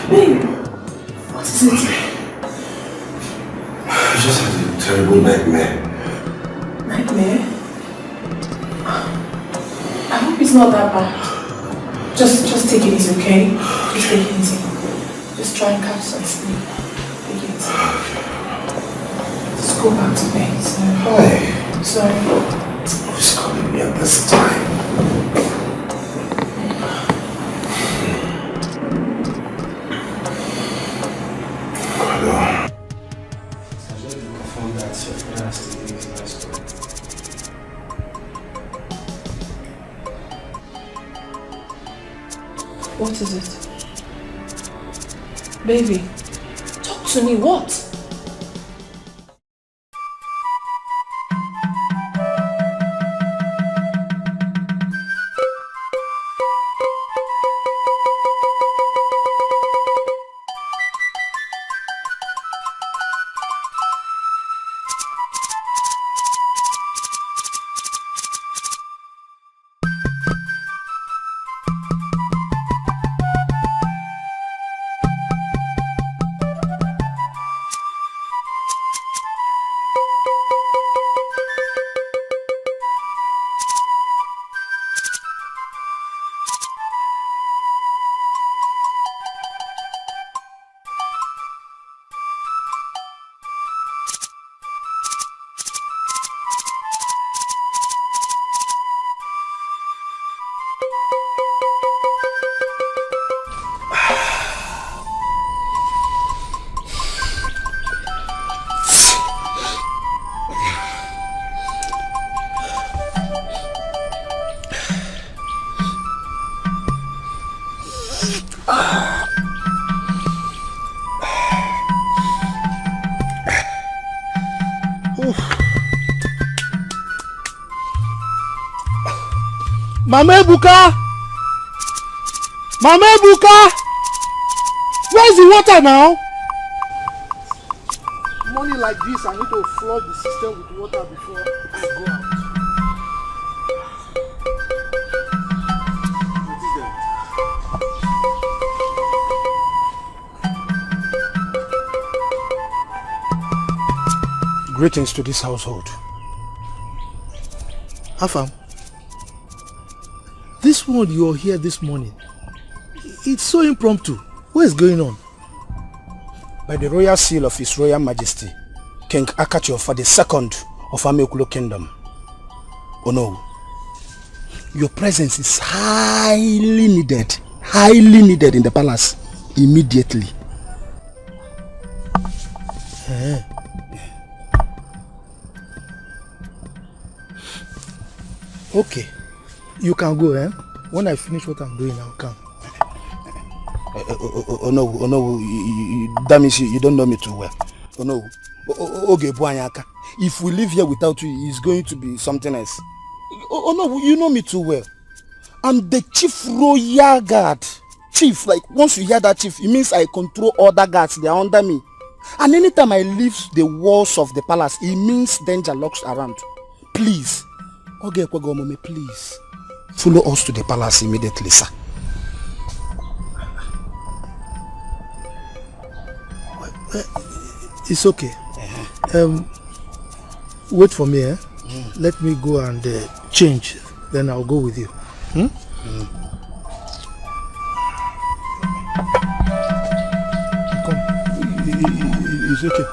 Babe, what is it? I just had a terrible nightmare. Nightmare? I hope it's not that bad. Just take it easy, okay? Just take it easy. Just try and catch some sleep. Take it easy. Just go back to bed. Hi. Sorry. Who's calling me at this time? What is it? Baby, talk to me, what? Mama Ebuka! Mama Ebuka! Where's the water now? Morning like this, I need to flood the system with water before I go out. What is that? Greetings to this household. Afam. This one you're here this morning, it's so impromptu. What is going on? By the royal seal of His Royal Majesty, King Akacho for the second of Amekulo Kingdom. Oh no, your presence is highly needed in the palace immediately. Okay. You can go, eh? When I finish what I'm doing, I'll come. Oh no, that means you don't know me too well. Oh no. Okay, if we leave here without you, it's going to be something else. Oh no, you know me too well. I'm the chief royal guard. Chief, like once you hear that chief, it means I control other guards, they are under me. And anytime I leave the walls of the palace, it means danger lurks around. Please. Okay, please. Follow us to the palace immediately, sir. It's okay. Wait for me, eh? Let me go and change. Then I'll go with you. Come. It's okay.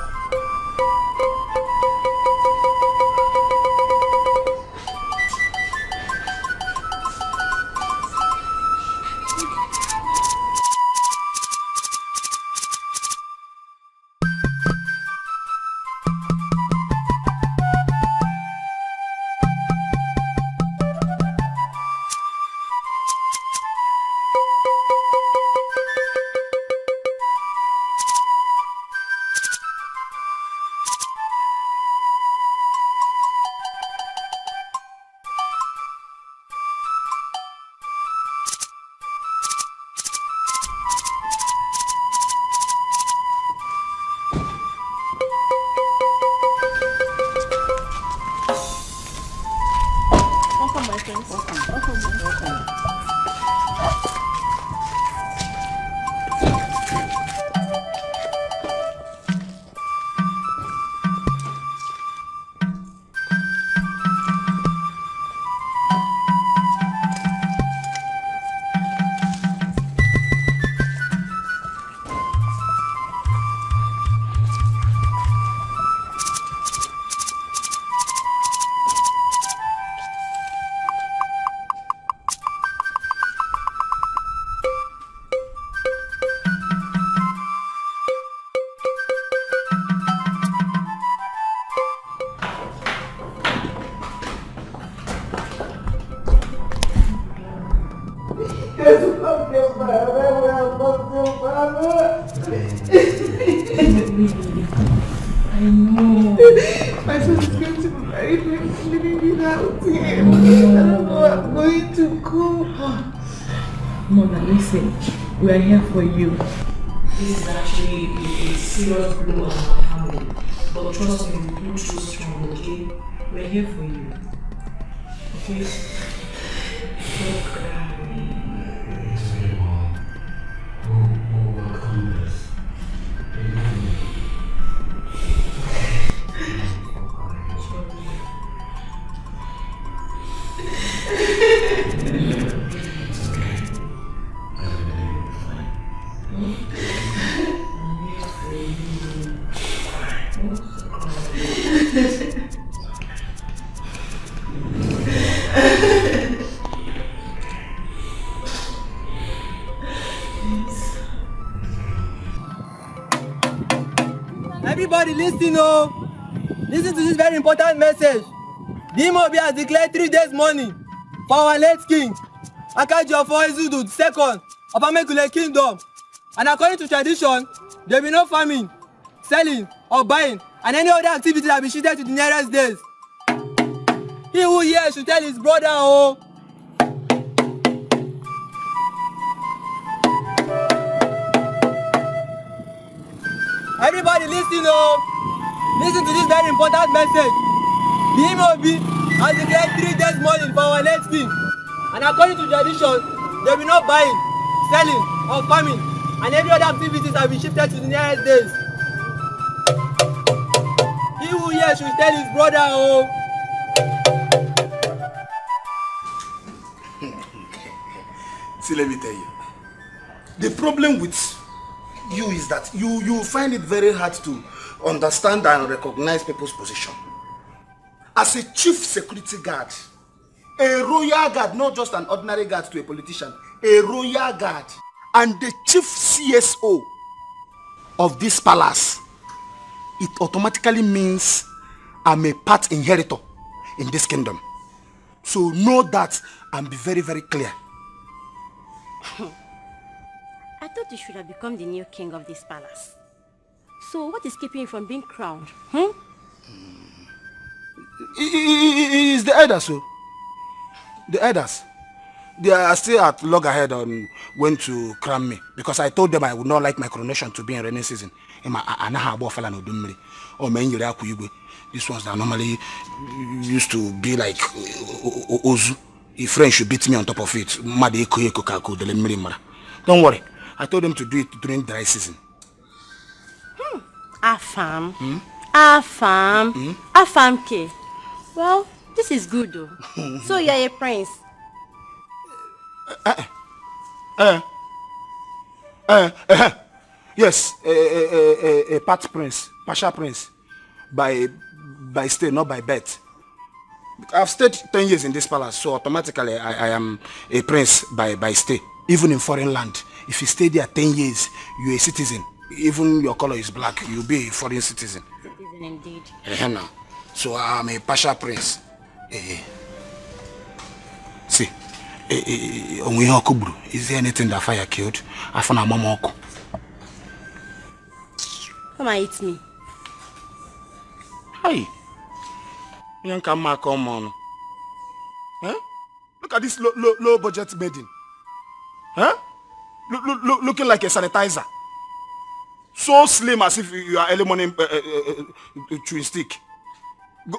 I know. My son is going to be married living without him. I don't know I'm going to go. Mother, listen. We are here for you. This is actually a serious blow on our family. But trust me, we'll pull through strong, okay? We're here for you. Okay? Don't cry. Everybody listen, oh! Listen to this very important message. The Imobi has declared 3 days mourning for our late king, Akajiofo Ezudu II of Amekule Kingdom. And according to tradition, there will be no farming, selling, or buying, and any other activity that will be shifted to the nearest days. He who hears should tell his brother, oh! Everybody listen, oh! Listen to this very important message. The Imobi has declared 3 days mourning for our late king. And according to tradition, there will be no buying, selling, or farming, and every other activities that will be shifted to the nearest days. He who hears should tell his brother, oh! See, let me tell you. The problem with you is that you find it very hard to understand and recognize people's position. As a chief security guard, a royal guard, not just an ordinary guard to a politician, a royal guard, and the chief CSO of this palace, it automatically means I'm a part inheritor in this kingdom. So know that and be very, very clear. I thought you should have become the new king of this palace. So what is keeping you from being crowned? It's the elders, so. The elders. They are still at loggerhead on when to crown me. Because I told them I would not like my coronation to be in rainy season. These ones that normally used to be like Ozu. If French should beat me on top of it. Don't worry. I told them to do it during dry season. Afam. Afam. Afam K. Well, this is good though. So you are a prince. Yes, a part prince, partial prince, by stay, not by birth. I've stayed 10 years in this palace, so automatically I am a prince by stay. Even in foreign land, if you stay there 10 years, you're a citizen. Even your color is black, you'll be a foreign citizen. Citizen indeed. So I'm a partial prince. See, is there anything that fire killed? I found a mama. Come and eat me. Hi. You come on. Huh? Look at this low budget maiden. Huh? Looking like a sanitizer. So slim as if you are early morning chewing stick.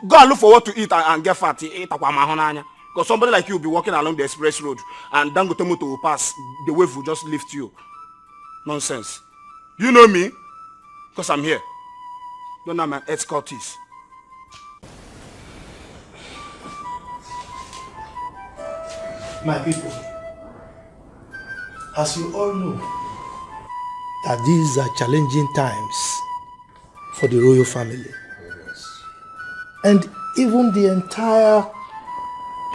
Go and look for what to eat and get fat. Because somebody like you will be walking along the express road and Dangote motor will pass. The wave will just lift you. Nonsense. You know me? Because I'm here. Don't know my escort is. My people, as you all know, that these are challenging times for the royal family. Yes. And even the entire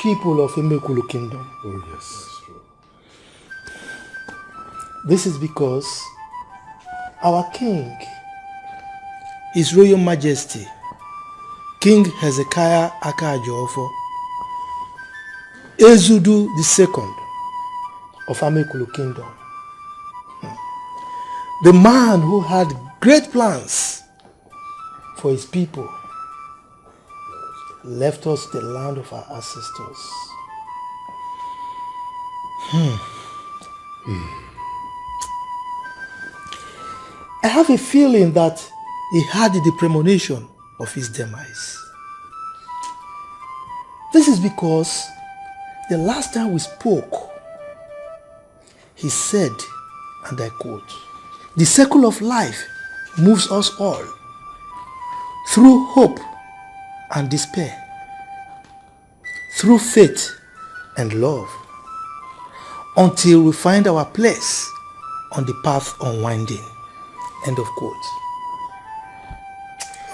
people of Imekulu Kingdom. Oh yes. This is because our king, His Royal Majesty, King Hezekiah Akajiofo Ezudu II of Amekulu Kingdom, the man who had great plans for his people, left us the land of our ancestors. I have a feeling that he had the premonition of his demise. This is because the last time we spoke, he said, and I quote, "The circle of life moves us all through hope and despair, through faith and love, until we find our place on the path unwinding." End of quote.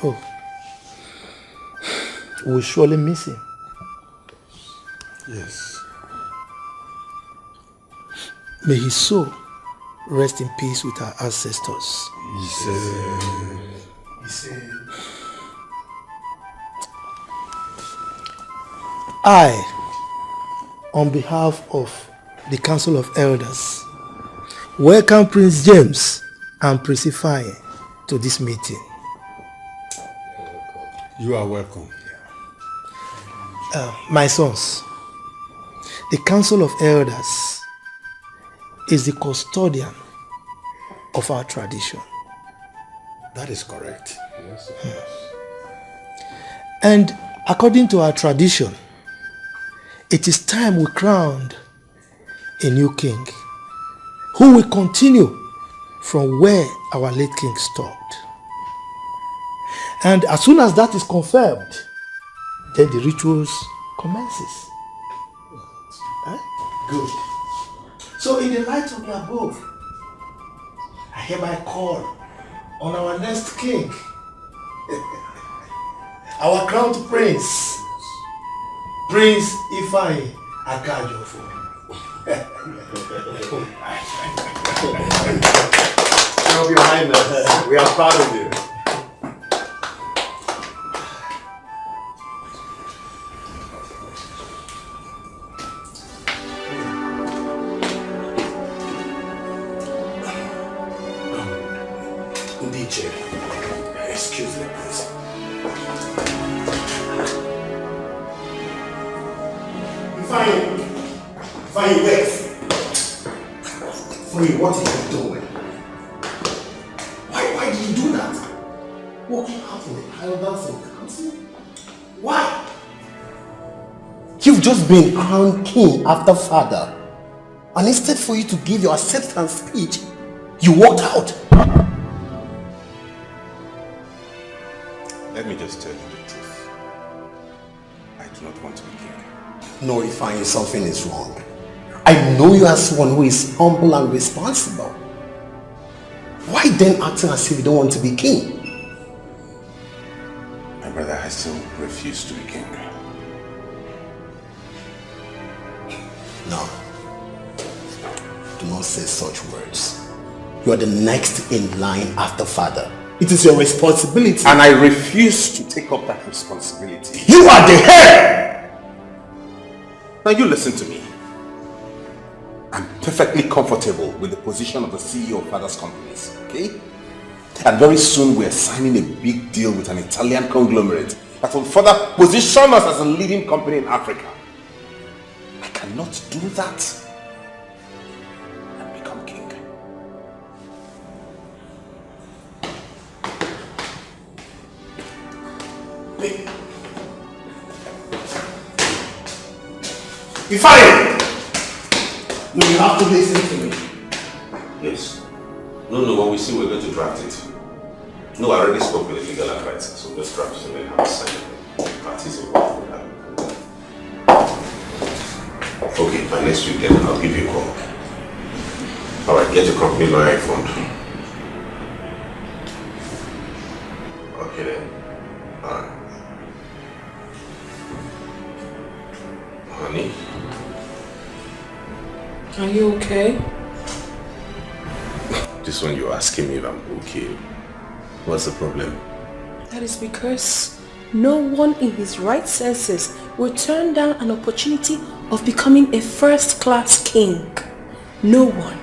Oh, we will surely miss him. Yes. May his soul rest in peace with our ancestors. I, on behalf of the Council of Elders, welcome Prince James and Prince Ifeanyi to this meeting. You are welcome. My sons, the Council of Elders is the custodian of our tradition. That is correct. Yes. And according to our tradition, it is time we crowned a new king who will continue from where our late king stopped. And as soon as that is confirmed, then the rituals commences. Good. So in the light of the above, I hereby call on our next king, our crowned prince, Prince Ifeanyi Akajofo. Your Highness, we are proud of you. Excuse me, please. Ifeanyi, wait. Ifeanyi, what are you doing? Why did you do that? Walking out in the elders and council? Why? You've just been crowned king after father. And instead for you to give your acceptance speech, you walked out. Let me just tell you the truth. I do not want to be king. No, Ifeanyi, something is wrong. I know you as someone who is humble and responsible. Why then acting as if you don't want to be king? My brother, I still refuse to be king. No. Do not say such words. You are the next in line after father. It is your responsibility. And I refuse to take up that responsibility. You are the head! Now you listen to me. I'm perfectly comfortable with the position of the CEO of father's companies, okay? And very soon we're signing a big deal with an Italian conglomerate that will further position us as a leading company in Africa. I cannot do that and become king. Ifeanyi! No, you have to listen to me. Yes. No, when we see we're going to draft it. No, I already spoke with the legal advisor, so just draft it and then have a sign. Parties involved with that. Okay, by next week then I'll give you a call. Alright, get your company lawyer informed. Okay then. Alright. Honey? Are you okay? This one you're asking me if I'm okay. What's the problem? That is because no one in his right senses will turn down an opportunity of becoming a first-class king. No one.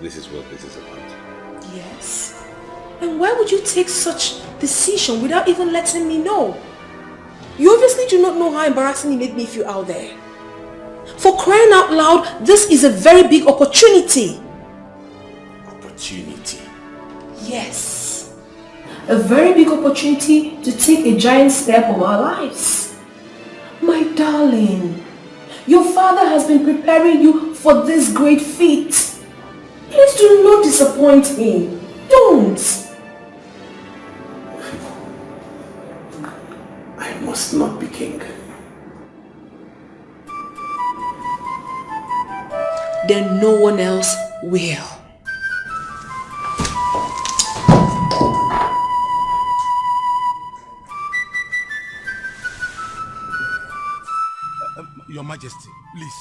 this is what this is about. Yes. And why would you take such decision without even letting me know? You obviously do not know how embarrassing it made me feel out there. For crying out loud, this is a very big opportunity. Opportunity? Yes. A very big opportunity to take a giant step of our lives. My darling, your father has been preparing you for this great feat. Please do not disappoint me. Don't. I must not be king. Then no one else will. Your Majesty, please,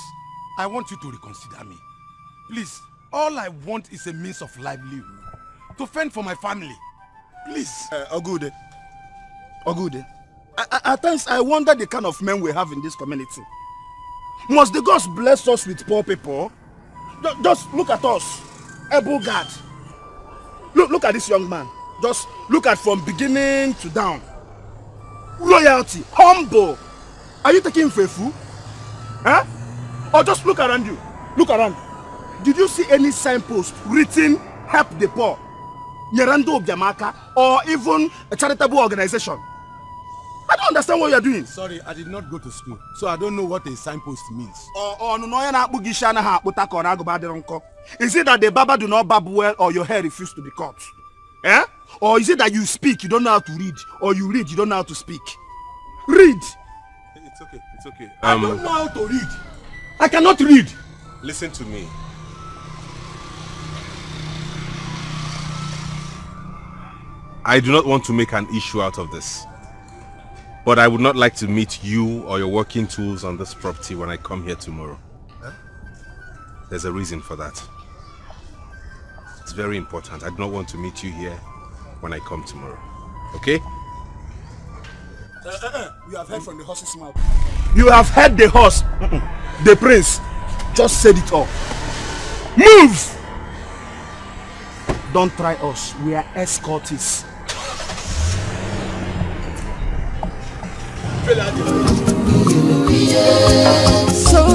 I want you to reconsider me. Please, all I want is a means of livelihood. To fend for my family. Please. Ogude. At times I wonder the kind of men we have in this community. Must the gods bless us with poor people? Just look at us. Able God. Look at this young man. Just look at from beginning to down. Loyalty. Humble. Are you taking him for a fool? Huh? Or just look around you. Look around. Did you see any signpost written help the poor? Nyerando of Jamaica, or even a charitable organization? I don't understand what you are doing. Sorry, I did not go to school, so I don't know what a signpost means. Is it that the barber do not barb well, or your hair refuse to be cut? Eh? Or is it that you speak, you don't know how to read, or you read, you don't know how to speak? Read! It's okay, it's okay. I don't know how to read. I cannot read. Listen to me. I do not want to make an issue out of this. But I would not like to meet you or your working tools on this property when I come here tomorrow. Huh? There's a reason for that. It's very important. I do not want to meet you here when I come tomorrow. Okay? You have heard from the horse's mouth. You have heard the horse. The prince just said it all. Move! Don't try us. We are escorts.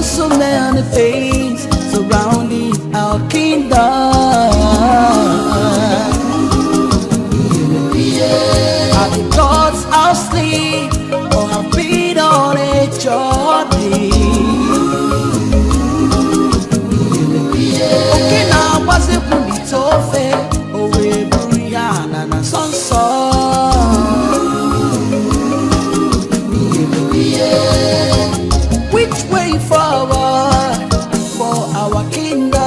So many things surrounding our kingdom. Are the gods asleep or have been on a journey? Okay, now what's it when we tofe? Oh, we Brianna and son. Which way forward for our kingdom?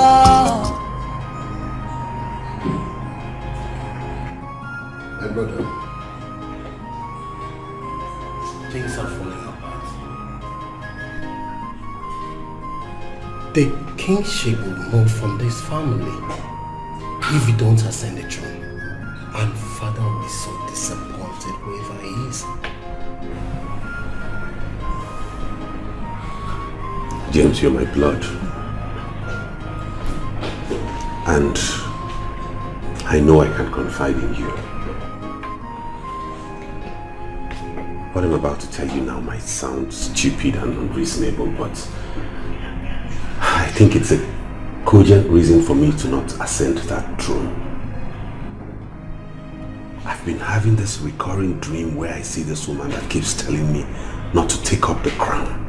My brother, things are falling apart. The kingship will move from this family if you don't ascend the throne. And father will be so disappointed wherever he is. James, you're my blood. And I know I can confide in you. What I'm about to tell you now might sound stupid and unreasonable, but I think it's a cogent reason for me to not ascend that throne. I've been having this recurring dream where I see this woman that keeps telling me not to take up the crown.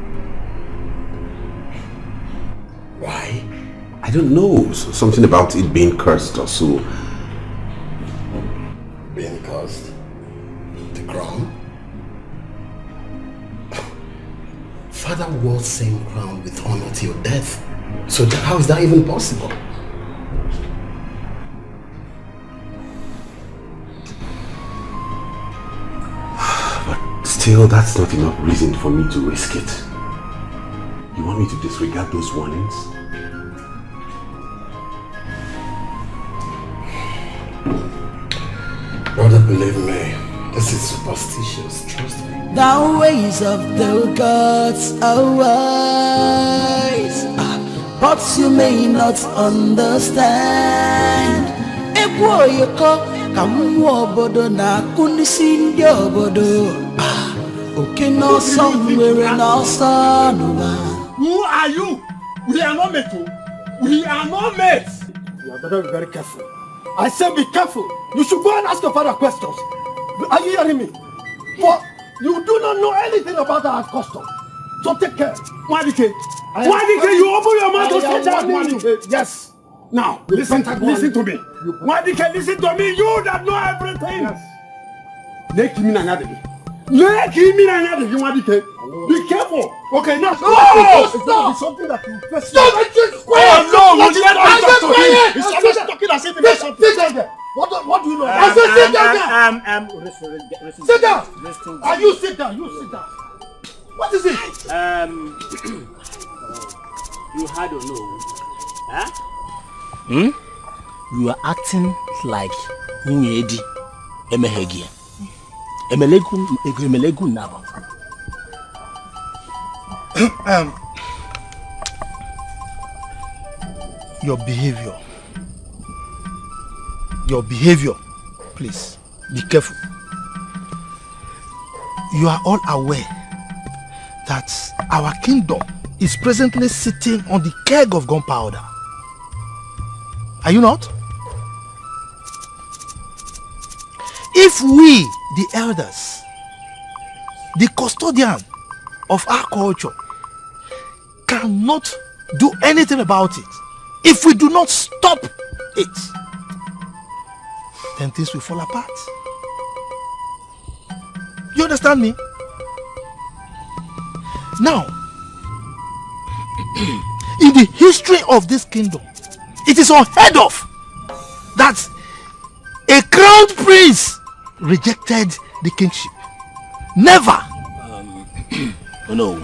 Why? I don't know. So something about it being cursed or so. Being cursed? The crown? Father wore same crown with honor till death. So how is that even possible? But still, that's not enough reason for me to risk it. You want me to disregard those warnings? Brother, believe me, this is superstitious, trust me. The ways of the gods are wise. but you may not understand. Ekwo yeko kamwo obodo na kunisi ndi obodo. Okay, no somewhere no son. Who are you? We are not mates. We are not mates. You are better be very careful. I said be careful. You should go and ask your father questions. Are you hearing me? For you do not know anything about our custom. So take care. Wadike, you open your mouth to say that one. Yes. Now, listen to me. Wadike, listen to me. You that know everything. Yes. Wadike. Be careful. Okay, now. Stop! Something that you first. Stop! Oh no! Will you let me talk to him? He's always talking as if he knows something. What do you know? I said sit down. Sit down. Are you sit down? You sit down. What is it? You had or no? Huh? You are acting like Ini Edo Emehegi. Emelegu Naba. Your behavior, please be careful. You are all aware that our kingdom is presently sitting on the keg of gunpowder. Are you not? If we, the elders, the custodian of our culture, cannot do anything about it, if we do not stop it, then things will fall apart. You understand me? Now, in the history of this kingdom, it is unheard of that a crowned prince rejected the kingship. Never. No.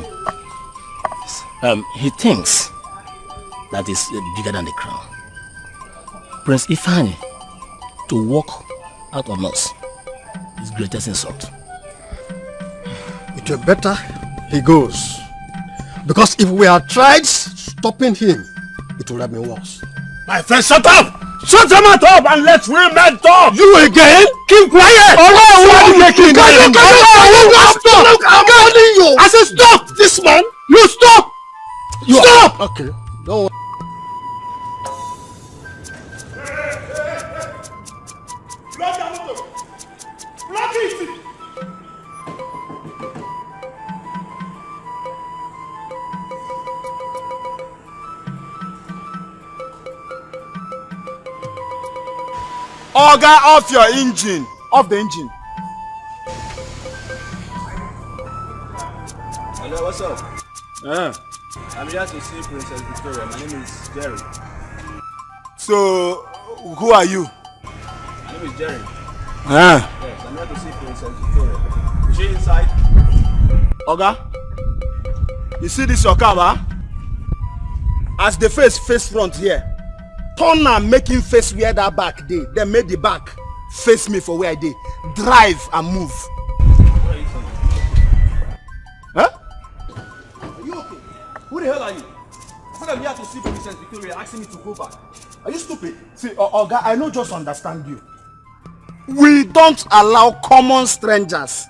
He thinks that is bigger than the crown. Prince Ifani to walk out of us is greatest insult. It will better he goes. Because if we had tried stopping him, it would have been worse. My friend, shut up! Shut them up and let's men talk! You again? Keep quiet! Look, I'm warning you! I said stop! This man! You stop! Stop! Okay, don't worry. Oga, off your engine. Off the engine. Hello, what's up? I'm here to see Princess Victoria. My name is Jerry. So, who are you? My name is Jerry. Yes, I'm here to see Princess Victoria. Is she inside? Oga, you see this your car, huh? As the face front here. Turn and make him face where that back dey. Then make the back face me for where I dey. Drive and move. What are you saying? Huh? Are you okay? Who the hell are you? I said I'm here to see Princess Victoria asking me to go back. Are you stupid? See, Oga, I no just understand you. We don't allow common strangers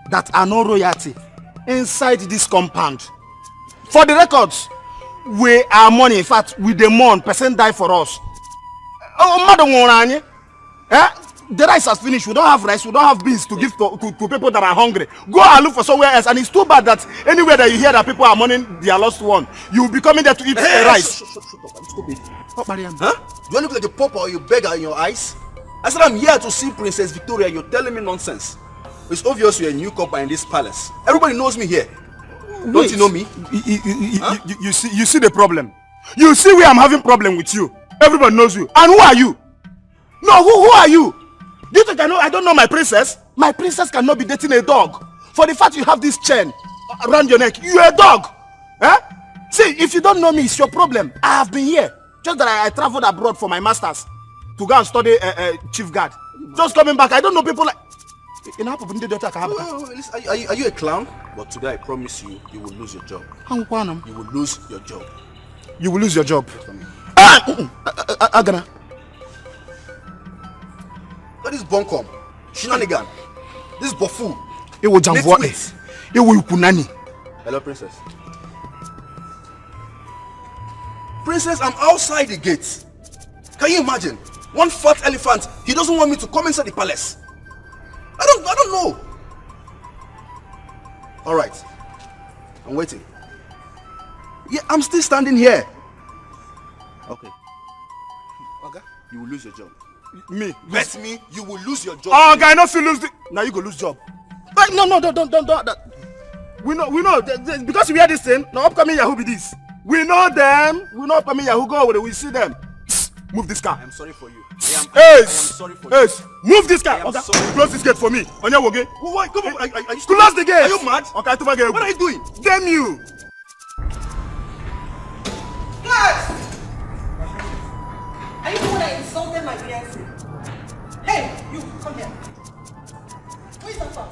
that are no royalty inside this compound. For the records, we are mourning. In fact, we dey mourn. Person die for us. Oh, madam, the rice has finished. We don't have rice. We don't have beans to give to people that are hungry. Go and look for somewhere else. And it's too bad that anywhere that you hear that people are mourning their lost one, you will be coming there to eat rice. Shut up. I'm stupid. Huh? Do I look like a pauper or you beggar in your eyes? I said I'm here to see Princess Victoria. You're telling me nonsense. It's obvious you're a newcomer in this palace. Everybody knows me here. Don't you know me? You see the problem. You see where I'm having problem with you. Everybody knows you. And who are you? No, who are you? Do you think I don't know my princess? My princess cannot be dating a dog. For the fact you have this chain around your neck, you're a dog. Huh? See, if you don't know me, it's your problem. I have been here. Just that I traveled abroad for my masters to go and study chief guard. Just coming back, I don't know people like... Are you a clown? But today I promise you, you will lose your job. You will lose your job. You will lose your job. Agana. What is bunkum? Shenanigan. This is buffoon. It will jambo it. It will punani. Hello, princess. Princess, I'm outside the gate. Can you imagine? One fat elephant, he doesn't want me to come inside the palace. I don't know. All right. I'm waiting. Yeah, I'm still standing here. Okay. Okay. You will lose your job. Me? Bet me, you will lose your job. Oh, guy, not to lose the... Now you go lose job. But no, don't. We know. Because we hear this thing, now upcoming Yahoo be this. We know them. We know upcoming Yahoo go over there. We see them. Move this car. I am sorry for you. I am sorry for you. Move this car. Okay. Close this gate for me. On your way. Wait, come on. Close the gate. Are you mad? Okay, what are you doing? Damn you. Guys! Are you the one that insulted my fiancé? Hey, you, come here. Who is that from?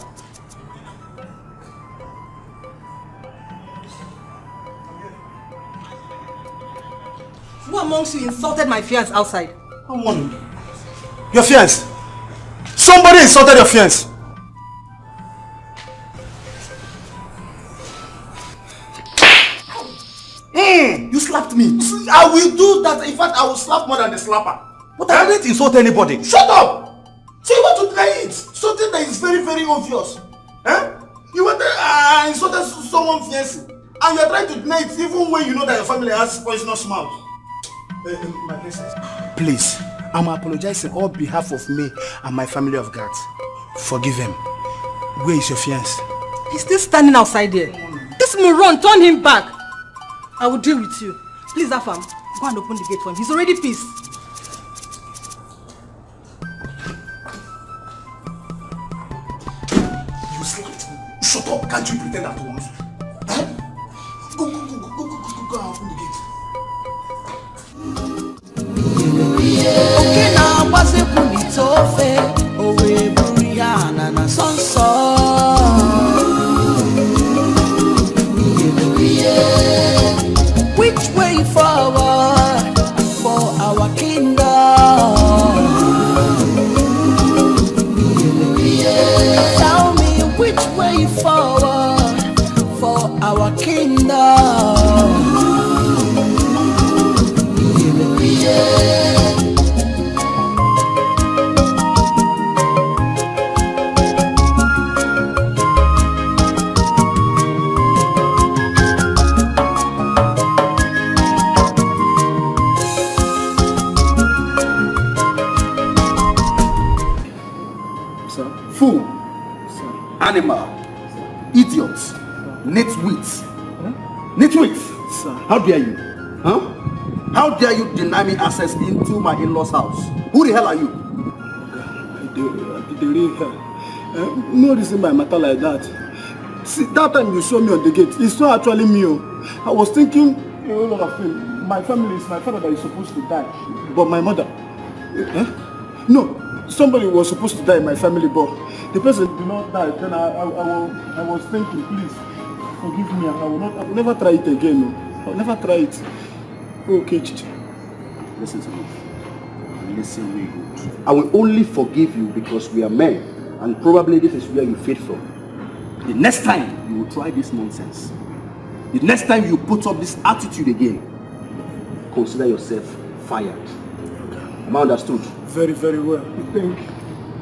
Who amongst you insulted my fiancé outside? Come on. Your fiancé? Somebody insulted your fiancé. You slapped me. I will do that. In fact, I will slap more than the slapper. But I didn't insult anybody. Shut up! So you want to deny it? Something that is very, very obvious. You want to insult someone's fiancé, and you are trying to deny it even when you know that your family has poisonous mouth. My princess, please, I'm apologizing on behalf of me and my family of God. Forgive him. Where is your fiancé? He's still standing outside there. This moron, turn him back. I will deal with you. Please, Afam, go and open the gate for him. He's already pissed. You slapped me. Shut up. Can't you pretend at once? Go and open the gate. Okay, now what's it when it's over? Oh, we Brianna na sunset. Which way forward for our kingdom? Tell me which way forward for our kingdom. Fool, animal, idiots, nitwits. Nitwits! How dare you? Huh? How dare you deny me access into my in-laws' house? Who the hell are you? No reason by matter like that. See, that time you saw me on the gate, it's not actually me. I was thinking a whole lot of things. My family is my father that is supposed to die, but my mother. No, somebody was supposed to die in my family, but the person did not die. Then I was thinking, please forgive me. I will never try it again. I will never try it. Okay, Chichi. Listen to me. Listen really good. I will only forgive you because we are men, and probably this is where you fade from. The next time you will try this nonsense, the next time you put up this attitude again, consider yourself fired. Am I understood? Very, very well. Thank you.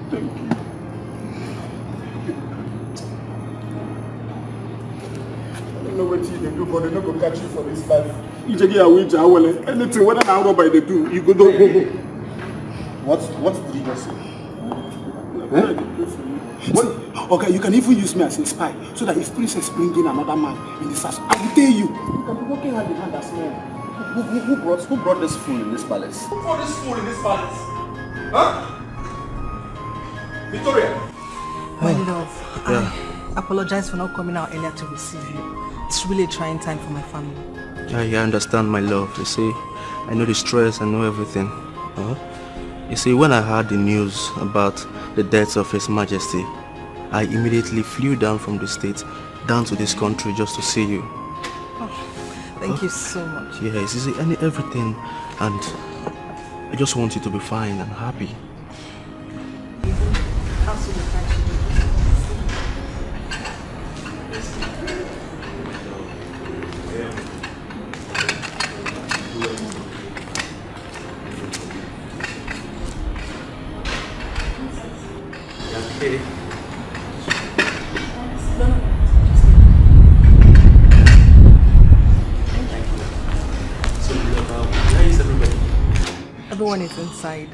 Thank you. I don't know what you do, but they're not going to catch you for this life. Anything, whether I rob by the do, you go do. What did you just say? Okay, you can even use me as a spy, so that if princess bring in another man in this house, I will tell you. You can be working hand in hand as men. Who brought this fool in this palace? Who brought this fool in this palace? Huh? Victoria! My love, I apologize for not coming out earlier to receive you. It's really a trying time for my family. Yeah, I understand, my love. You see, I know the stress, I know everything. You see, when I heard the news about the death of His Majesty, I immediately flew down from the States down to this country just to see you. Oh, Thank you so much. Yes, you see, everything, and I just want you to be fine and happy. Okay. Everyone is inside.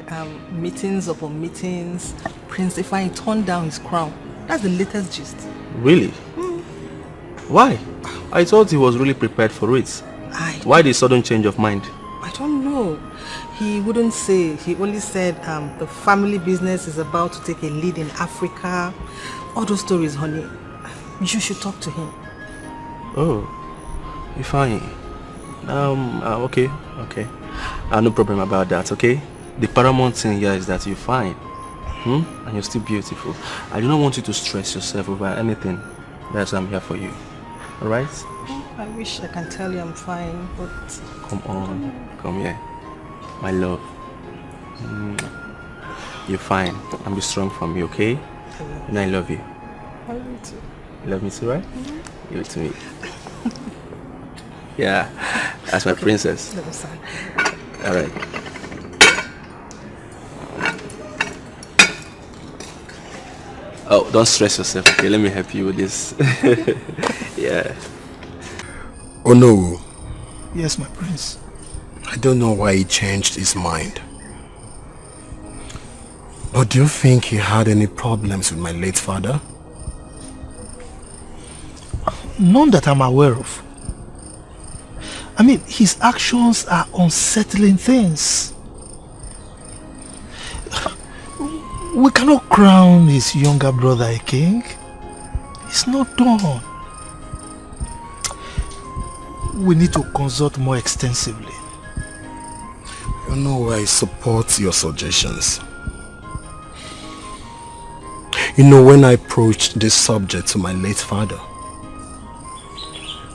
Meetings upon meetings. Prince Ifeanyi turned down his crown. That's the latest gist. Really? Why? I thought he was really prepared for it. Why the sudden change of mind? I don't know. He wouldn't say. He only said the family business is about to take a lead in Africa. All those stories, honey. You should talk to him. Oh, Ifeanyi. Okay. No problem about that, okay? The paramount thing here is that you're fine. And you're still beautiful. I do not want you to stress yourself over anything. That's why I'm here for you. Alright? I wish I can tell you I'm fine, but... Come on. Come here. My love. You're fine. I'm be strong from you, okay? And I love you. I love you too. You love me too, right? Give it to me. Yeah. That's my princess. Alright. Oh, don't stress yourself, okay? Let me help you with this. Yeah. Oh no. Yes, my prince. I don't know why he changed his mind. But do you think he had any problems with my late father? None that I'm aware of. I mean, his actions are unsettling things. We cannot crown his younger brother a king. It's not done. We need to consult more extensively. You know, I support your suggestions. You know, when I approached this subject to my late father,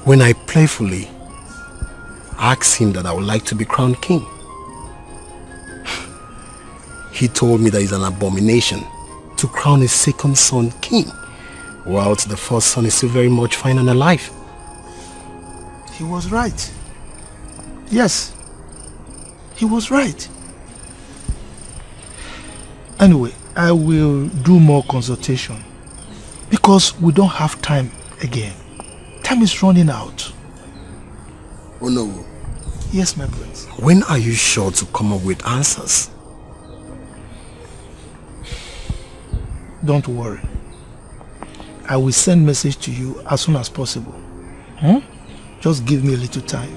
when I playfully asked him that I would like to be crowned king, he told me that it's an abomination to crown his second son king, whilst the first son is still very much fine and alive. He was right. Yes, he was right. Anyway, I will do more consultation because we don't have time again. Time is running out. Oh no. Yes, my prince. When are you sure to come up with answers? Don't worry. I will send message to you as soon as possible. Just give me a little time.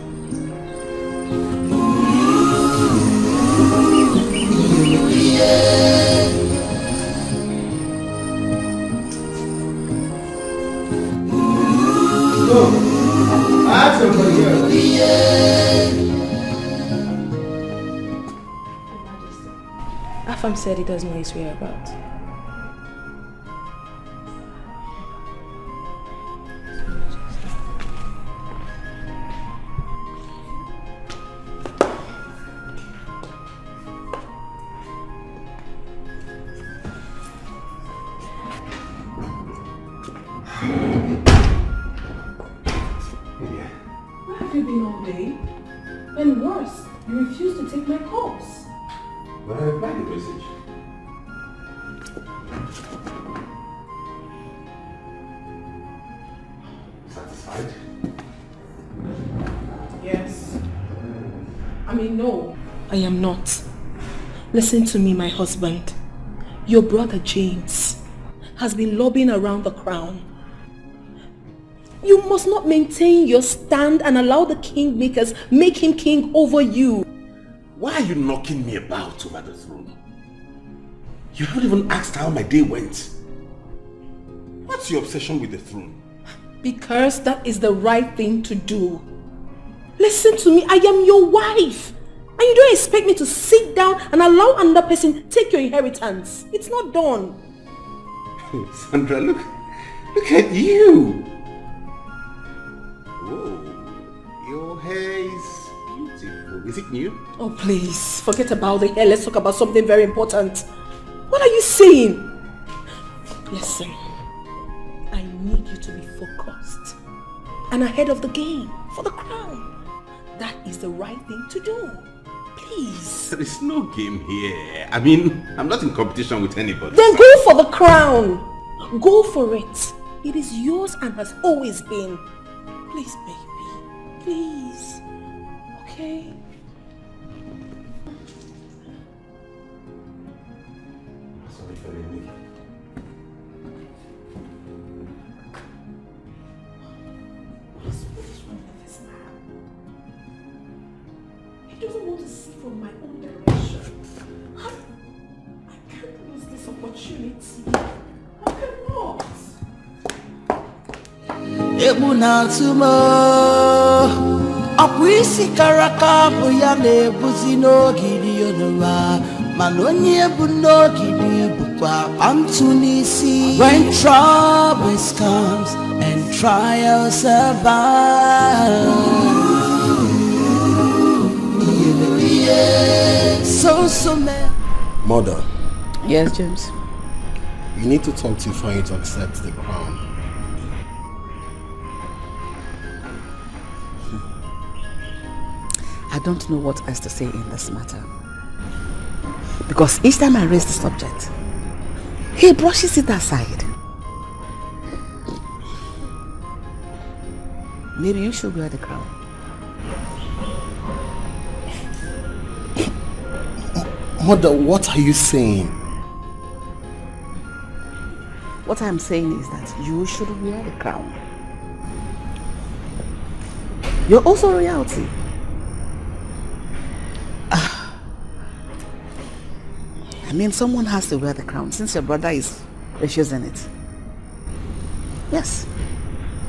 Afam said he doesn't know his whereabouts. Where have you been all day? And worse, you refuse to take my calls. But I replied the message. Satisfied? Yes. I mean, no. I am not. Listen to me, my husband. Your brother James has been lobbying around the crown. You must not maintain your stand and allow the kingmakers make him king over you. Why are you knocking me about over the throne? You haven't even asked how my day went. What's your obsession with the throne? Because that is the right thing to do. Listen to me, I am your wife. And you don't expect me to sit down and allow another person take your inheritance. It's not done. Sandra, look at you. Whoa, your hair is beautiful. Is it new? Oh, please, forget about the hair. Let's talk about something very important. What are you saying? Listen, I need you to be focused and ahead of the game for the crown. That is the right thing to do. Please. There is no game here. I mean, I'm not in competition with anybody. Then go for the crown. Go for it. It is yours and has always been. Please, baby. Please. Okay? Sorry for leaving. What is wrong with this man? He doesn't want to see from my own direction. I can't lose this opportunity. I cannot. Ebunatumo Akwisi karaka boya nebuzi no gidi yonuwa Manonye ebu no gidi bukwa Antunisi When troubles comes and trials abide So man Mother. Yes, James? You need to talk to Ifeanyi to accept the crown. I don't know what else to say in this matter. Because each time I raise the subject, he brushes it aside. Maybe you should wear the crown. Mother, what are you saying? What I'm saying is that you should wear the crown. You're also royalty. I mean, someone has to wear the crown since your brother is refusing it. Yes.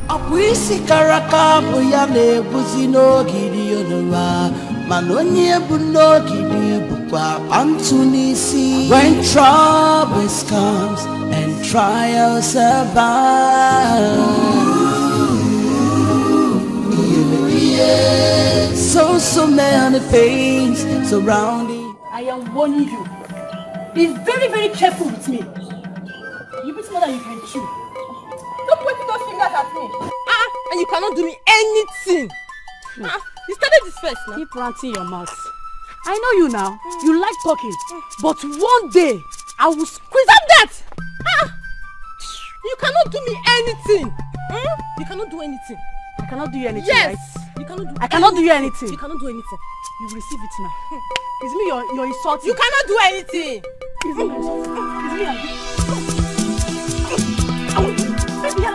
Akwisi karaka boya nebuzi no gidi yonuwa Manonye ebu no gidi bukwa Antunisi When troubles comes and trials abide So many pains surrounding I am warning you. Be very, very careful with me. You bit more than you can chew. Stop pointing those fingers at me. And you cannot do me anything. You started this first now. Keep ranting your mouth. I know you now. You like talking. But one day, I will squeeze Stop that! You cannot do me anything. You cannot do anything. I cannot do you anything, yes. right? You cannot do I cannot do you anything. You cannot do anything. You will receive it now. It's me you're insulting. You cannot do anything. It's me you're insulting. It's me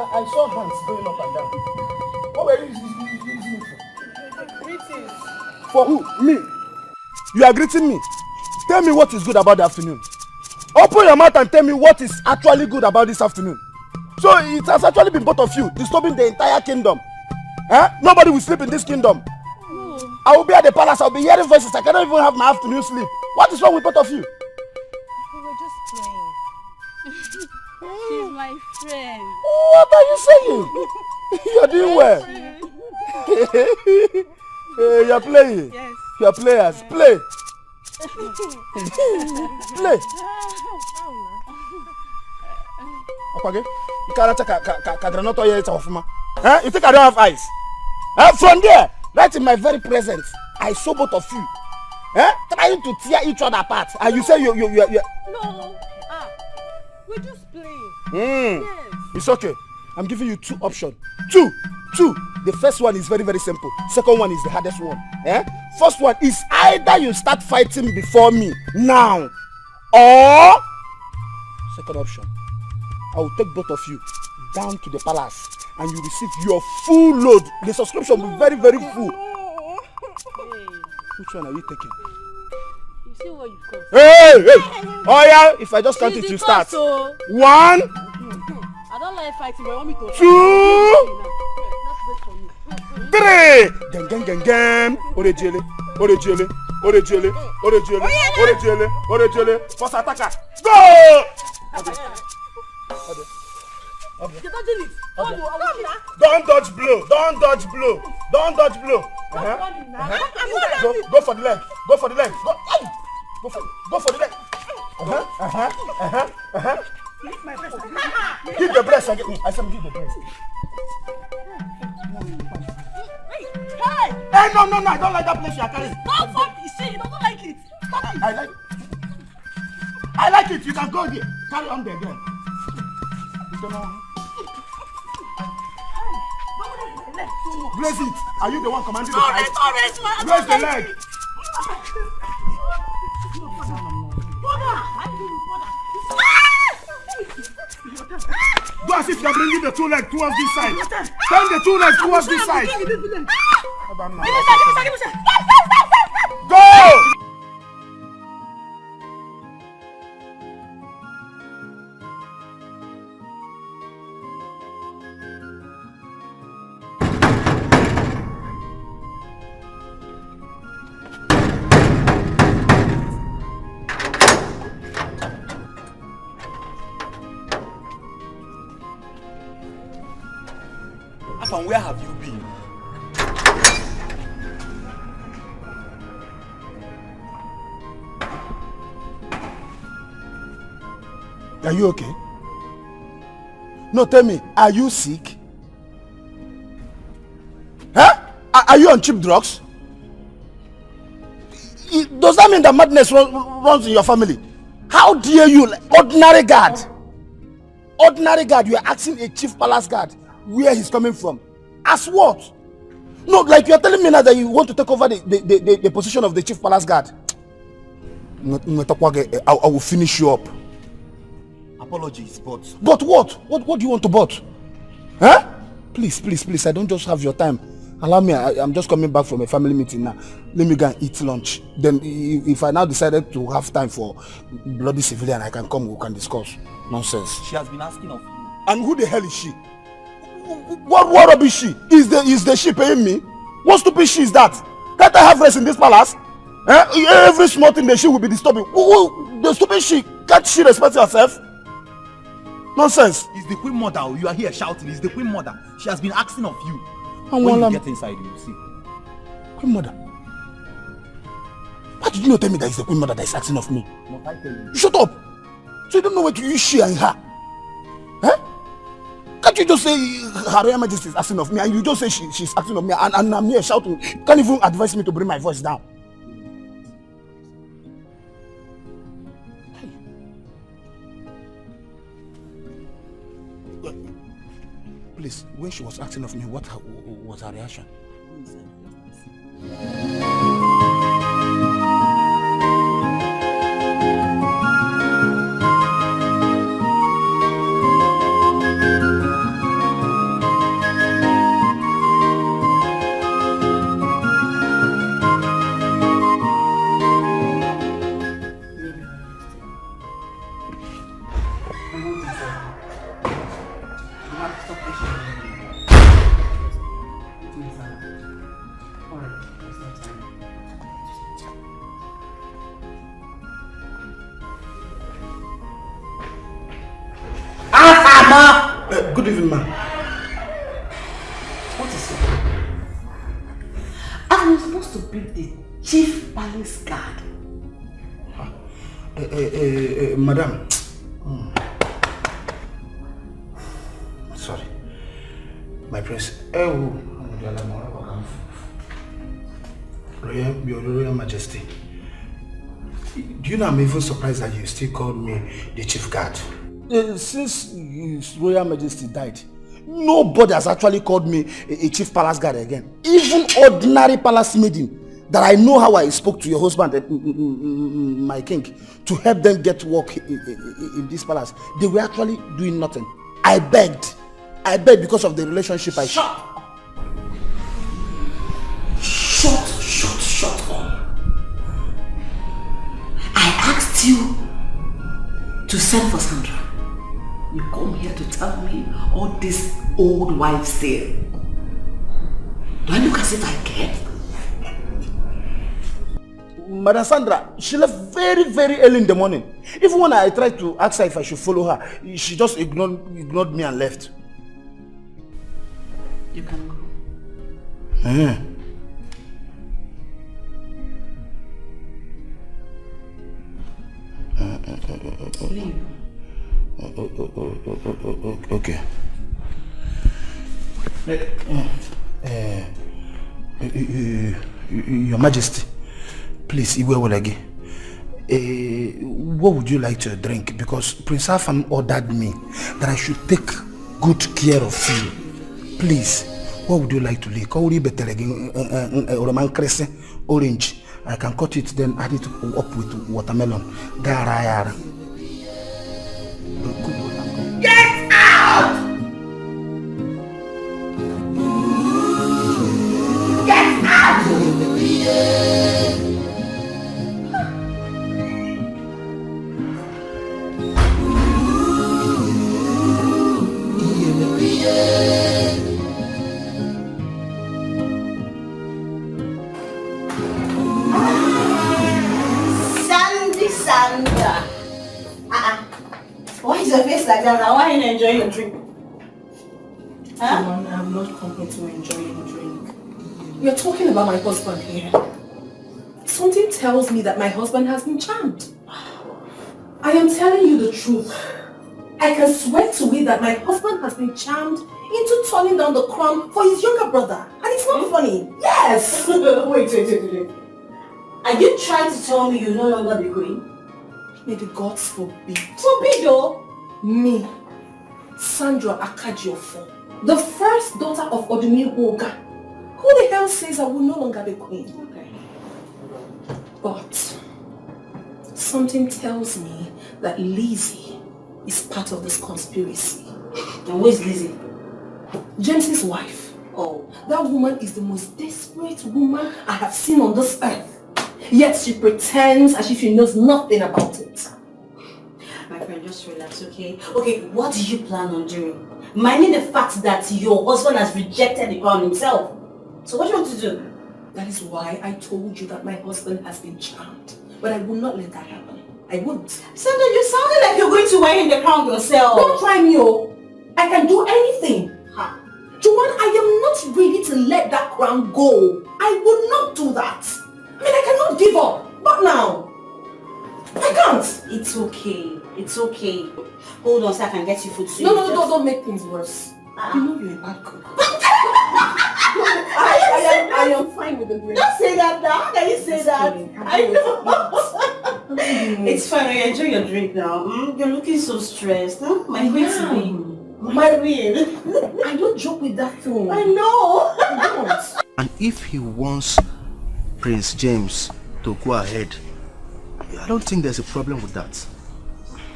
I saw hands going up and down. What were you using it for? Greetings. For who? Me? You are greeting me. Tell me what is good about the afternoon. Open your mouth and tell me what is actually good about this afternoon. So it has actually been both of you disturbing the entire kingdom. Nobody will sleep in this kingdom. No. I will be at the palace. I will be hearing voices. I cannot even have my afternoon sleep. What is wrong with both of you? We were just playing. She's my friend. What are you saying? You're doing well. You're playing. Yes. You're players. Play. Play. Okay. You think I don't have eyes? From there, right in my very presence, I saw both of you trying to tear each other apart. And you say you. No. We're just playing. Yes. It's okay. I'm giving you two options. Two. The first one is very, very simple. Second one is the hardest one. First one is either you start fighting before me now, or second option, I will take both of you down to the palace and you receive your full load. The subscription will be very, very full. Hey. Which one are you taking? You see what you got? Hey! Oh yeah, if I just count it, you start. 1. I don't like fighting, but I want me to. 2. 3. Gang. Orejele. Orejele, Orejele, Orejele, Orejele, Orejele, first attacker. Go! Don't dodge blow, don't dodge blow, don't dodge blow. Go for the leg, go for the leg, go for the leg. Give the breast again. I said give the breast. Hey, no, I don't like that place you are carrying. Don't fuck the shit, you don't like it. Stop it. I like it, you can go there. Carry on there again. You don't know. Blaze it. Are you the one commanding the fight? Blaze the leg. Do as if you are bringing the two legs towards this side. Turn the two legs towards this side. Go! And where have you been? Are you okay? No, tell me, are you sick? Huh? Are you on cheap drugs? Does that mean that madness runs in your family? How dare you, ordinary guard? Ordinary guard, you are asking a chief palace guard where he's coming from. As what? No, like you are telling me now that you want to take over the position of the chief palace guard. I will finish you up. Apologies, but... But what? What do you want to but? Huh? Please, I don't just have your time. Allow me, I'm just coming back from a family meeting now. Let me go and eat lunch. Then if I now decided to have time for bloody civilian, I can come, we can discuss. Nonsense. She has been asking of you. And who the hell is she? What rubbish she? Is the she paying me? What stupid she is that? Can't I have rest in this palace? Every small thing the she will be disturbing. The stupid she, can't she respect herself? Nonsense. It's the Queen Mother. You are here shouting. It's the Queen Mother. She has been asking of you. And when you get inside, you will see. Queen Mother? Why did you not tell me that it's the Queen Mother that is asking of me? Must I tell you? Shut up! So you don't know where to use she and her? Huh? Can't you just say Her Royal Majesty is asking of me and you just say she's asking of me and I'm here shouting? You can't even advise me to bring my voice down. Please, when she was asking of me, what was her reaction? Good evening, ma'am. What is it? I'm supposed to be the chief palace guard. Madam. Sorry. My prince. Your Royal Majesty. Do you know I'm even surprised that you still call me the chief guard? Since His Royal Majesty died, nobody has actually called me a chief palace guard again. Even ordinary palace maiden that I know how I spoke to your husband, my king, to help them get work in this palace. They were actually doing nothing. I begged because of the relationship I... Shut up. I asked you to send for Sandra. You come here to tell me all this old wives' tale. Do I look as if I care? Madam Sandra, she left very, very early in the morning. Even when I tried to ask her if I should follow her, she just ignored me and left. You can go. Leave. Okay. Your Majesty, please, Iwe what would you like to drink? Because Prince Afam ordered me that I should take good care of you. Please, what would you like to lick? Orange. I can cut it, then add it up with watermelon. Get out! Get out! Sandra. Why is your face like that? Why are you enjoying your drink? Huh? Come on, I'm not coming to enjoy your drink. You're talking about my husband here. Something tells me that my husband has been charmed. I am telling you the truth. I can swear to it that my husband has been charmed into turning down the crown for his younger brother. And it's not funny. Yes! Wait. Are you trying to tell me you no longer the queen? May the gods forbid. Forbid though? Me, Sandra Akajiofo, the first daughter of Odumi Oga. Who the hell says I will no longer be queen? Okay. But something tells me that Lizzie is part of this conspiracy. And who is Lizzie? James's wife. Oh. That woman is the most desperate woman I have seen on this earth. Yet she pretends as if she knows nothing about it. My friend, just relax, okay? Okay, what do you plan on doing? Minding the fact that your husband has rejected the crown himself. So what do you want to do? That is why I told you that my husband has been charmed. But I will not let that happen. I won't. Sandra, you sounded like you're going to wear him the crown yourself. Don't try me, oh. I can do anything. Huh. Joanne, I am not ready to let that crown go. I will not do that. I mean, I cannot give up. Not now. I can't. It's okay. It's okay. Hold on so I can get you food. No, don't make things worse. You know you're a bad cook. I am fine with the drink. Don't say that now. How can you say that? I know. It's fine. You enjoy your drink now. You're looking so stressed. Huh? My queen. My queen. I don't joke with that thing. I know. I don't. And if he wants Prince James to go ahead, I don't think there's a problem with that.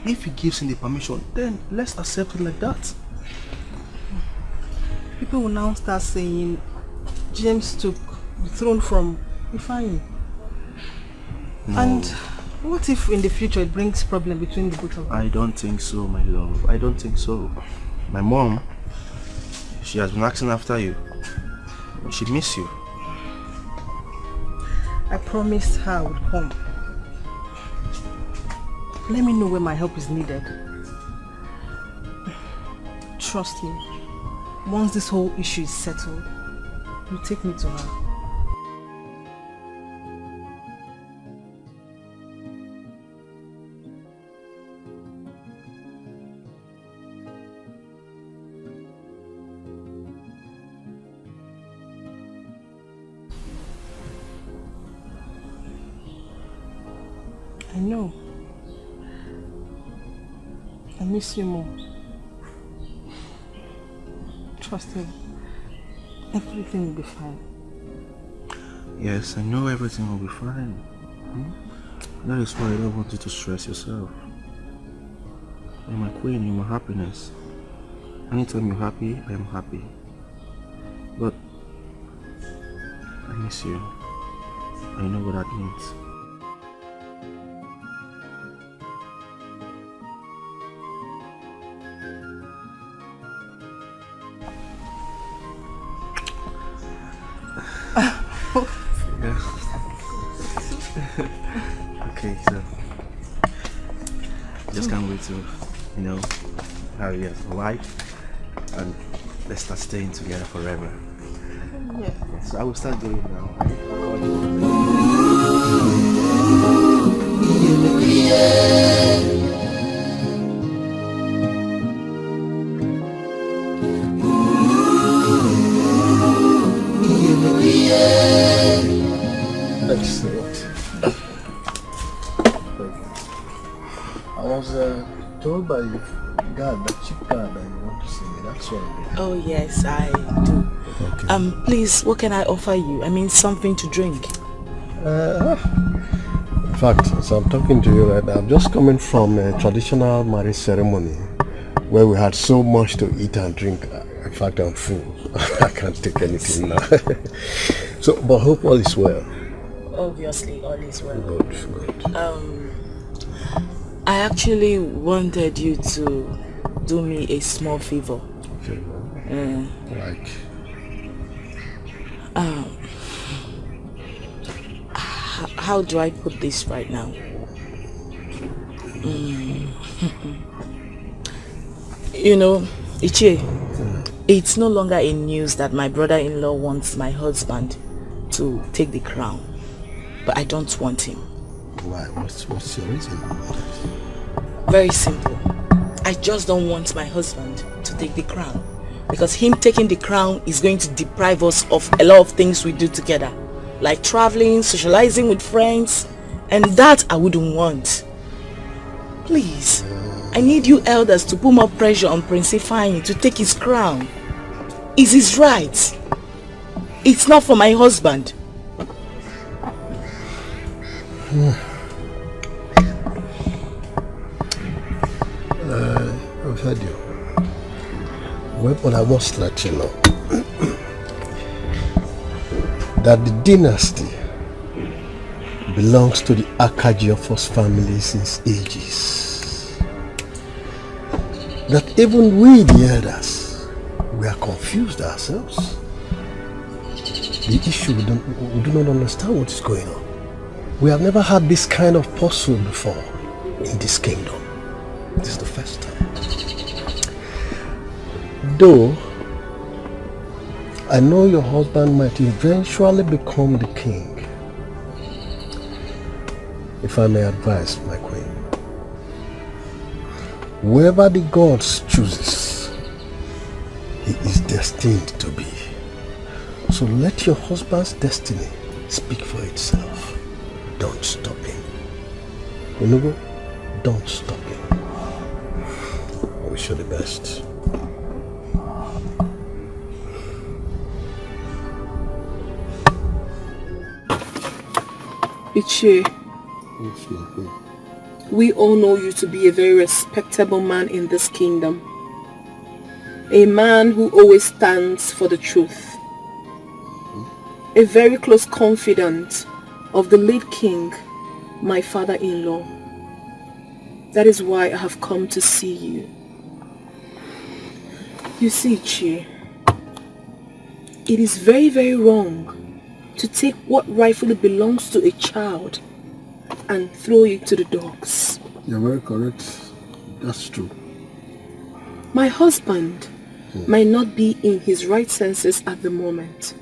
If he gives him the permission, then let's accept it like that. People will now start saying James took the throne from Ifeanyi. No. And what if in the future it brings problem between the both of them? I don't think so, my love. I don't think so. My mom, she has been asking after you. She miss you. I promised her I would come. Let me know when my help is needed. Trust me, once this whole issue is settled, you take me to her. I know. I miss you more. Trust me. Everything will be fine. Yes, I know everything will be fine. That is why I don't want you to stress yourself. You're my queen, you're my happiness. Anytime you're happy, I am happy. But I miss you. I know what that means. to, you know, marry a wife and let's start staying together forever. Yeah. So I will start going now. Excellent. I was told by God, the chief God, that you want to see me. That's why. Oh yes, I do. Okay. Please, what can I offer you? I mean, something to drink. In fact, as I'm talking to you right now, I'm just coming from a traditional marriage ceremony where we had so much to eat and drink. In fact, I'm full. I can't take anything now. So, but hope all is well. Obviously, all is well. Good, good. I actually wanted you to do me a small favor. Like? How do I put this right now? You know, Ichie, it's no longer in news that my brother-in-law wants my husband to take the crown. But I don't want him. Why? What's your reason? Very simple. I just don't want my husband to take the crown. Because him taking the crown is going to deprive us of a lot of things we do together. Like traveling, socializing with friends. And that I wouldn't want. Please, I need you elders to put more pressure on Prince Ifeanyi to take his crown. It's his right. It's not for my husband. I've heard you. Well, but I must let you know that the dynasty belongs to the Akajiofos family since ages. That even we, the elders, we are confused ourselves. The issue, we do not understand what is going on. We have never had this kind of puzzle before in this kingdom. It is the first time. Though, I know your husband might eventually become the king. If I may advise, my queen, whoever the gods chooses, he is destined to be. So let your husband's destiny speak for itself. Don't stop him. Onugo, don't stop him. I wish you the best. Ichie, we all know you to be a very respectable man in this kingdom. A man who always stands for the truth. A very close confidant of the late king, my father-in-law. That is why I have come to see you. You see, Ichie, it is very, very wrong to take what rightfully belongs to a child and throw it to the dogs. You're very correct. That's true. My husband might not be in his right senses at the moment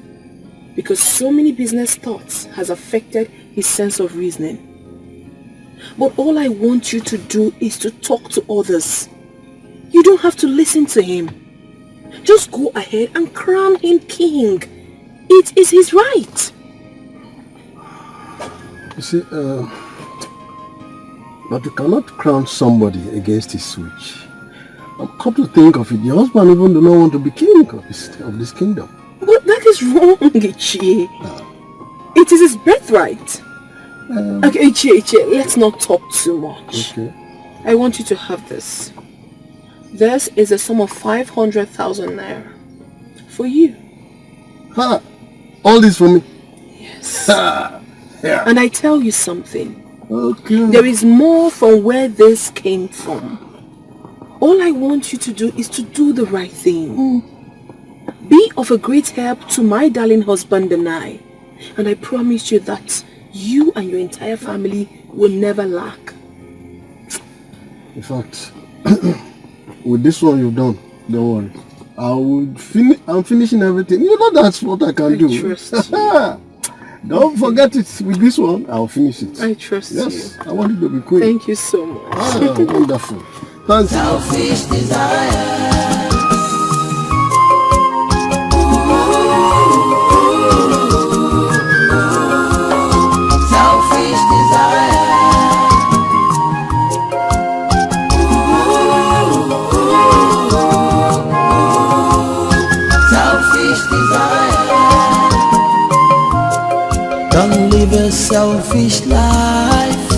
because so many business thoughts has affected his sense of reasoning. But all I want you to do is to talk to others. You don't have to listen to him. Just go ahead and crown him king. It is his right. You see, but you cannot crown somebody against his wish. Come to think of it, your husband even do not want to be king of this kingdom. But that is wrong, Ichie. It is his birthright. Okay, Ichie, let's not talk too much. Okay. I want you to have this. This is a sum of 500,000 naira for you. Ha! All this for me? Yes. Yeah. And I tell you something. Okay. There is more from where this came from. All I want you to do is to do the right thing. Be of a great help to my darling husband and I. And I promise you that you and your entire family will never lack. In fact, with this one you've done, don't worry. I'm finishing everything. You know that's what I can do. I trust you. Don't forget it. With this one, I'll finish it. I trust you. Yes, I want you to be quick. Thank you so much. Wonderful. Thank you. Selfish desire. Selfish desire. Selfish desire. Don't live a selfish life.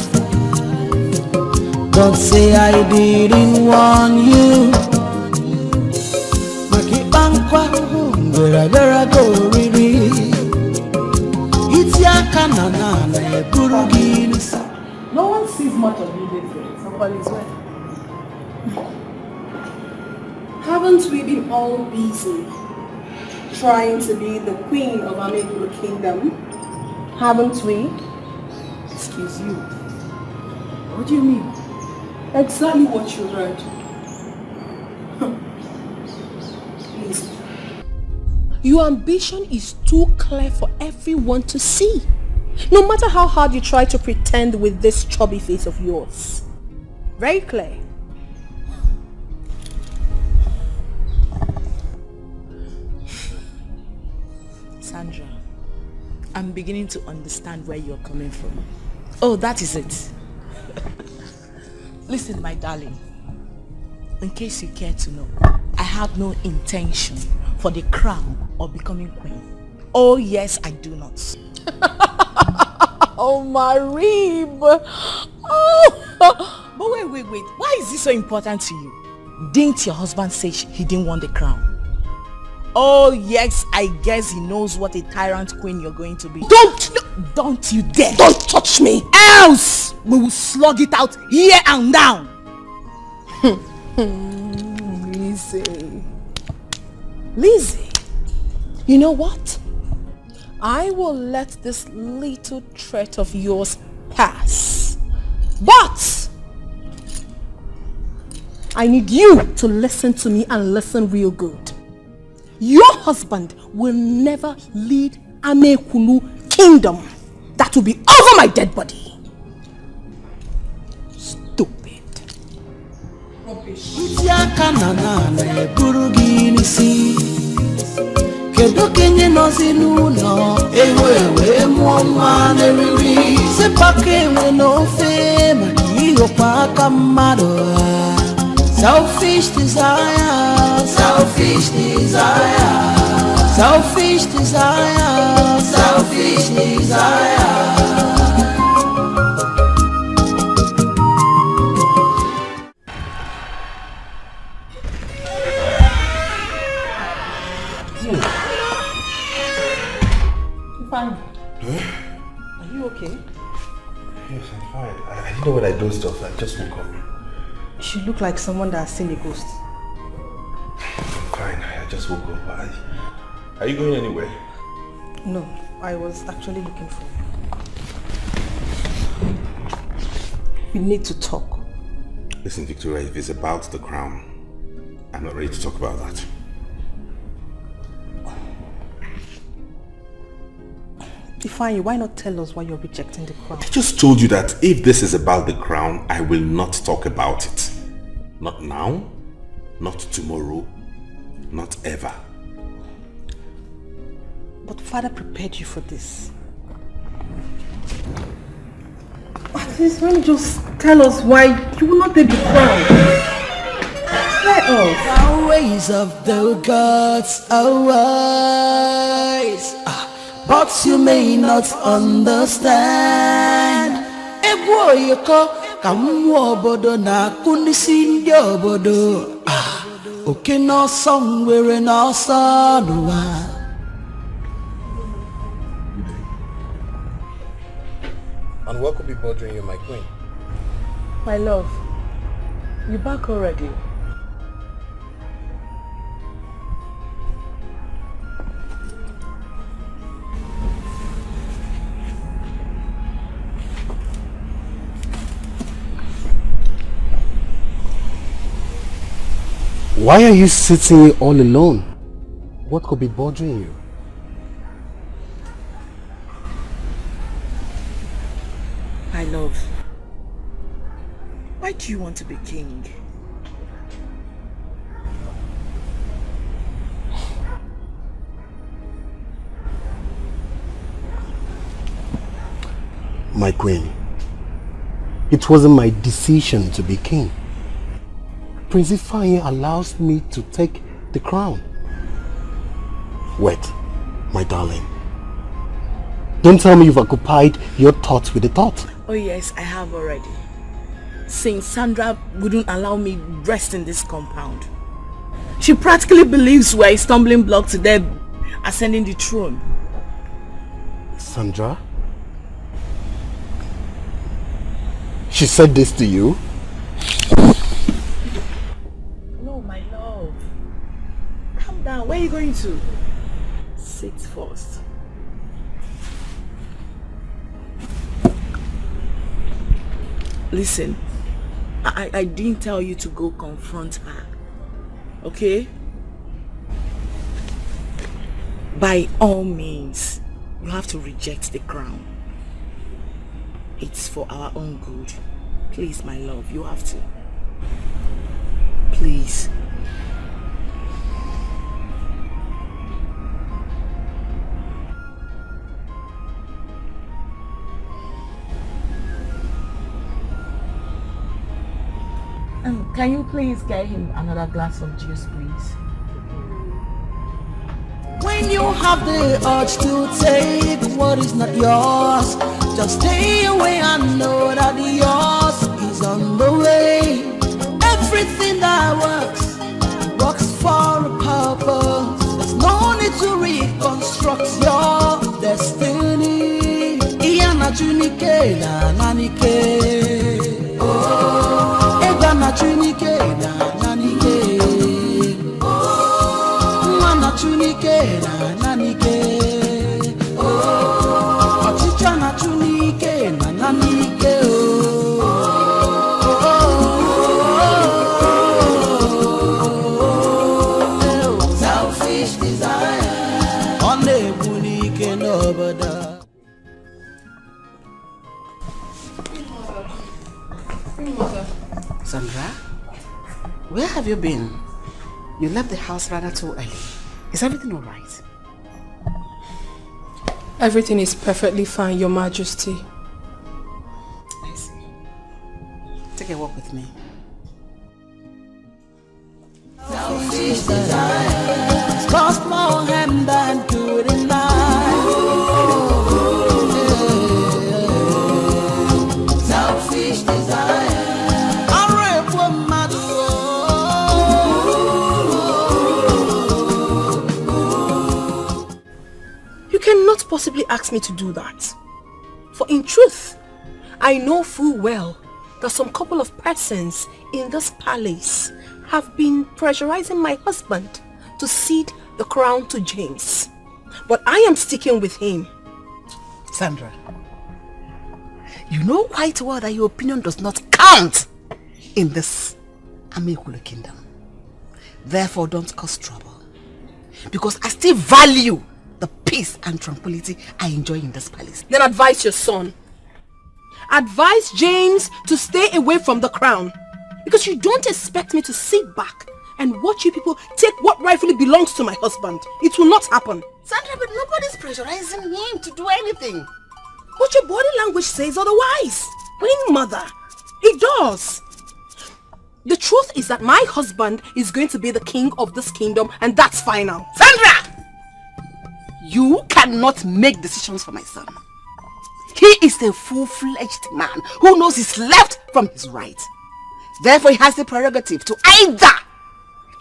Don't say I didn't warn you. Makibankwa vera go riri. No one sees much of you these days. Nobody's well. Haven't we been all busy trying to be the queen of our little kingdom? Haven't we? Excuse you. What do you mean? Exactly what you heard. Please. Your ambition is too clear for everyone to see. No matter how hard you try to pretend with this chubby face of yours. Very clear. Sandra, I'm beginning to understand where you're coming from. Oh, that is it. Listen, my darling. In case you care to know, I have no intention for the crown or becoming queen. Oh yes, I do not. Oh, my rib. Oh. But wait. Why is this so important to you? Didn't your husband say he didn't want the crown? Oh yes, I guess he knows what a tyrant queen you're going to be. Don't you dare. Don't touch me. Else we will slug it out here and down. Lizzie, you know what? I will let this little threat of yours pass. But I need you to listen to me and listen real good. Your husband will never lead Amekulu kingdom. That will be over my dead body. Stupid. Rubbish. Kedu kenye nozi n'ụlọ ewe mụọ nwa n'eriri sepaka enwe n'ofe maka ihokwa aka mmadụ. Selfish desire, selfish desire, selfish desire, selfish desire. Fine. Are you okay? Yes, I'm fine. I didn't know when I dozed off. I just woke up. You look like someone that has seen a ghost. I'm fine. I just woke up. Are you going anywhere? No, I was actually looking for you. We need to talk. Listen, Victoria, if it's about the crown, I'm not ready to talk about that. Ifeanyi, why not tell us why you're rejecting the crown? I just told you that if this is about the crown, I will not talk about it. Not now, not tomorrow, not ever. But Father prepared you for this. At least why don't you just tell us why you will not take the crown? Let us. The ways of the gods are wise. But you may not understand. Egwo yoko kamu obodo na kunisi ndi obodo. Oke no somewhere no sanuwa. And what could be bothering you, my queen? My love, you back already? Why are you sitting here all alone? What could be bothering you? My love, why do you want to be king? My queen, it wasn't my decision to be king. Prince Ifeanyi allows me to take the crown. Wait, my darling. Don't tell me you've occupied your thoughts with the thought. Oh yes, I have already. Since Sandra wouldn't allow me rest in this compound. She practically believes we're a stumbling block to them ascending the throne. Sandra? She said this to you? No, my love. Calm down. Where are you going to? Sit first. Listen, I didn't tell you to go confront her. Okay? By all means, you have to reject the crown. It's for our own good. Please, my love, you have to. Please. Can you please get him another glass of juice, please? When you have the urge to take what is not yours, just stay away and know that yours is on the way. Everything that works for a purpose. There's no need to reconstruct your destiny. Iyana chunike na nanike. Oh, Egana chunike na nanike. Mana chunike na nanike. Oh, achicha na chunike na nanike. Oh, selfish desire. On the bunike no bada. Sandra, where have you been? You left the house rather too early. Is everything all right? Everything is perfectly fine, Your Majesty. I see. Take a walk with me. Selfish desire cost more harm than good in life. Selfish desire. You cannot possibly ask me to do that. For in truth, I know full well that some couple of persons in this palace have been pressurizing my husband to cede the crown to James. But I am sticking with him. Sandra, you know quite well that your opinion does not count in this Amikula kingdom. Therefore, don't cause trouble. Because I still value the peace and tranquility I enjoy in this palace. Then advise your son. Advise James to stay away from the crown. Because you don't expect me to sit back and watch you people take what rightfully belongs to my husband. It will not happen. Sandra, but nobody's pressurizing him to do anything. But your body language says otherwise. Queen Mother, it does. The truth is that my husband is going to be the king of this kingdom, and that's final. Sandra! You cannot make decisions for my son. He is a full-fledged man who knows his left from his right. Therefore, he has the prerogative to either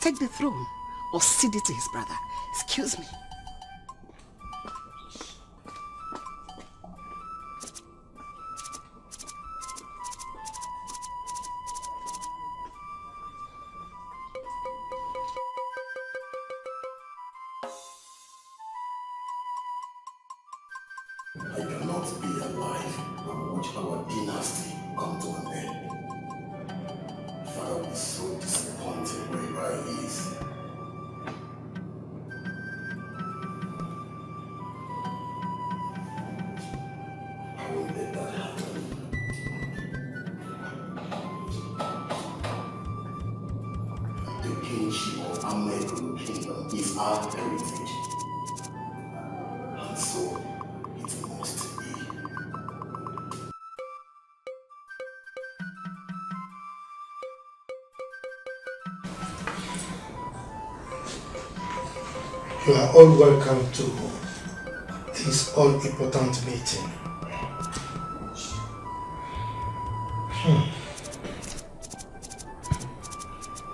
take the throne or cede it to his brother. Excuse me. I cannot be alive and watch our dynasty come to an end. If I father will be so disappointed wherever he is. I won't let that happen. The kingship of American Kingdom is our heritage. And so it must be. You are all welcome to this all-important meeting.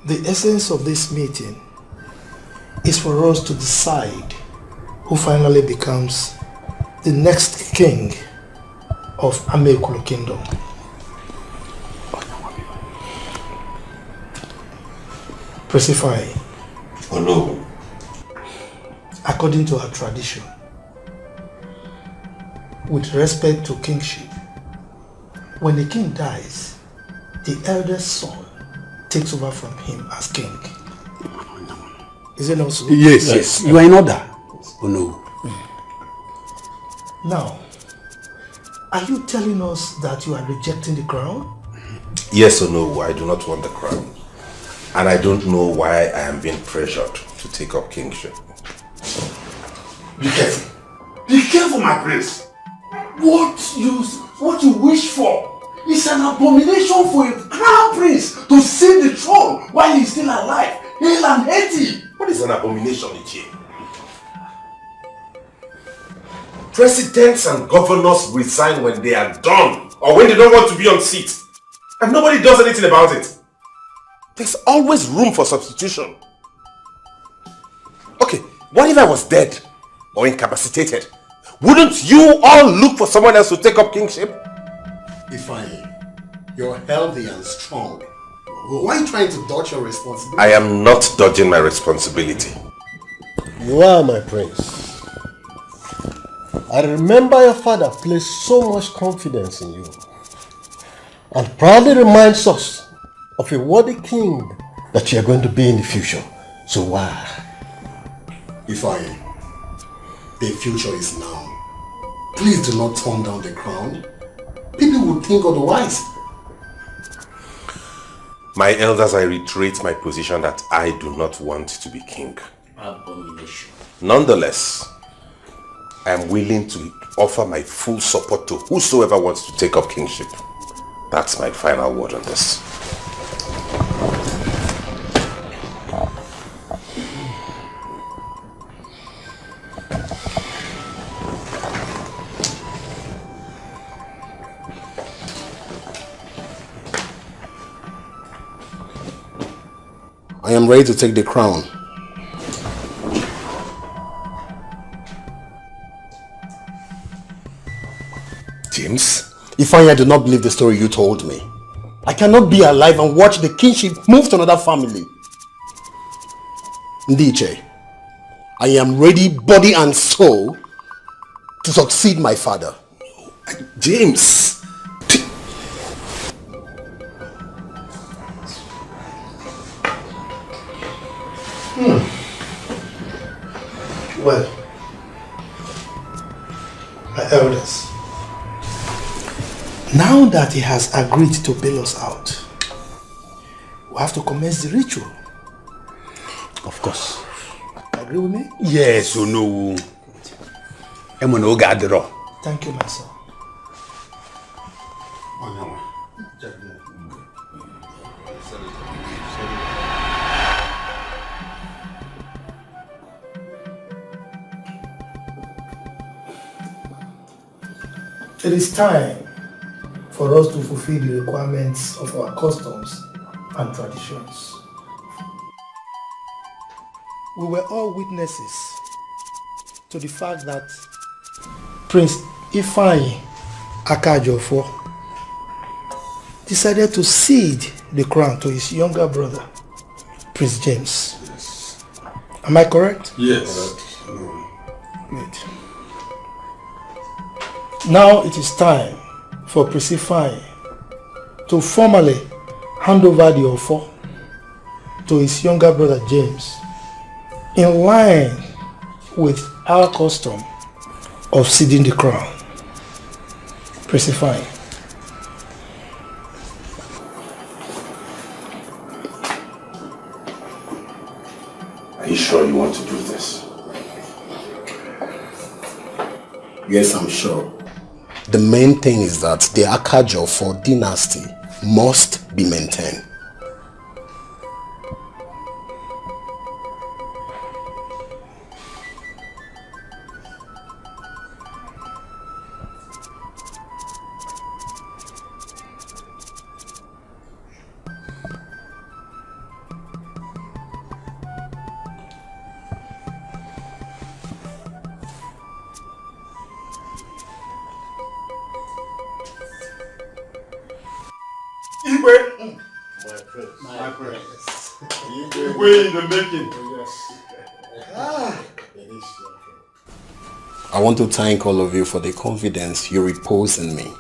The essence of this meeting is for us to decide who finally becomes the next king of Amekulo Kingdom. Persify. Oh no. According to our tradition, with respect to kingship, when the king dies, the eldest son takes over from him as king. Is it not so? Yes. You are in order. Oh no. Now, are you telling us that you are rejecting the crown? Yes or no, I do not want the crown. And I don't know why I am being pressured to take up kingship. Be careful. Be careful, my prince. What you wish for is an abomination for a crown prince to sit the throne while he's still alive, hale and healthy. What is an abomination, Ichie? Presidents and governors resign when they are done or when they don't want to be on seat. And nobody does anything about it. There's always room for substitution. Okay, what if I was dead or incapacitated? Wouldn't you all look for someone else to take up kingship? Ifeanyi, you're healthy and strong. Why are you trying to dodge your responsibility? I am not dodging my responsibility. You are my prince. I remember your father placed so much confidence in you and proudly reminds us of a worthy king that you are going to be in the future. So why? Ifeanyi, the future is now. Please do not turn down the crown. People will think otherwise. My elders, I reiterate my position that I do not want to be king. Abomination. Nonetheless, I am willing to offer my full support to whosoever wants to take up kingship. That's my final word on this. I am ready to take the crown. James? Ifeanyi, I do not believe the story you told me. I cannot be alive and watch the kingship move to another family. Dikeh, I am ready, body and soul, to succeed my father. James! Well, my elders, now that he has agreed to bail us out, we have to commence the ritual. Of course. Agree with me? Yes or no? Thank you, my son. It is time for us to fulfill the requirements of our customs and traditions. We were all witnesses to the fact that Prince Ifeanyi Akajofo decided to cede the crown to his younger brother, Prince James. Yes. Am I correct? Yes. Good. Now it is time for Prince Ifeanyi to formally hand over the offer to his younger brother James in line with our custom of ceding the crown. Specifying. Are you sure you want to do this? Yes, I'm sure. The main thing is that the Akajo dynasty must be maintained. I want to thank all of you for the confidence you repose in me.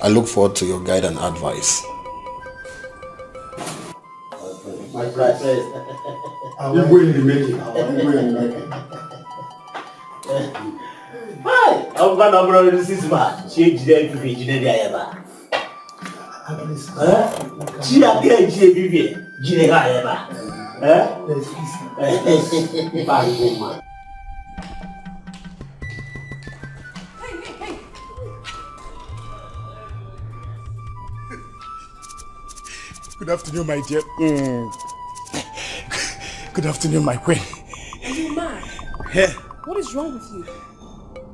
I look forward to your guide and advice. My princess. You go in the making. Hi, I'm going to borrow this man. She did the Jineda. She had the Jineda. Good afternoon, my dear. Good afternoon, my queen. Are you mad? Yeah. What is wrong with you?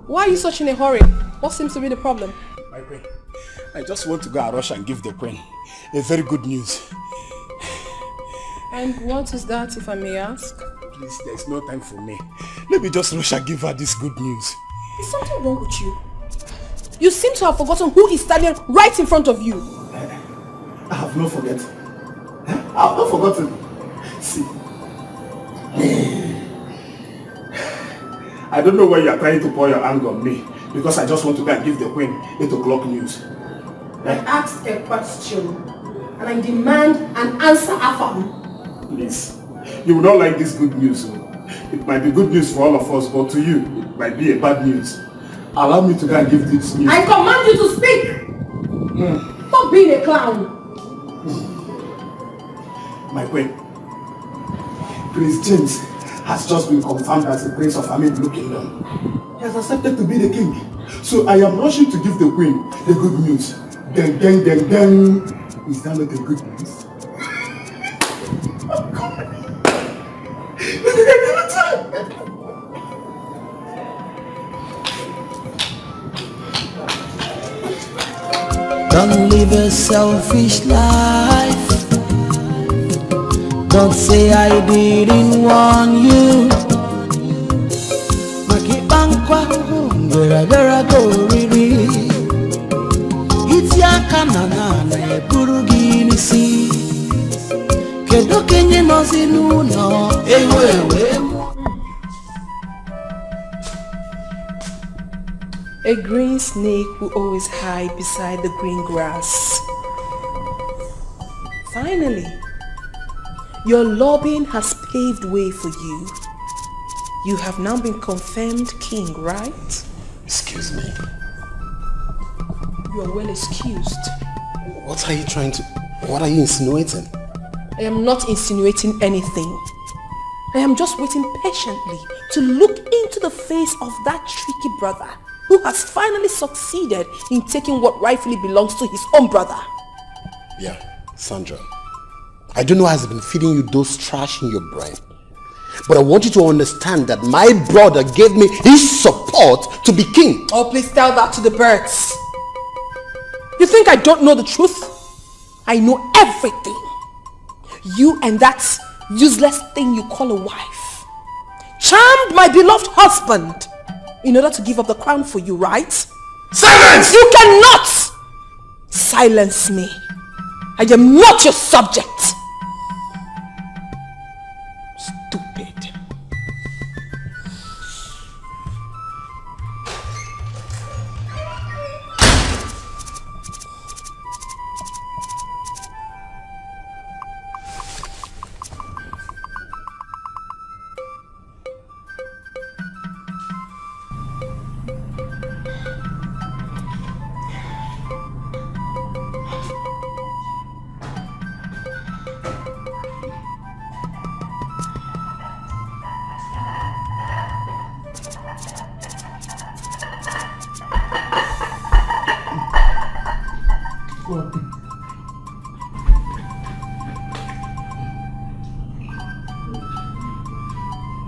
Why are you such in a hurry? What seems to be the problem? My queen, I just want to go and rush and give the queen a very good news. And what is that, if I may ask? Please, there's no time for me. Let me just rush and give her this good news. Is something wrong with you? You seem to have forgotten who is standing right in front of you. I have not forgotten. I have not forgotten. See. I don't know why you are trying to pour your anger on me, because I just want to go and give the queen 8 o'clock news. I asked a question and I demand an answer, Afam. Please, you will not like this good news. It might be good news for all of us, but to you, it might be a bad news. Allow me to go and give this news. I command you to speak! Stop being a clown! My queen, Prince James has just been confirmed as the prince of Unveiled Kingdom. He has accepted to be the king. So I am rushing to give the queen the good news. Then. Is that not the good news? Don't live a selfish life. Don't say I didn't warn you. Makibankwa vera go riri. It's yakanana na burugini si. Kedo kenye nozinu no ewewe. A green snake will always hide beside the green grass. Finally, your lobbying has paved way for you. You have now been confirmed king, right? Excuse me. You are well excused. What are you insinuating? I am not insinuating anything. I am just waiting patiently to look into the face of that tricky brother who has finally succeeded in taking what rightfully belongs to his own brother. Yeah, Sandra. I don't know how has been feeding you those trash in your brain. But I want you to understand that my brother gave me his support to be king. Oh, please tell that to the birds. You think I don't know the truth? I know everything. You and that useless thing you call a wife charmed my beloved husband in order to give up the crown for you, right? Silence! You cannot silence me. I am not your subject. Stupid.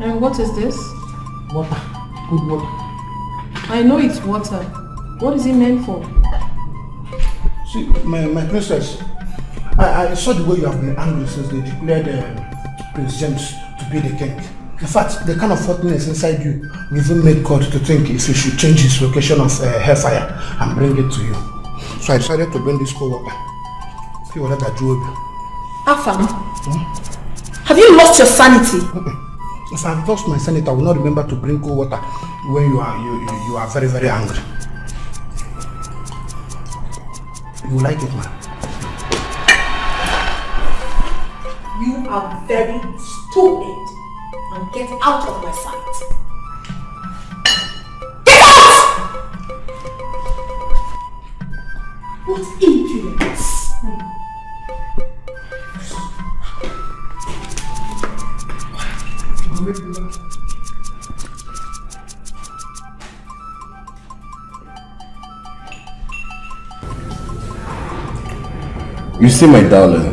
And what is this? Water. Good water. I know it's water. What is it meant for? See, my princess, I saw the way you have been angry since they declared Prince James to be the king. In fact, the kind of hotness inside you even made God to think if he should change his location of hellfire and bring it to you. So I decided to bring this cold water. See what that drew you. Afam, have you lost your sanity? If I've lost my sanity, I will not remember to bring cold water when you are very, very angry. You like it, man? You are very stupid. And get out of my sight. Get out! What impudence! You see, my darling,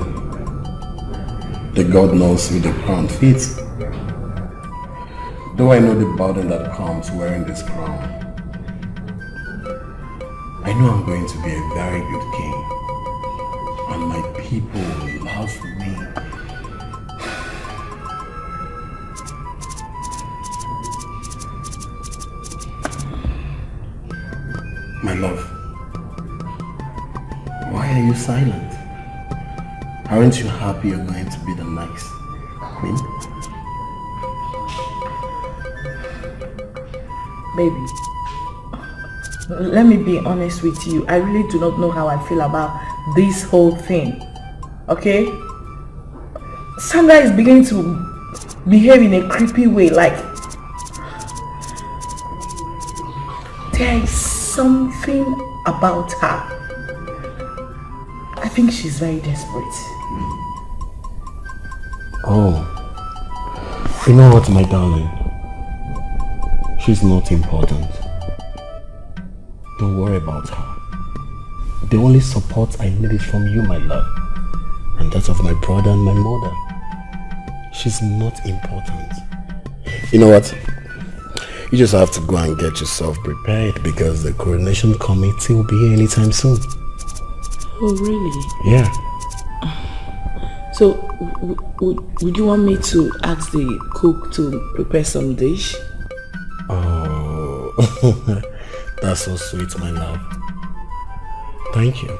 the God knows with the crown fits. Though I know the burden that comes wearing this crown, I know I'm going to be a very good king, and my people will love me. My love, why are you silent? Aren't you happy you're going to be the next queen? Baby, let me be honest with you. I really do not know how I feel about this whole thing. Okay? Sandra is beginning to behave in a creepy way. Like, there is something about her. I think she's very desperate. Oh, you know what, my darling? She's not important. Don't worry about her. The only support I need is from you, my love. And that's of my brother and my mother. She's not important. You know what? You just have to go and get yourself prepared because the coronation committee will be here anytime soon. Oh, really? Yeah. So, would you want me to ask the cook to prepare some dish? Oh, that's so sweet, my love. Thank you.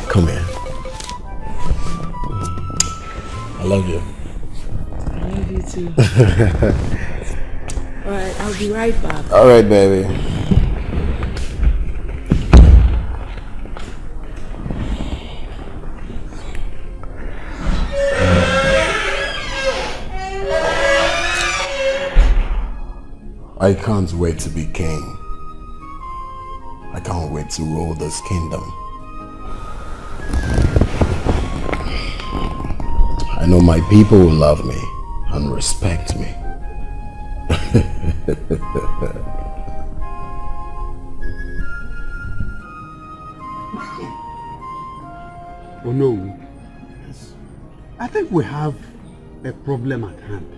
Come here. I love you. I love you too. Alright, I'll be right back. Alright, baby. I can't wait to be king. I can't wait to rule this kingdom. I know my people will love me and respect me. Oh no. I think we have a problem at hand.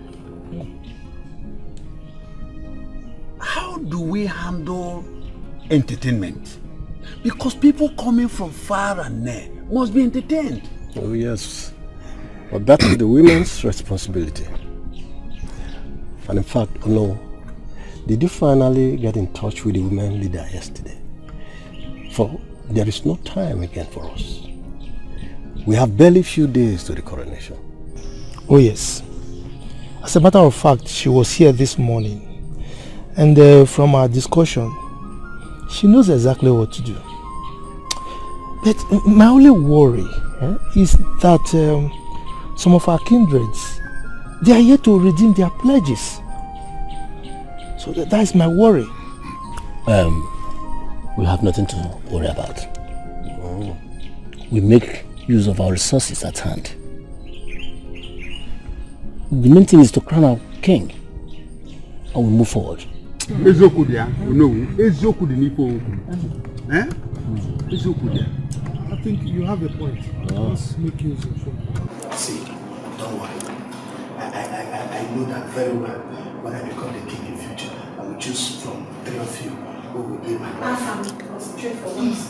How do we handle entertainment? Because people coming from far and near must be entertained. Oh yes, but that is the women's responsibility. And in fact, no, did you finally get in touch with the women leader yesterday? For there is no time again for us. We have barely few days to the coronation. Oh yes. As a matter of fact, she was here this morning. And from our discussion, she knows exactly what to do. But my only worry is that some of our kindreds, they are yet to redeem their pledges. So that is my worry. We have nothing to worry about. We make use of our resources at hand. The main thing is to crown our king, and we move forward. Ezoku dia, no. Ezoku di nipo. Eh? Ezoku dia. I think you have a point. Let's make use of it. See, Don't worry. I know that very well. When I become the king in future, I will choose from 3 of you who will be my wife. Concentrate for once.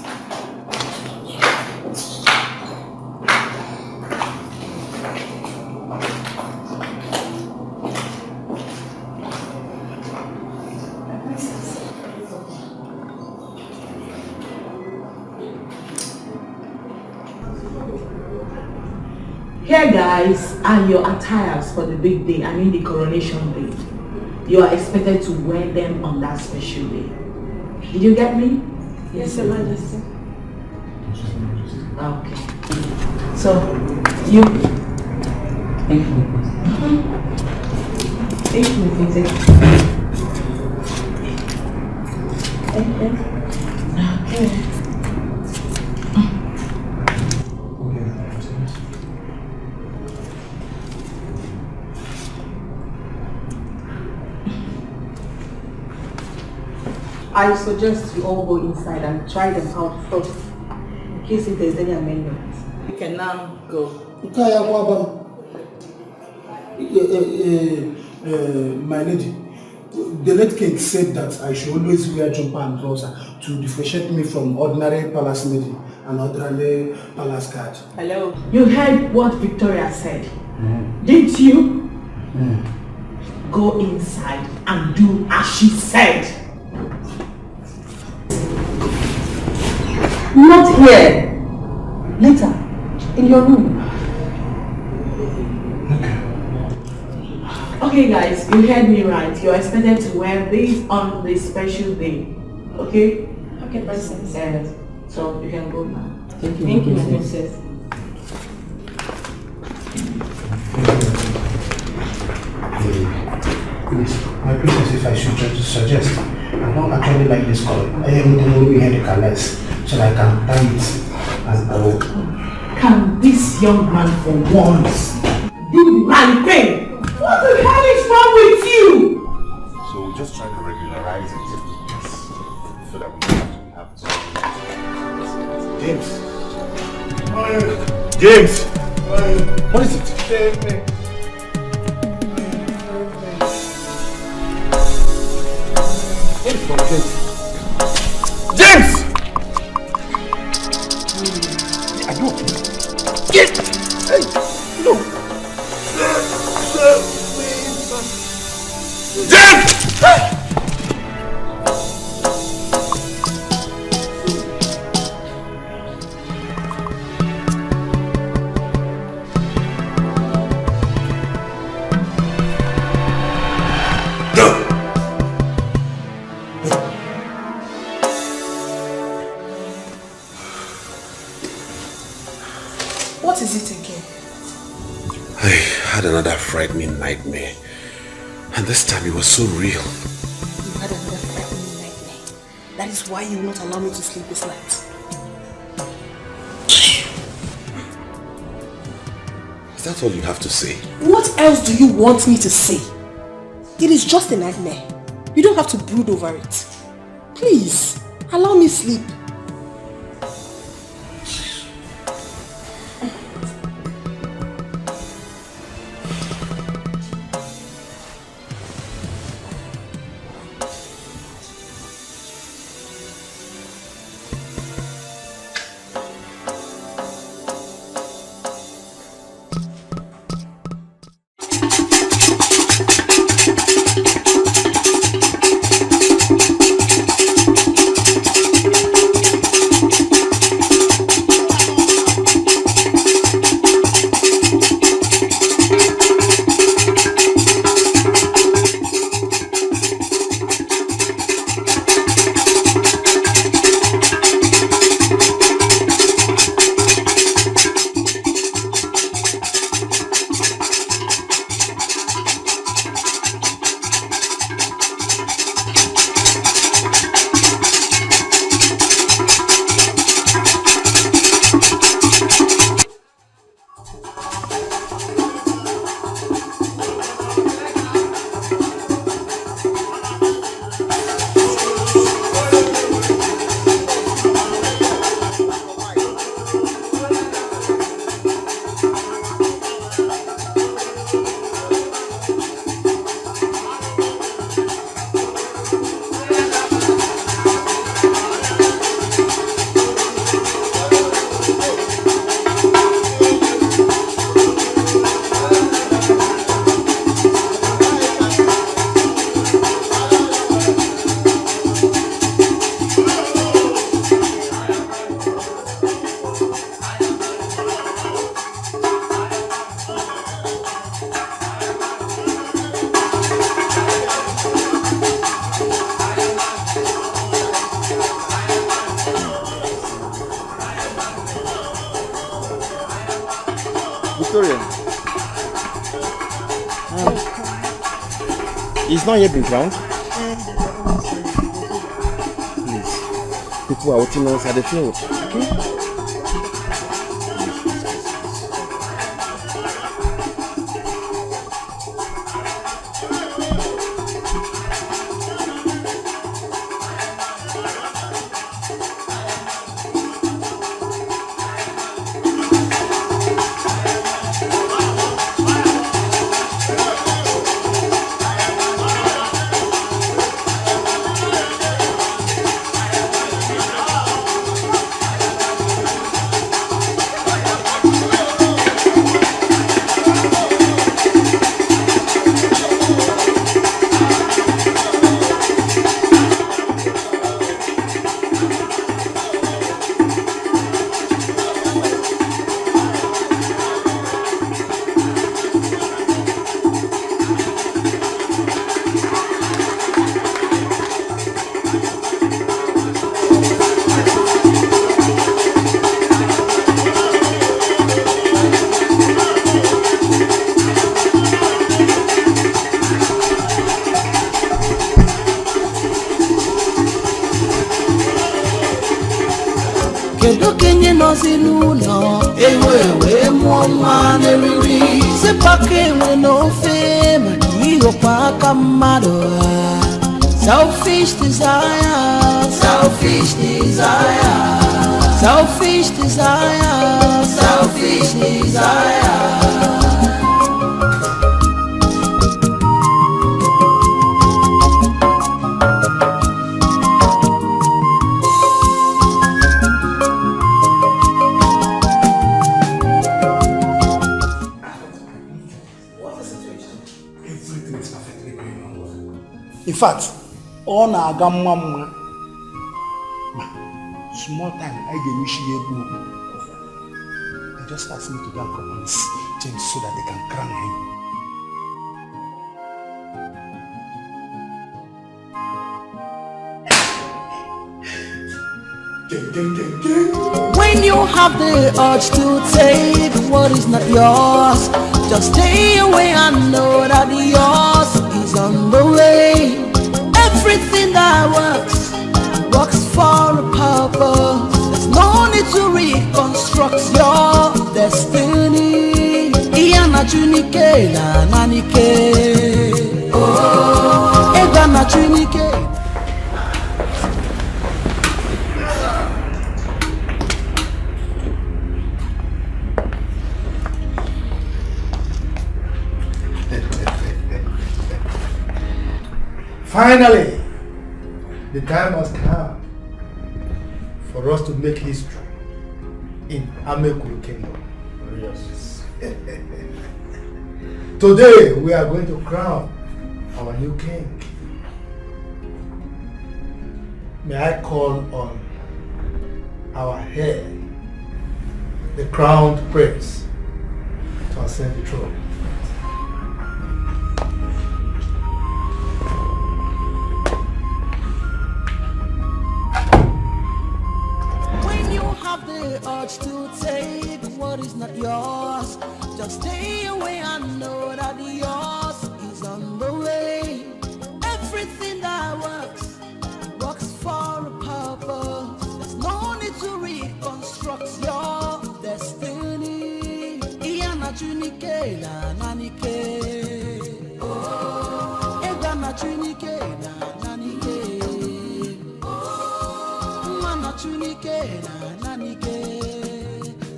Here guys are your attires for the big day, I mean the coronation day. You are expected to wear them on that special day. Did you get me? Yes, Your Majesty. Okay. So, you... Thank you. Thank you, Princess. Okay. I suggest you all go inside and try them out first, in case if there's any amendments. You can now go. My lady, the late king said that I should always wear jumper and trouser to differentiate me from ordinary palace lady and ordinary palace guard. Hello? You heard what Victoria said, didn't you? Go inside and do as she said. Not here. Later, in your room. Okay guys, you heard me right. You're expected to wear these on this special day. Okay? Okay, Princess. Yes. So you can go now. Thank you, Princess. Please, my princess, if I should just suggest, I don't actually like this color. I am the only head the colors, so I can tie it as I will. Can this young man for once do the right thing? What the hell is wrong with you? So we'll just try to regularize it. So that we don't have to James! James! What is it? James! Are you okay? Get! Hey! No! James! What is it again? I had another frightening nightmare. And this time it was so real. You had another frightening nightmare. That is why you will not allow me to sleep this night. Is that all you have to say? What else do you want me to say? It is just a nightmare. You don't have to brood over it. Please, allow me sleep. Victoria. He's not yet been crowned. Please. People are watching us at the field. Okay? Selfish desire, selfish desire, selfish desire, selfish desire. In fact, all na-aga mma mma. Small time, I get they just asked me to go and convince James so that they can crown him. When you have the urge to take what is not yours, just stay away and know that yours is on the way. Everything that works for a purpose. There's no need to reconstruct your destiny. Iyana chunike na nanike. Oh, egana chunike. Finally, the time has come for us to make history in Amekuru Kingdom. Yes. Today, we are going to crown our new king. May I call on our heir, the crowned prince, to ascend the throne. The urge to take what is not yours, just stay away and know that yours is on the way. Everything that works for a purpose. There's no need to reconstruct your destiny. Iyana chunike na nanike. Oh, egana chunike na nanike. Oh, mana chunike na nanike.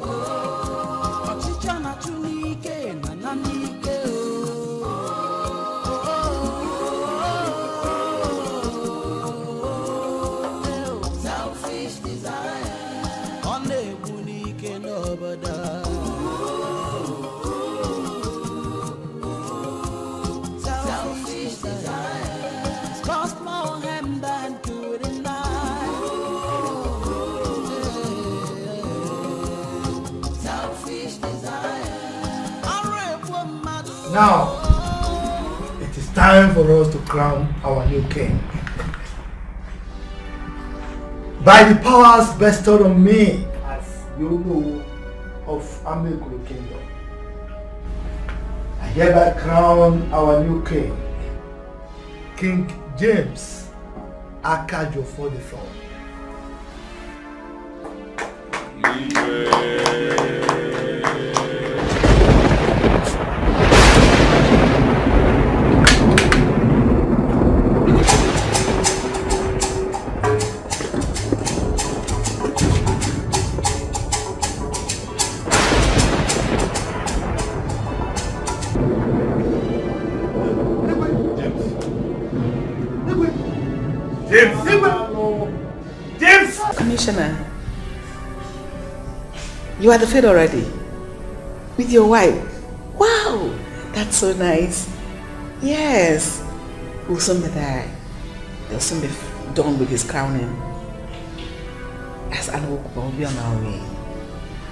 Oh, ochicha na chunike na nanike. Selfish desire, on the bunike nobody. Selfish desire, it's cost more harm than good in life. Selfish desire. Now, it is time for us to crown our new king. By the powers bestowed on me as Yolo of Amekuru Kingdom, hereby crown our new king, King James Akajo for the throne. James! Commissioner, you are the fed already? With your wife? Wow! That's so nice. Yes. We'll soon be there. They'll soon be done with his crowning. As Anwokuba will be on our way.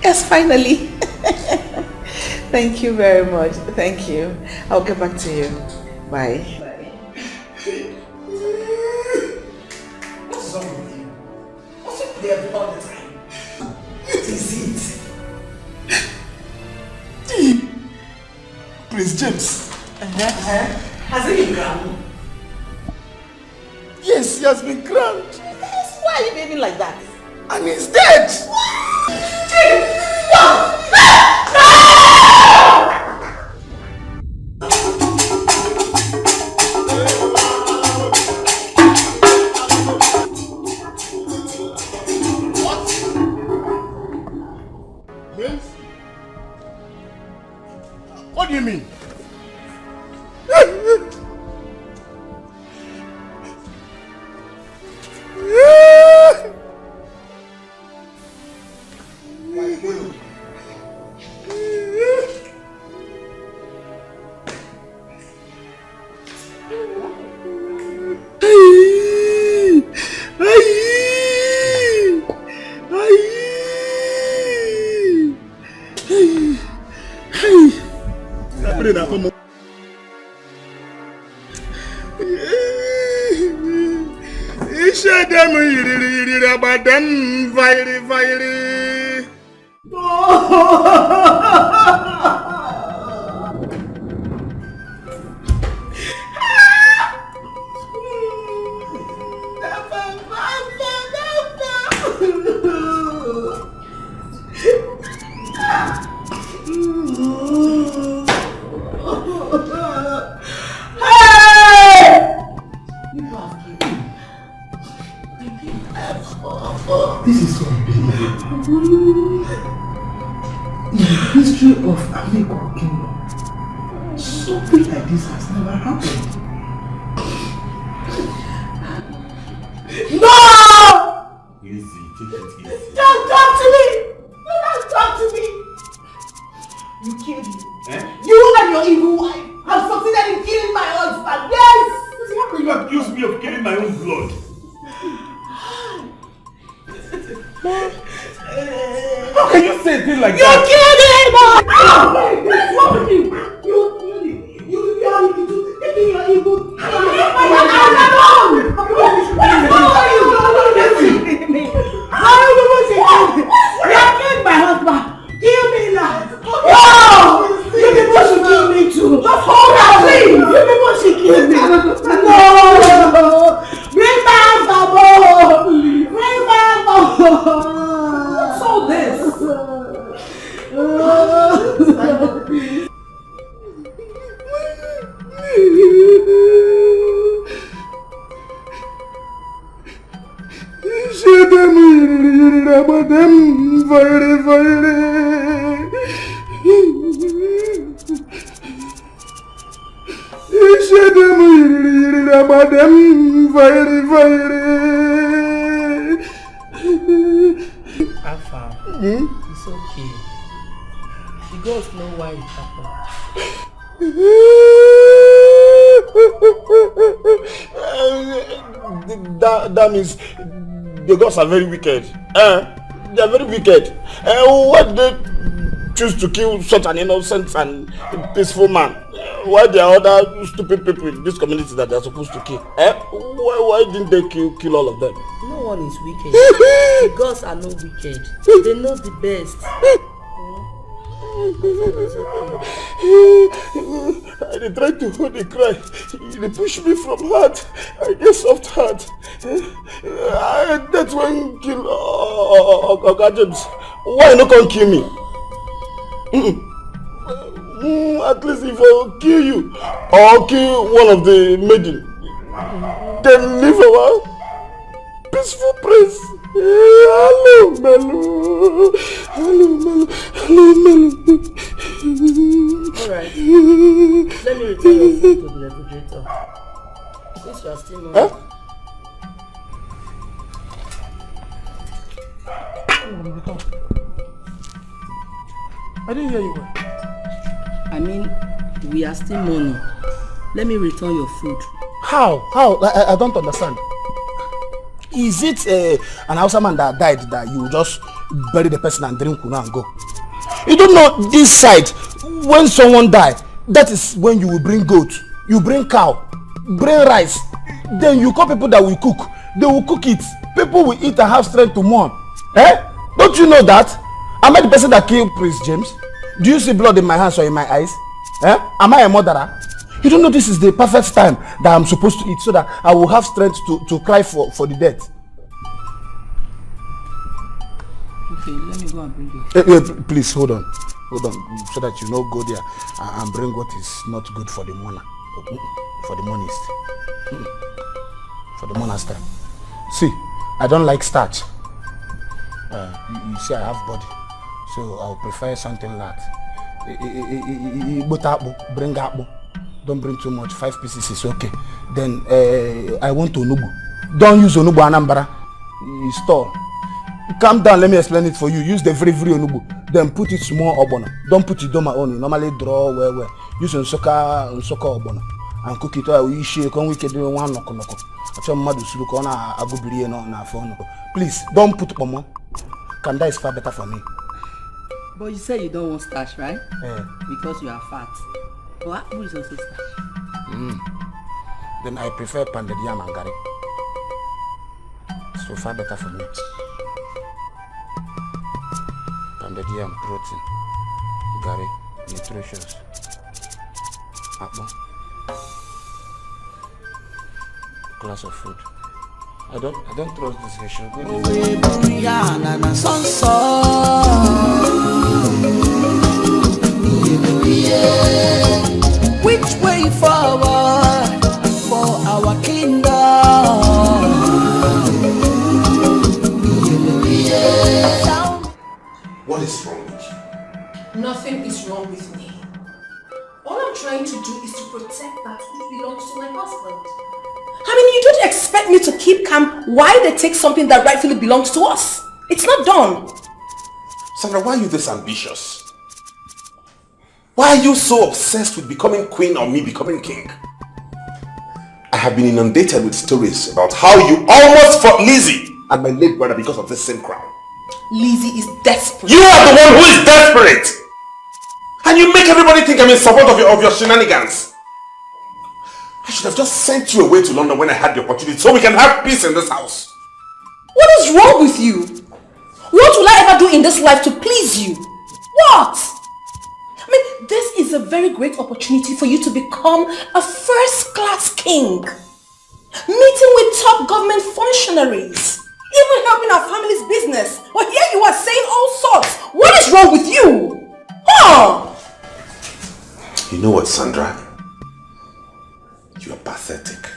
Yes, finally. Thank you very much. Thank you. I'll get back to you. Bye. What's wrong with you? What's up there all the time? What is it? Prince James. Has he been crowned? Yes, he has been crowned. Yes, why are you behaving like that? And he's dead. What do you mean? This is unbelievable. In the history of Ameko Kingdom, something like this has never happened. No! Easy, take it easy. Don't talk to me! Don't talk to me! You killed me. You and your evil wife have succeeded in killing my husband. Yes! How can you accuse me of killing my own blood? How can you say a thing like You that? killed him! What with you? You killed him. You are taking your evil. You have killed my husband. Kill me now. No! You people should kill me too. Just hold on, please. You people should kill me. No! Bring back the ball. Bring back the ball. What's all this? Alpha, it's okay. The gods know why it happened. That means the gods are very wicked. They are very wicked. Why did they choose to kill such an innocent and peaceful man? Why there are other stupid people in this community that they are supposed to kill? Why didn't they kill all of them? No one is wicked. The gods are not wicked. They know the best. I tried to hold the cry. They pushed me from heart. I get soft heart. That's why you kill Oga James. Why not come kill me? At least if I kill you or kill one of the maiden, then live our peaceful praise. Hello, Melu. Hello, Melu. Hello, Melu. Alright. Let me return your food to the refrigerator. Since you are still on. I didn't hear you well. I mean, we are still mourning. Let me return your food. How? I don't understand. Is it an Hausa man that died that you just bury the person and drink kuna and go? You don't know this side. When someone dies, that is when you will bring goat, you bring cow, bring rice. Then you call people that will cook. They will cook it. People will eat and have strength to mourn. Don't you know that? Am I the person that killed Prince James? Do you see blood in my hands or in my eyes? Am I a murderer? You don't know this is the perfect time that I'm supposed to eat so that I will have strength to cry for the dead. Okay, let me go and bring it. Please, hold on, so that you know go there and bring what is not good for the mourner, for the monist, for the monastery. See, I don't like starch. You see, I have body, so I'll prefer something like bring apple. Don't bring too much. 5 pieces is okay. Then I want onubu. Don't use onubu anambra. Store. Calm down. Let me explain it for you. Use the very onubu. Then put it small obono. Don't put it doma only. Normally draw where. Use unsoka obono and cook it. We shake on wicked one noko. After madu suluko na agubiri na phone. Please don't put pomo. Kanda is far better for me. But you say you don't want starch, right? Yeah. Because you are fat. But apple is also starch. Then I prefer pounded yam and garri. So far better for me. Pounded yam, protein, garri, nutritious. Apple. Glass of food. I don't trust this issue. Which way forward for our kingdom? What is wrong with you? Nothing is wrong with me. All I'm trying to do is to protect that which belongs to my husband. I mean, you don't expect me to keep calm while they take something that rightfully belongs to us. It's not done. Sandra, why are you this ambitious? Why are you so obsessed with becoming queen or me becoming king? I have been inundated with stories about how you almost fought Lizzie and my late brother because of this same crown. Lizzie is desperate. You are the one who is desperate! And you make everybody think I'm in support of your shenanigans. I should have just sent you away to London when I had the opportunity so we can have peace in this house. What is wrong with you? What will I ever do in this life to please you? What? I mean, this is a very great opportunity for you to become a first-class king. Meeting with top government functionaries. Even helping our family's business. But here you are saying all sorts. What is wrong with you? Huh? You know what, Sandra? You are pathetic.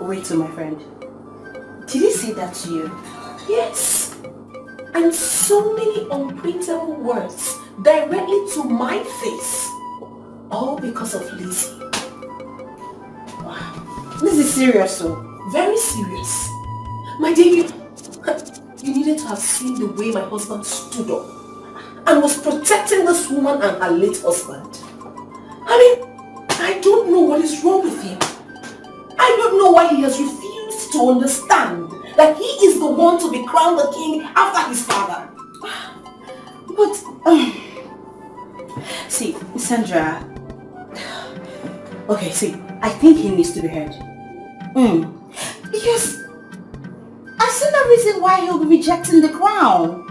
Wait, my friend. Did he say that to you? Yes. And so many unprintable words directly to my face. All because of Lizzie. Wow. This is serious, so very serious. My dear, you needed to have seen the way my husband stood up and was protecting this woman and her late husband. I mean, I don't know what is wrong with him. I don't know why he has refused to understand that he is the one to be crowned the king after his father. But, see, Sandra, okay, see, I think he needs to be heard. Because I see no reason why he'll be rejecting the crown.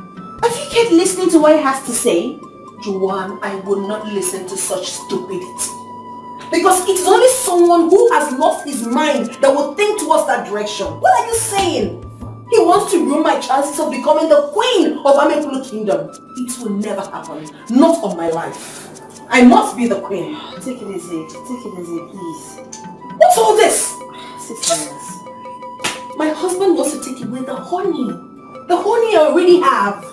Have you kept listening to what he has to say? Joanne, I will not listen to such stupidity. Because it is only someone who has lost his mind that will think towards that direction. What are you saying? He wants to ruin my chances of becoming the queen of Amekulu Kingdom. It will never happen. Not on my life. I must be the queen. Take it easy, please. What's all this? Sisters. My husband wants to take away the honey. The honey I already have.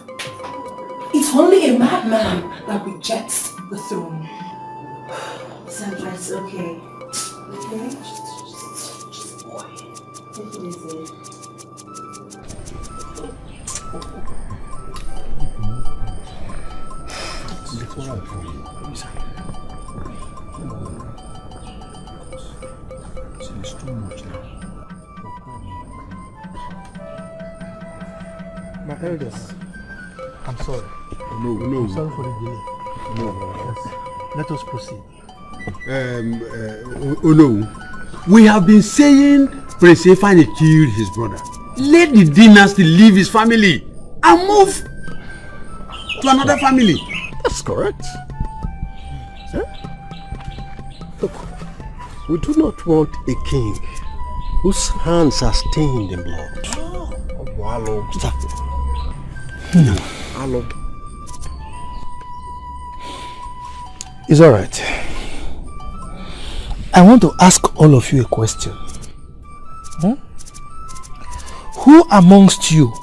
It's only a madman that rejects the throne. Sandra, it's okay. Okay? Just boy. Take it easy. It's too much now. My elders, I'm sorry. No. I'm sorry for the delay. No. Yes. Let us proceed. No. We have been saying Prince Ifeanyi killed his brother. Let the dynasty leave his family and move to another family. That's correct. Look, we do not want a king whose hands are stained in blood. Stop. It's all right. I want to ask all of you a question. Who amongst you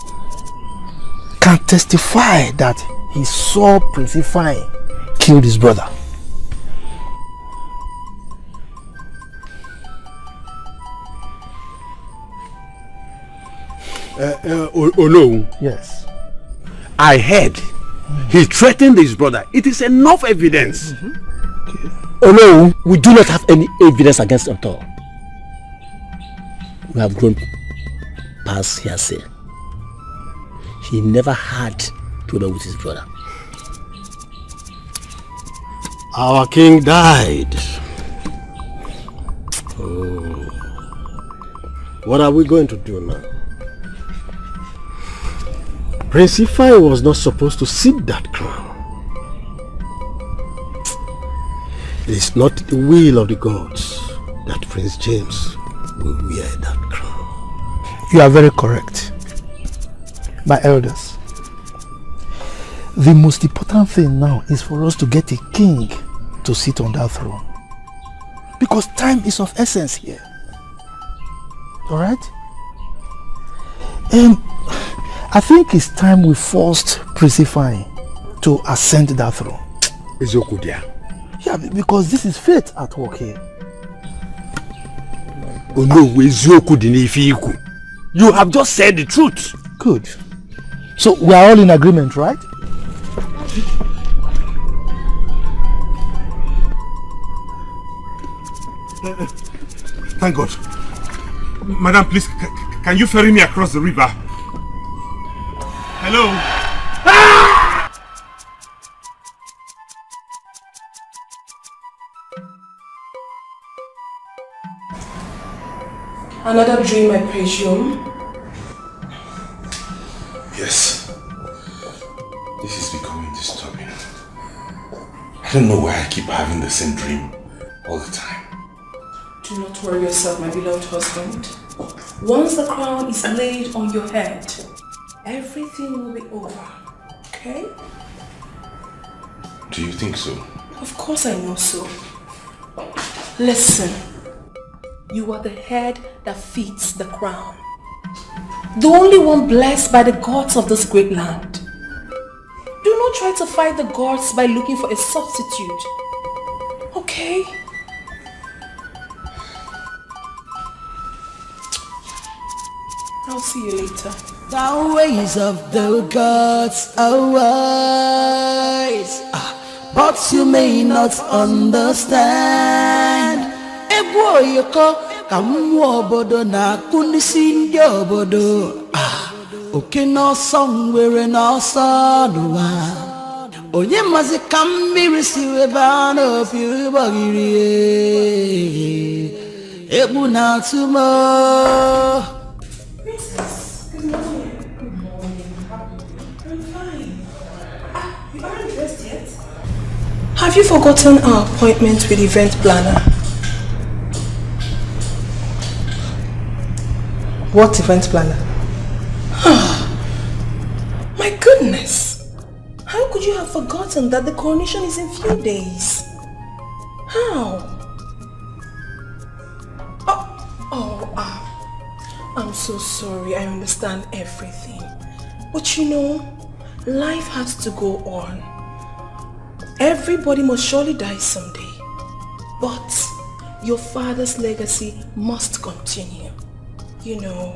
can testify that he saw Prince Ifeanyi kill his brother? No. Yes. I heard he threatened his brother. It is enough evidence. Oh no, we do not have any evidence against Tonto. We have grown past hearsay. He never had trouble with his brother. Our king died. Oh. What are we going to do now? Prince Ifeanyi was not supposed to sit that crown. It is not the will of the gods that Prince James will wear that crown. You are very correct. My elders, the most important thing now is for us to get a king to sit on that throne. Because time is of essence here. Alright? I think it's time we forced Prince Ifeanyi to ascend that throne. Yeah, because this is fate at work here. Oh no, you have just said the truth. Good. So we are all in agreement, right? Thank God. Madam, please, can you ferry me across the river? Hello? Another dream, I presume? Yes. This is becoming disturbing. I don't know why I keep having the same dream all the time. Do not worry yourself, my beloved husband. Once the crown is laid on your head, everything will be over, okay? Do you think so? Of course I know so. Listen, you are the head that fits the crown. The only one blessed by the gods of this great land. Do not try to fight the gods by looking for a substitute, okay? I'll see you later. The ways of the gods are wise, but you may not understand. ka mmụọ obodo na-akụ n'isi ndị obodo. Oke n'ọsọ nwere n'ọsọ n'ụwa. Onye mazi ka mmiri si webe a n'opi ụgbọgiri egbu na-atụ m. Have you forgotten our appointment with event planner? What event planner? My goodness! How could you have forgotten that the coronation is in few days? How? I'm so sorry. I understand everything. But you know, life has to go on. Everybody must surely die someday. But your father's legacy must continue. You know.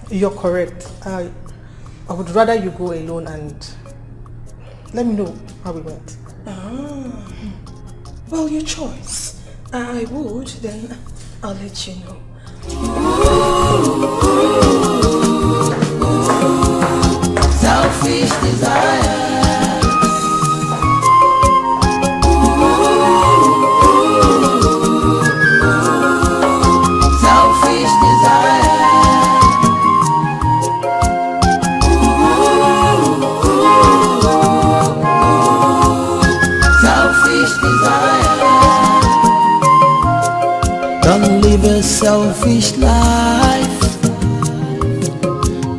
You're correct. I would rather you go alone and let me know how it went. Well, your choice. I would, then I'll let you know. Selfish desire. Selfish desire. Selfish desire. Don't live a selfish life.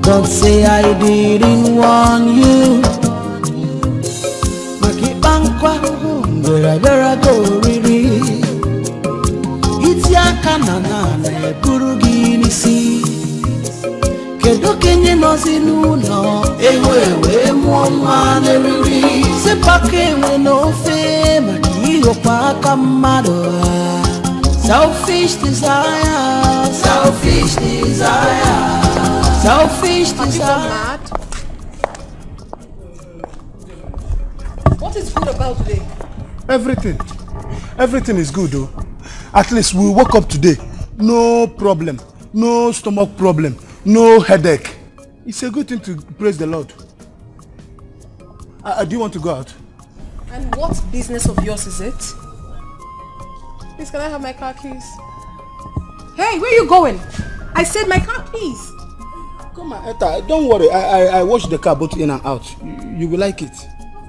Don't say I didn't warn you. Makibankwa, gara go riri. Itiaka na buru ginisi. Kedo kenye nozi nuno, ewe mwa neriri. Sepake we no fe, makiyo paka mado. Selfish desire, selfish desire. Selfish desire. What is good about today? Everything is good though. At least we woke up today. No problem. No stomach problem. No headache. It's a good thing to praise the Lord. Do you want to go out? And what business of yours is it? Please, can I have my car keys? Hey, where are you going? I said my car keys. Come on, Etta, don't worry. I washed the car both in and out. You will like it.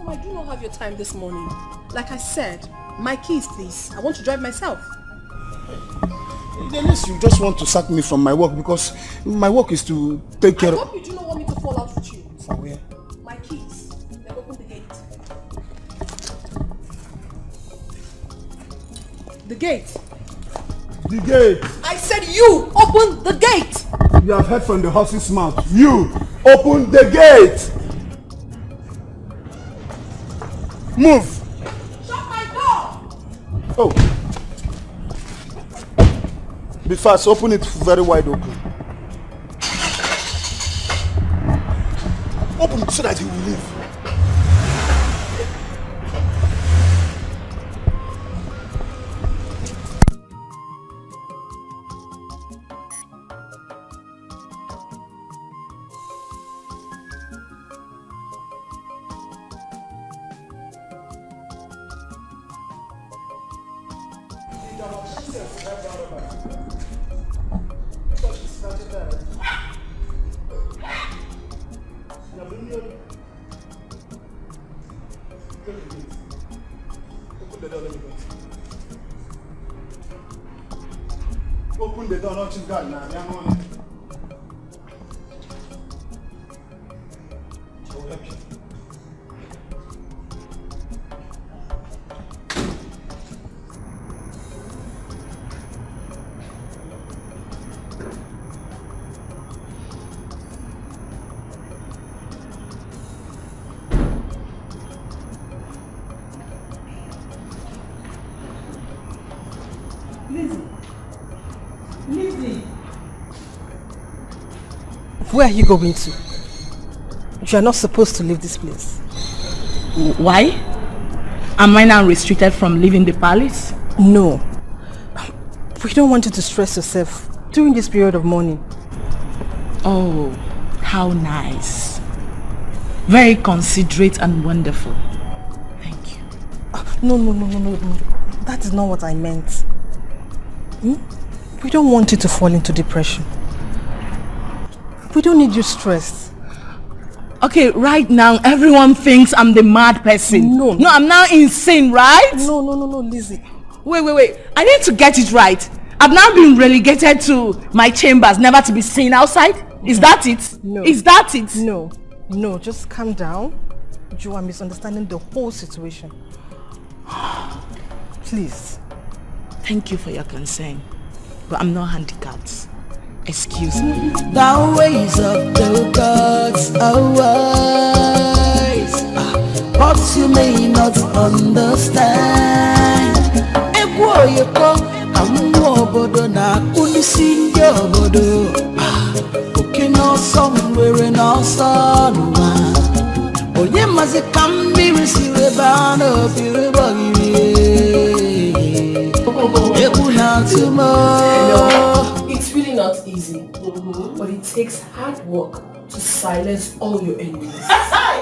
I do not have your time this morning. Like I said, my keys, please. I want to drive myself. The least you just want to sack me from my work because my work is to take care of... I hope you do not want me to fall out with you. For where? My keys. Then open the gate. The gate. The gate. I said you open the gate. You have heard from the horse's mouth. You open the gate. Move. Shut my door. Oh. Be fast. Open it very wide open. Open it so that he will leave. Open the door, not you got now. I will help you. Where are you going to? You are not supposed to leave this place. Why? Am I now restricted from leaving the palace? No. We don't want you to stress yourself during this period of mourning. Oh, how nice. Very considerate and wonderful. Thank you. No. That is not what I meant. We don't want you to fall into depression. We don't need you stressed. Okay, right now everyone thinks I'm the mad person. No, I'm now insane, right? No, Lizzie. Wait. I need to get it right. I've now been relegated to my chambers, never to be seen outside. Is that it? No. Is that it? No, just calm down. You are misunderstanding the whole situation. Please. Thank you for your concern, but I'm not handicapped. Excuse me. The ways of the gods are wise, but you may not understand. Somewhere in our sun. Oh, yeah, must come be received a band of everybody. It's really not easy, but it takes hard work to silence all your enemies.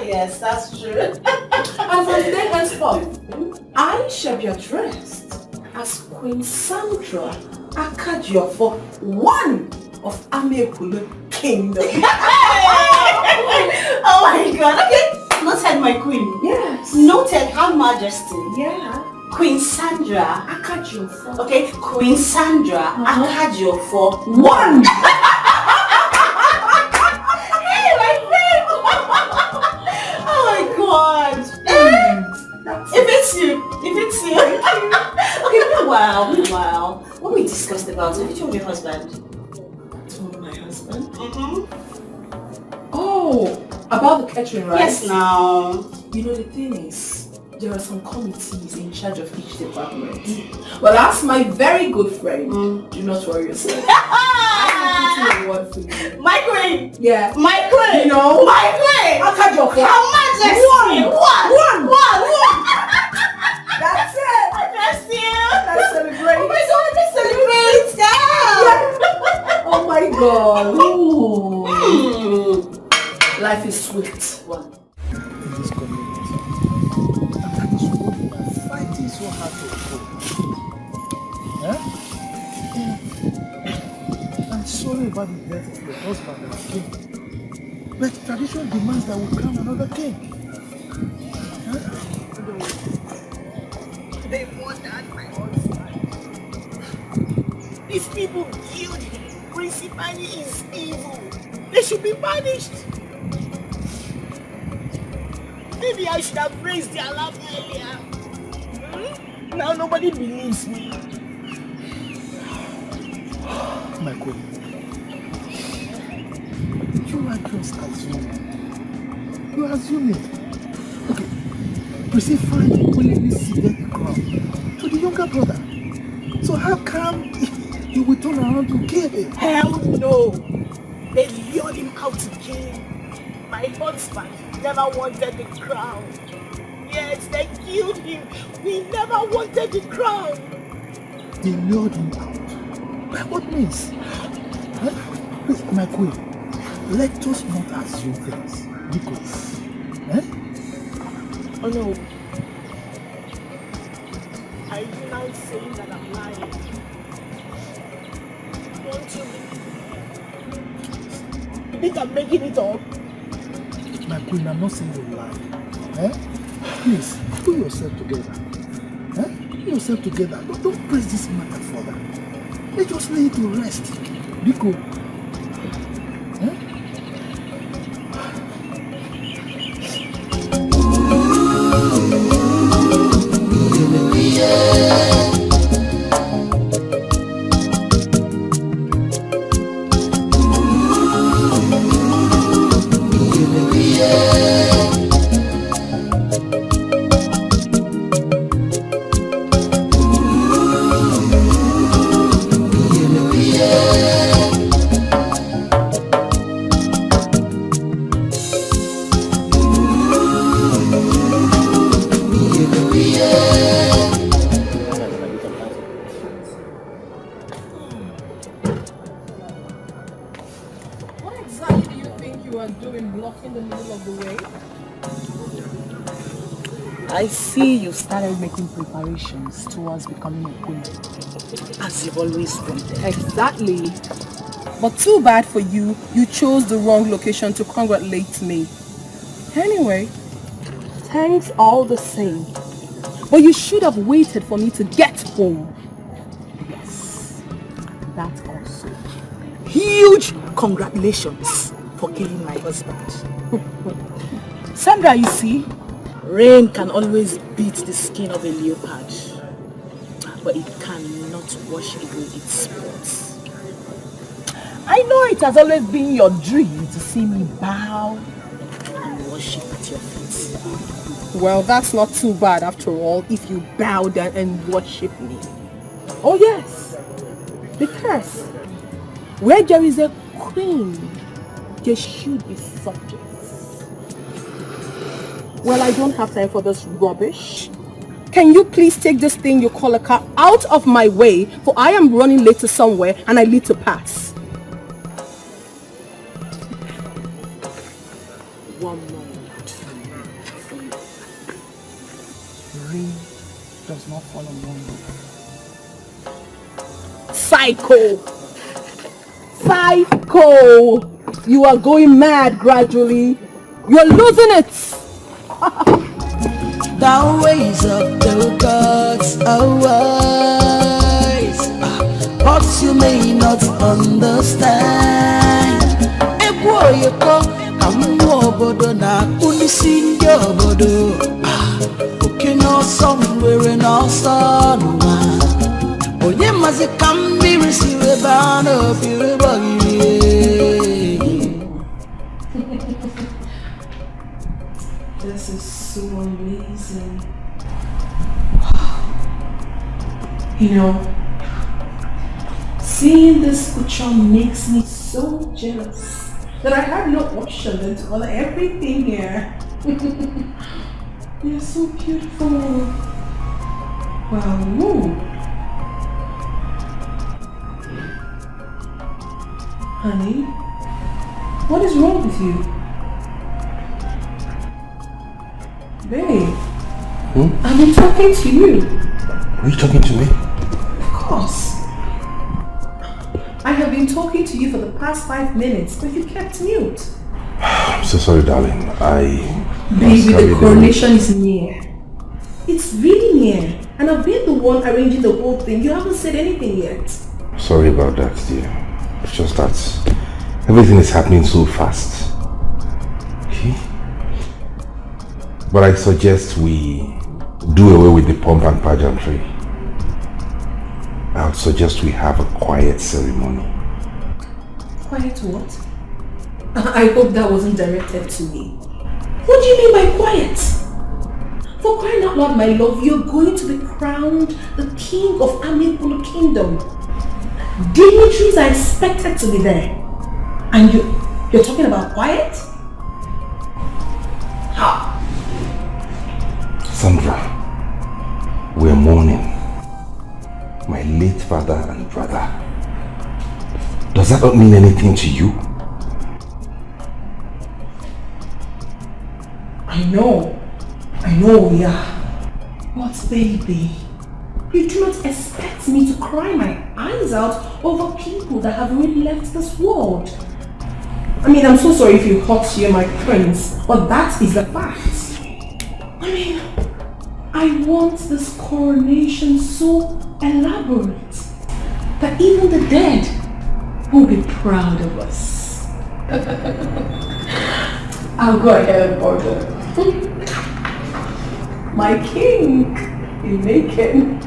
Yes, that's true. And from today henceforth, I shall be addressed as Queen Sandra Akajiofo, one of Amekulu Kingdom. Oh my God! Okay, noted, my queen. Yes. Noted, Her Majesty. Yeah. Queen Sandra Akajiofo. Okay, Queen Sandra Akajiofo, one. Hey, my friend! Oh my God! If it's you. Okay, meanwhile, what we discussed about, have you told your husband? Told my husband? Oh, about the catering, right? Yes, now. You know, the thing is, there are some committees in charge of each department. Well, as my very good friend, do not worry yourself. I have a word for you. My queen! Yeah. My queen! You know? My queen! I'll cut your How much? One! That's it! I trust you! Let's celebrate! Oh my God, let's celebrate! Yeah! Oh my God! Life is sweet. One. In this community. And that is what we are fighting so hard to do. I'm sorry about the death of your husband and king. But tradition demands that we crown another king. They murdered my husband. These people killed him. Prince Ifeanyi is evil. They should be punished. Maybe I should have raised the alarm earlier. Now nobody believes me. My queen, you are just assuming. You are assuming. Okay, Prince Ifeanyi willingly ceded the crown to the younger brother. So how come you will turn around to kill him? Hell no! They lured him out to kill. My husband never wanted the crown. Yes, they killed him. We never wanted the crown. They lured him out. By what means? Please, my queen, let us not assume things. Because, Oh no. Are you now saying that I'm lying? Don't you think I'm making it up? my queen, I'm not saying you lie. Please, pull yourself together. Pull yourself together. Don't press this matter further. Let us lay it to rest. Biko. exactly do you think you are doing blocking the middle of the way? I see you started making preparations towards becoming a queen. As you've always wanted. Exactly. But too bad for you, you chose the wrong location to congratulate me. Anyway, thanks all the same. But you should have waited for me to get home. Yes, that's also. Huge congratulations for killing my husband. Sandra, you see, rain can always beat the skin of a leopard, but it cannot wash away its spots. I know it has always been your dream to see me bow and worship at your feet. Well, that's not too bad after all, if you bow down and worship me. Oh yes, because where there is a queen, there should be subjects. Well, I don't have time for this rubbish. Can you please take this thing you call a car out of my way, for I am running late to somewhere and I need to pass. One moment. Rain does not fall on one roof. Psycho! Psycho! You are going mad gradually. You're losing it. The ways of the gods are wise, but you may not understand. Ekwoyeko kamu obodo na unisinge obodo. Okino somewhere no sonwa. Onye mazi kambi receive ban of your body. This is so amazing. You know, seeing this picture makes me so jealous that I had no option than to order everything here. They're so beautiful. Wow. Honey, what is wrong with you? Babe, I've been talking to you. Are you talking to me? Of course. I have been talking to you for the past 5 minutes, but you kept mute. I'm so sorry, darling. Baby, the coronation is near. It's really near. And I've been the one arranging the whole thing. You haven't said anything yet. Sorry about that, dear. It's just that everything is happening so fast. Okay? But I suggest we do away with the pomp and pageantry. I would suggest we have a quiet ceremony. Quiet what? I hope that wasn't directed to me. What do you mean by quiet? For crying out loud, my love, you're going to be crowned the king of Amibulu Kingdom. Dignitaries are expected to be there. And you're talking about quiet? How? Sandra, we're mourning my late father and brother. Does that not mean anything to you? I know we are. But baby, you do not expect me to cry my eyes out over people that have already left this world. I mean, I'm so sorry if you hurt you, my prince, but that is the fact. I mean, I want this coronation so elaborate that even the dead will be proud of us. I'll go ahead and order. My king in making.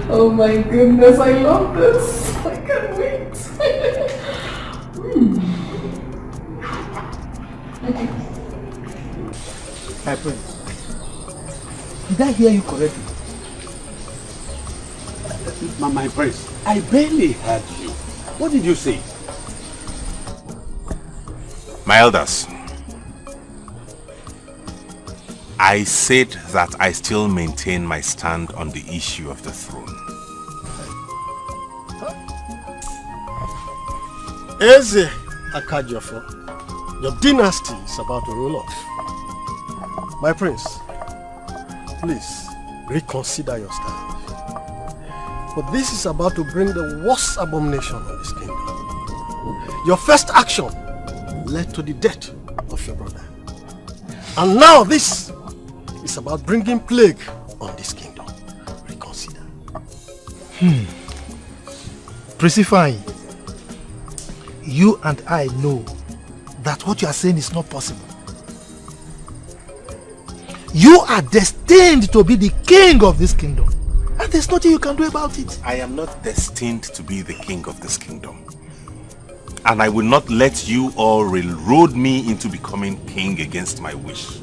Oh my goodness, I love this. I can't wait. My prince, did I hear you correctly? My prince, I barely heard you. What did you say? My elders, I said that I still maintain my stand on the issue of the throne. Eze Akajofo, your dynasty is about to roll off. My prince, please reconsider your stand. For this is about to bring the worst abomination on this kingdom. Your first action led to the death of your brother. And now this is about bringing plague on this kingdom. Reconsider. Prince Ifeanyi, you and I know that what you are saying is not possible. You are destined to be the king of this kingdom. And there's nothing you can do about it. I am not destined to be the king of this kingdom. And I will not let you all railroad me into becoming king against my wish.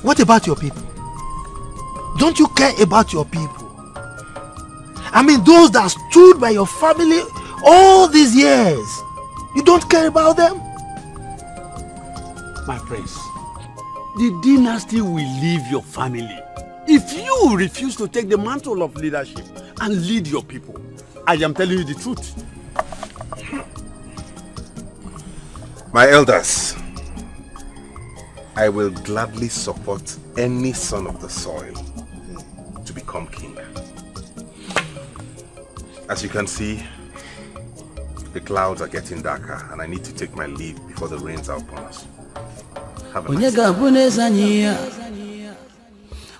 What about your people? Don't you care about your people? I mean, those that stood by your family all these years. You don't care about them? My prince, the dynasty will leave your family if you refuse to take the mantle of leadership and lead your people. I am telling you the truth. My elders, I will gladly support any son of the soil to become king. As you can see, the clouds are getting darker and I need to take my leave before the rains are upon us. Have a nice day.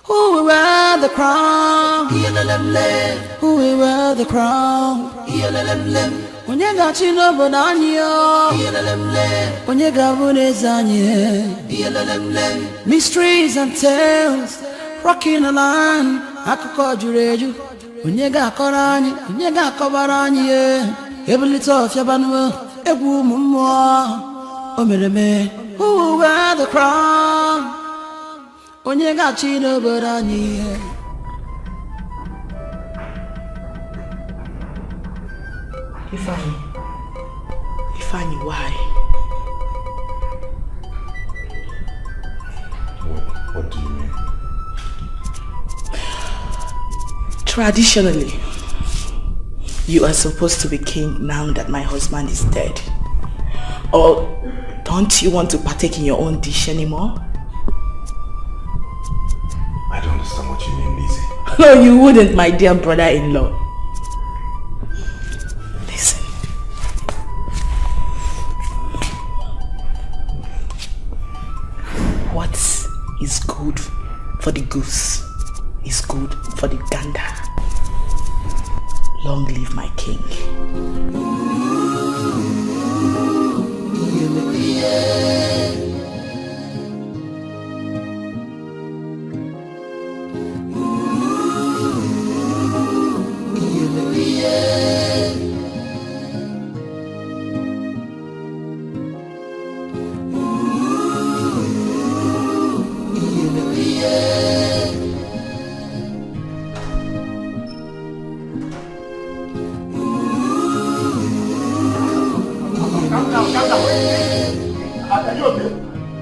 Who will wear the crown? Who will wear the crown? When you got you no banana, when you got mysteries and tales, rocking the line. I could call you ready. When you got Korani, when you got Kobarani, every little of your banner, a woman more. Oh, me, who will wear the crown? When you got Chino Bodani. Ifeanyi, why? What do you mean? Traditionally, you are supposed to be king now that my husband is dead. Or don't you want to partake in your own dish anymore? I don't understand what you mean, Lizzie. No, you wouldn't, my dear brother-in-law. Listen. What is good for the goose is good for the gander. Long live my king.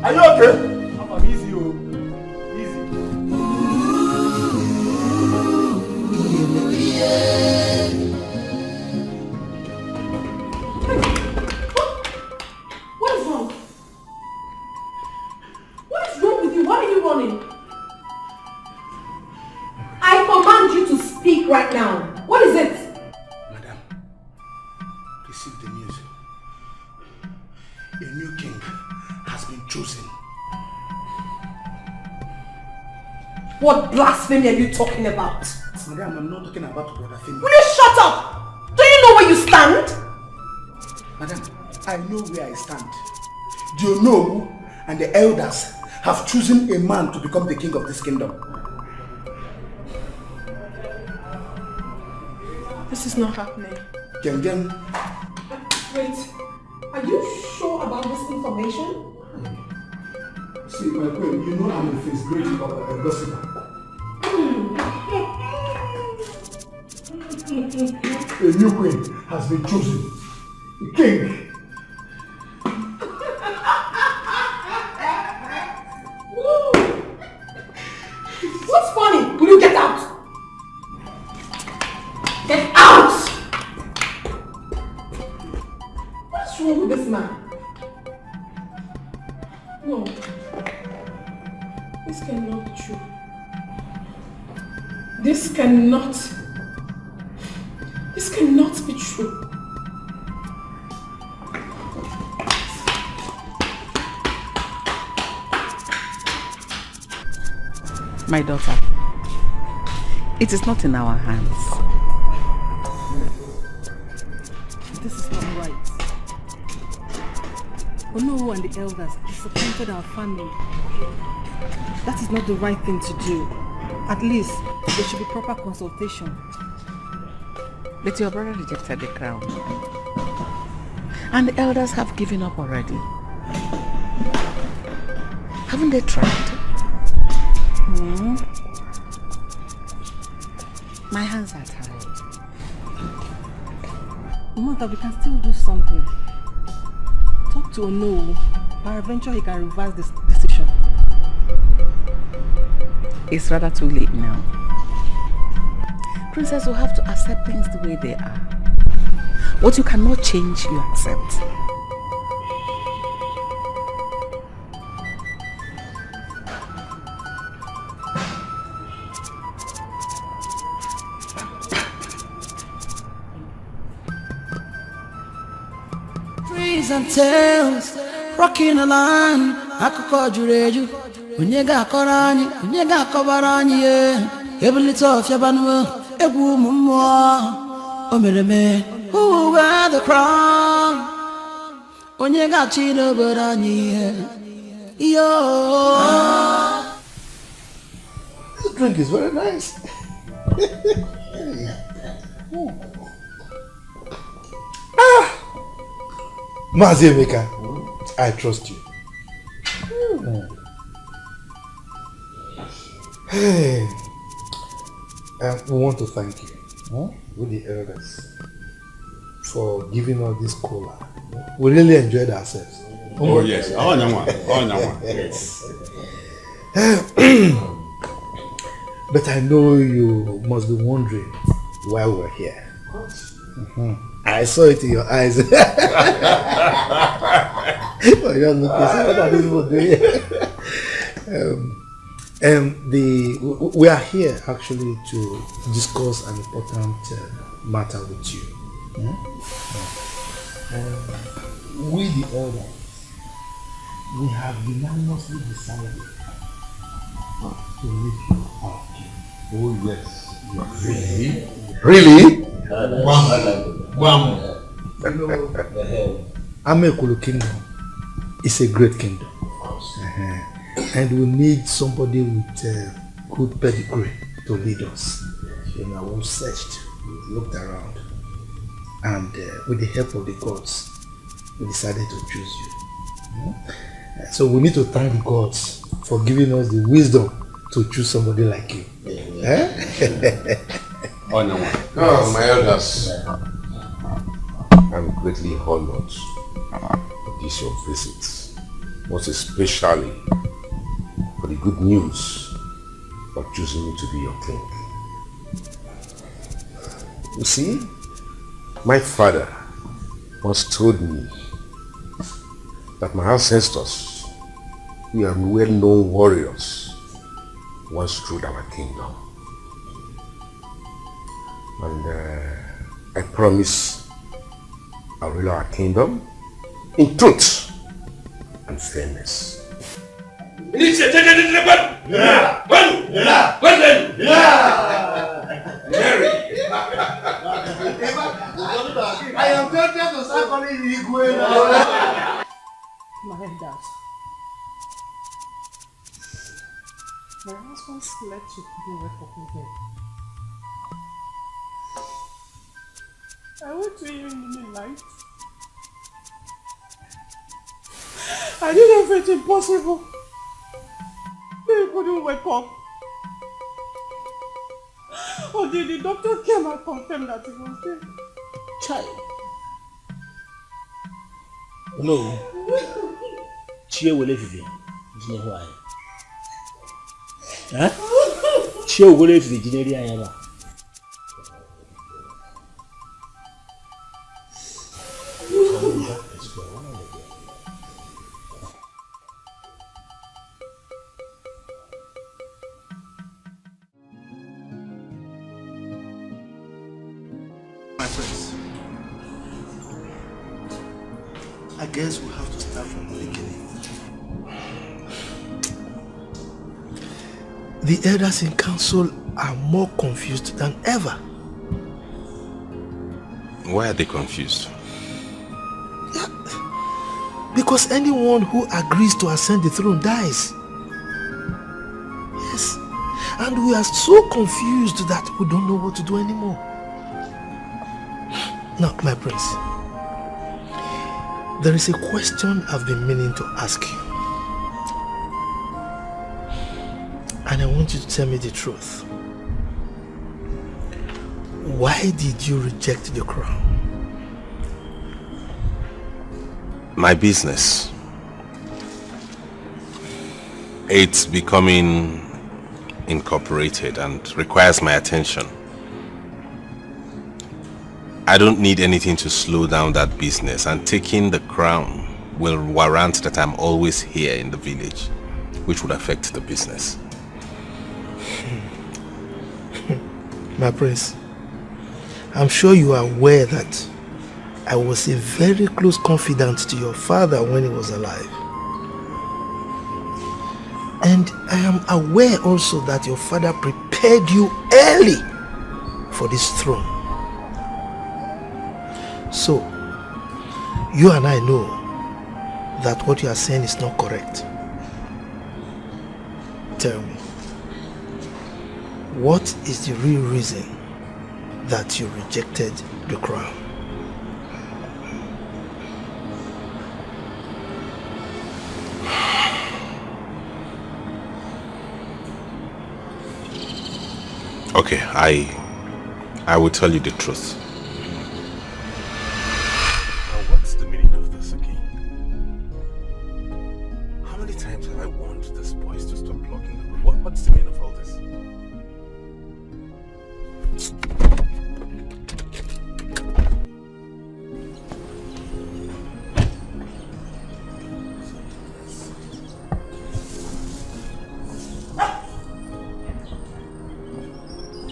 Are you okay? I'm easy, easy. What is wrong? What is wrong with you? Why are you running? I command you to speak right now. What is it? Madam, receive the news. A new king has been chosen. What blasphemy are you talking about? Madam, I'm not talking about brother Femi. Will you shut up? Do you know where you stand? Madam, I know where I stand. Do you know and the elders have chosen a man to become the king of this kingdom? This is not happening. Wait, are you sure about this information? see, my queen, you know I'm a face great gossiper. A new queen has been chosen. A king. What's funny? Will you get out? This cannot be true. My daughter, it is not in our hands. This is not right. Ono and the elders disappointed our family. That is not the right thing to do. At least, there should be proper consultation. But your brother rejected the crown. And the elders have given up already. Haven't they tried? My hands are tired. Mother, we can still do something. Talk to Ono. Peradventure he can reverse this decision. It's rather too late now. Princess will have to accept things the way they are. What you cannot change, you accept. Trees and tales, rocking the line. Akụkọ juru eju, onye ga-akọrọ anyị, onye ga-akọbara anyị ye. Ebulite ọfịa banụ, egwu ụmụ mmụọ. O mere me, who will wear the crown? Onye ga-achị n'obodo anyị ye. Yo. This drink is very nice. Mazi Emeka, I trust you. Hey, we want to thank you, with the elders, for giving us this cola. We really enjoyed ourselves. Oh yes, yes. But I know you must be wondering why we're here. I saw it in your eyes. What are these people doing? We are here actually to discuss an important matter with you. We the elders, we have unanimously decided to make you our king. Oh yes. Really? Amekulu Kingdom is a great kingdom. And we need somebody with good pedigree to lead us. We searched, we looked around, and with the help of the gods, we decided to choose you. So we need to thank the gods for giving us the wisdom to choose somebody like you. My elders, I'm greatly honored for this your visit, most especially for the good news of choosing me to be your king. You see, my father once told me that my ancestors, we are well-known warriors, once ruled our kingdom. And I promise I'll rule our kingdom in truth and fairness. I am tempted to start calling you Igwe. My head out. My husband slept with people who for him. I went to him in the night. I did everything possible. He couldn't wake up. Until the doctor came and confirmed that he was dead. Child. No. Chie wole vivi. Jine ho aye. Huh? Chie wole vivi jine ri aye ba. I guess we'll have to start from the beginning. The elders in council are more confused than ever. Why are they confused? Yeah, because anyone who agrees to ascend the throne dies. Yes, and we are so confused that we don't know what to do anymore. Now, my prince, there is a question I've been meaning to ask you. And I want you to tell me the truth. Why did you reject the crown? My business. It's becoming incorporated and requires my attention. I don't need anything to slow down that business, and taking the crown will warrant that I'm always here in the village, which would affect the business. My prince, I'm sure you are aware that I was a very close confidant to your father when he was alive. And I am aware also that your father prepared you early for this throne. So, you and I know that what you are saying is not correct. Tell me, what is the real reason that you rejected the crown? Okay, I will tell you the truth. Now, what's the meaning of this again? How many times have I warned these boys to stop blocking the road? What's the meaning of all this?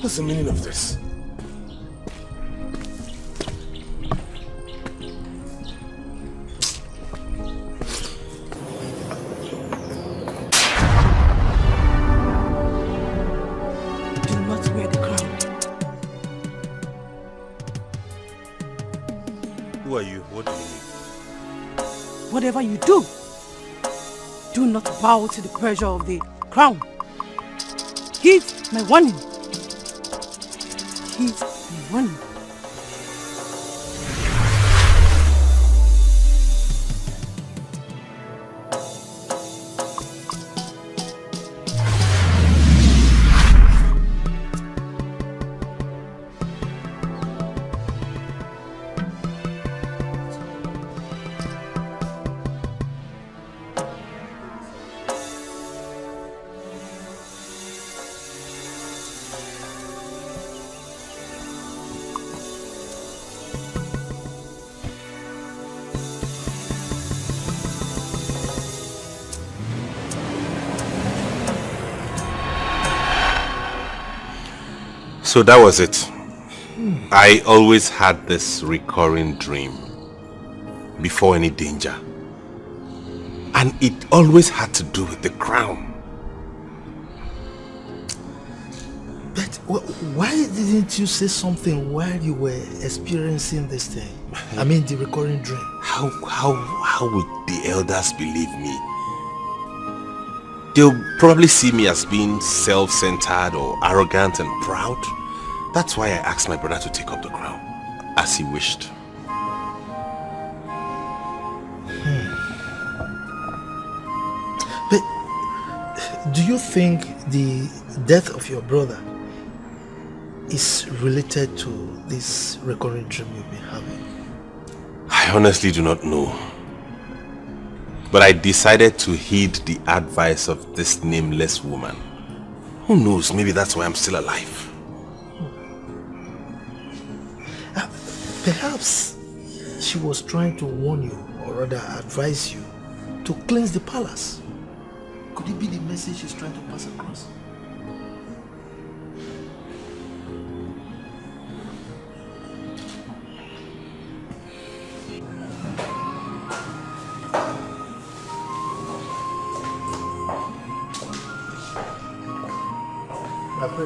What's the meaning of this? Do not wear the crown. Who are you? What do you mean? Whatever you do, do not bow to the pressure of the crown. Heed my warning. Heed my warning. So that was it. I always had this recurring dream before any danger. And it always had to do with the crown. But why didn't you say something while you were experiencing this thing? I mean, the recurring dream. How would the elders believe me? They'll probably see me as being self-centered or arrogant and proud. That's why I asked my brother to take up the crown, as he wished. But do you think the death of your brother is related to this recurring dream you've been having? I honestly do not know. But I decided to heed the advice of this nameless woman. Who knows, maybe that's why I'm still alive. Perhaps she was trying to warn you, or rather advise you, to cleanse the palace. Could it be the message she's trying to pass across?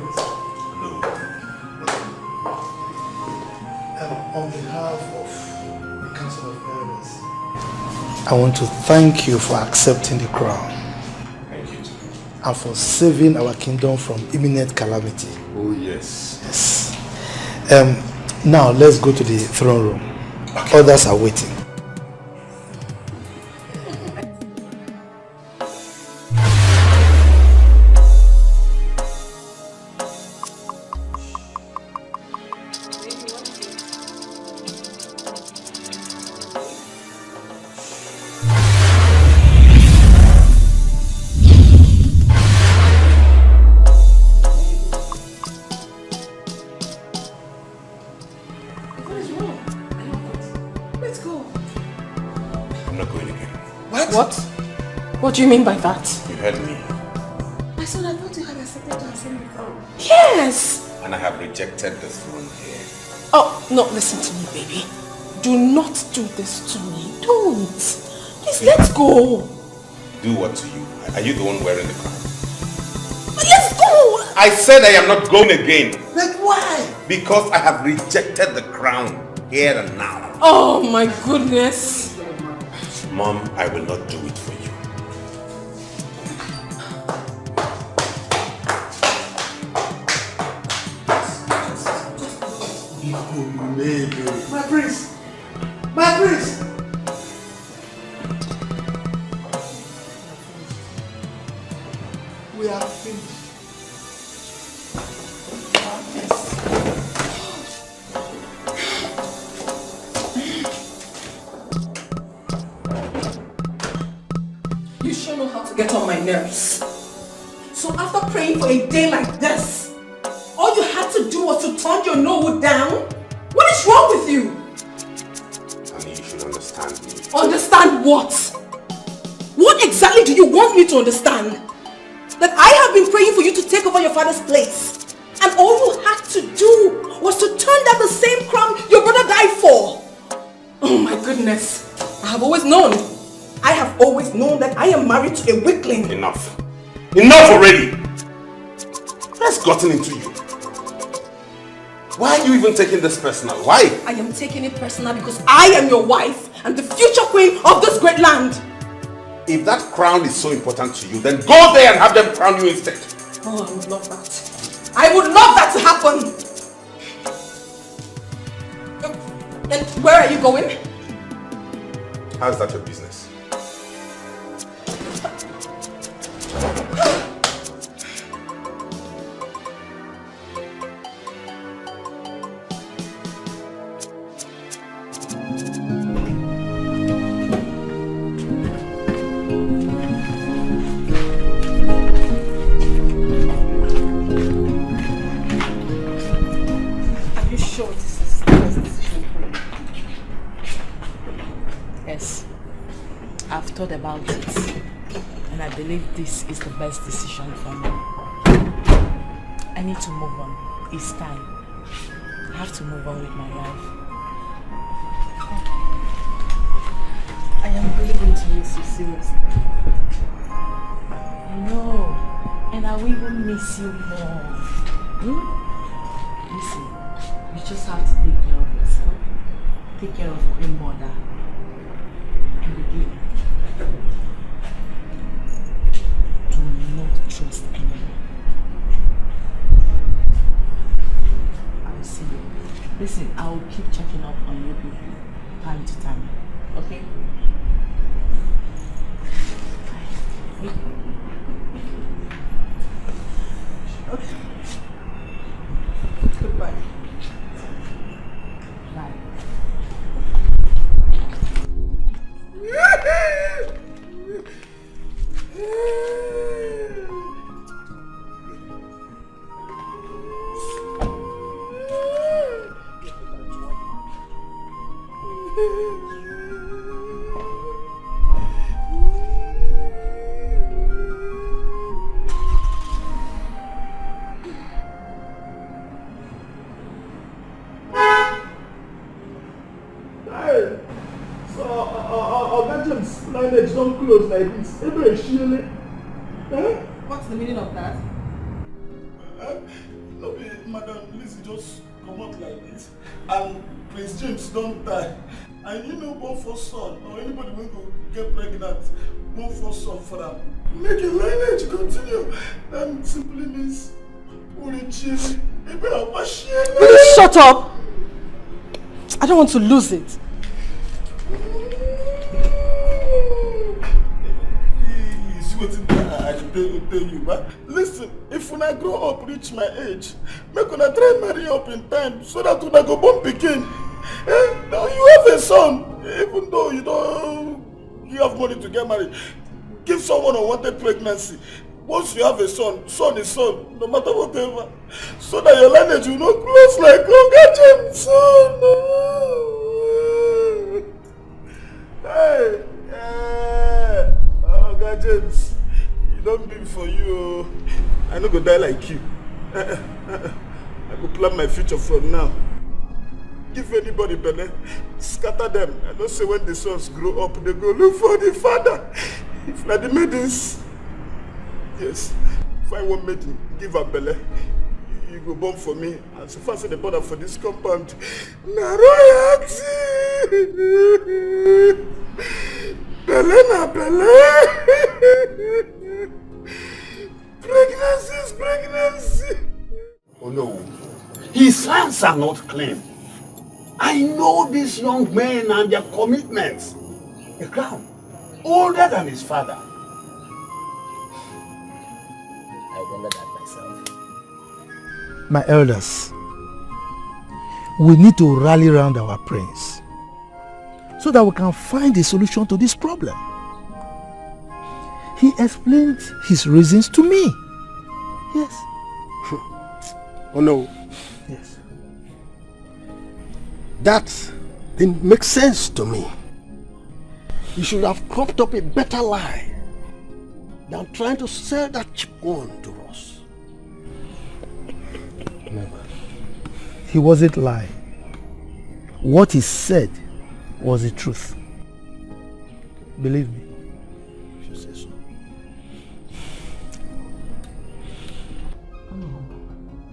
Prince. Hello. On behalf of the Council of Elders, I want to thank you for accepting the crown. Thank you. And for saving our kingdom from imminent calamity. Oh, yes. Yes. Now let's go to the throne room. Okay. Others are waiting. What do you mean by that? You heard me. My son, I thought you had accepted to ascend the throne. Yes! And I have rejected this throne here. Oh, no, listen to me, baby. Do not do this to me. Don't. Please, let's go. Do what to you? Are you the one wearing the crown? Let's go! I said I am not going again. Like why? Because I have rejected the crown here and now. Oh my goodness. Mom, I will not do it for you. My prince! My prince! We are finished. You sure know how to get on my nerves. So after praying for a day like this, all you had to do was to turn your Nollywood down? What is wrong with you? Honey, you should understand me. Understand what? What exactly do you want me to understand? That I have been praying for you to take over your father's place. And all you had to do was to turn down the same crown your brother died for. Oh my goodness. I have always known that I am married to a weakling. Enough. Enough already! What's gotten into you? Why are you even taking this personal? Why? I am taking it personal because I am your wife and the future queen of this great land. If that crown is so important to you, then go there and have them crown you instead. Oh, I would love that. I would love that to happen. And where are you going? How's that your business? Thought about it, and I believe this is the best decision for me. I need to move on. It's time. I have to move on with my life. I am really going to miss you, seriously. I know, and I will even miss you more. Listen, you just have to take care of yourself, take care of your mother, and again, do not trust anyone. I will see you. Listen, I will keep checking up on you people time to time. Okay? Okay. Goodbye. Bye. Don't close like this. What's the meaning of that? Madam Lizzie just come out like this and Prince James don't die. And you know both for son or anybody will go get pregnant, both for son for them. Make your lineage continue. That simply means will you shut up? I don't want to lose it. I tell you, but listen, if when I grow up, reach my age, make when I try marry up in time so that when I go born pikin, now you have a son, even though you have money to get married, give someone unwanted pregnancy. Once you have a son, son is son, no matter whatever, so that your lineage will not close like Oga James' son. Hey, Oga James, it don't be for you. I no go die like you. I go plan my future from now. Give anybody belly, scatter them. I don't say when the sons grow up, they go look for the father. If not the maidens, yes, find one maiden, give her belly. You go born for me, and so far as the border for this compound, na royalty. Belly na belly. Pregnancy is pregnancy. Oh no, his hands are not clean. I know these young men and their commitments. A crown, older than his father. I wonder that myself. My elders, we need to rally around our prince so that we can find a solution to this problem. He explained his reasons to me. Yes. Oh no. Yes. That didn't make sense to me. You should have cropped up a better lie than trying to sell that cheap one to us. Never. He wasn't lying. What he said was the truth. Believe me. If you say so.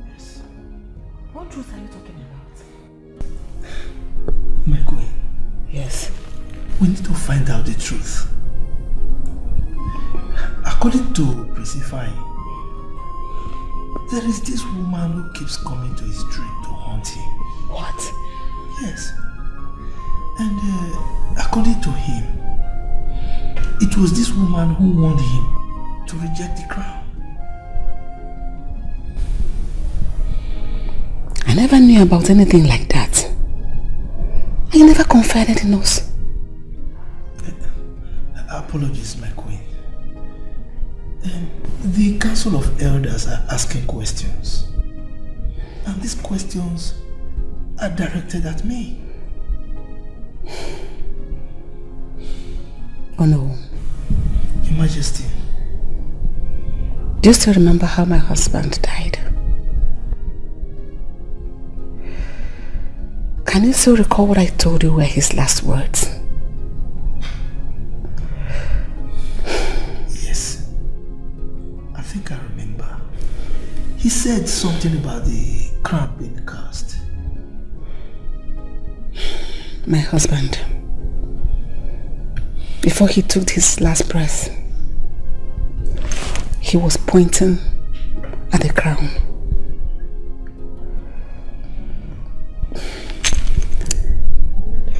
Yes. What truth are you talking about? My queen. Yes. We need to find out the truth. According to Prince Ifeanyi, there is this woman who keeps coming to his dream to haunt him. What? Yes. And according to him, it was this woman who warned him to reject the crown. I never knew about anything like that. I never confided in us. Apologies, my queen. The Council of Elders are asking questions. And these questions are directed at me. Oh no. Your Majesty. Do you still remember how my husband died? Can you still recall what I told you were his last words? Yes. I think I remember. He said something about the crown being cast. My husband, before he took his last breath, he was pointing at the crown.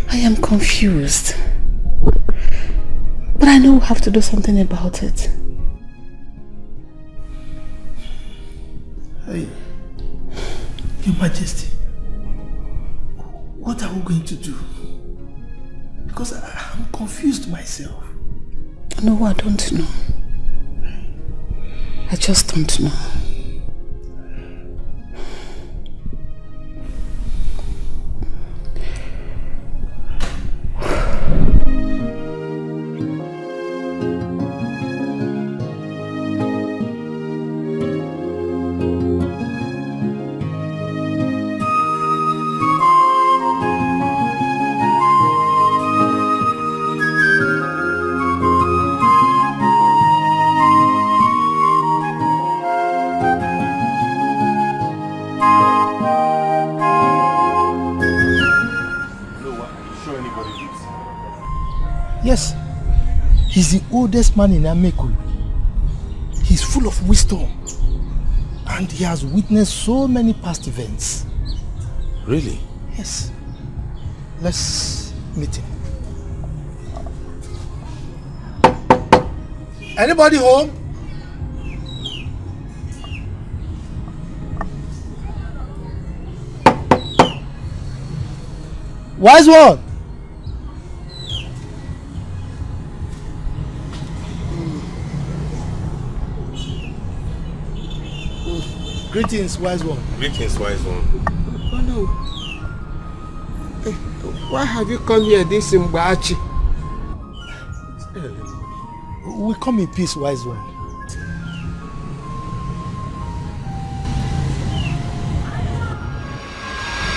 I am confused, but I know we have to do something about it. Hey, Your Majesty, what are we going to do? Because I'm confused myself. No, I don't know. I just don't know. Yes. He's the oldest man in Amekulu. He's full of wisdom. And he has witnessed so many past events. Really? Yes. Let's meet him. Anybody home? Wise one! Greetings, wise one. Greetings, wise one. Oh no. Why have you come here this Mbachi? We come in peace, wise one.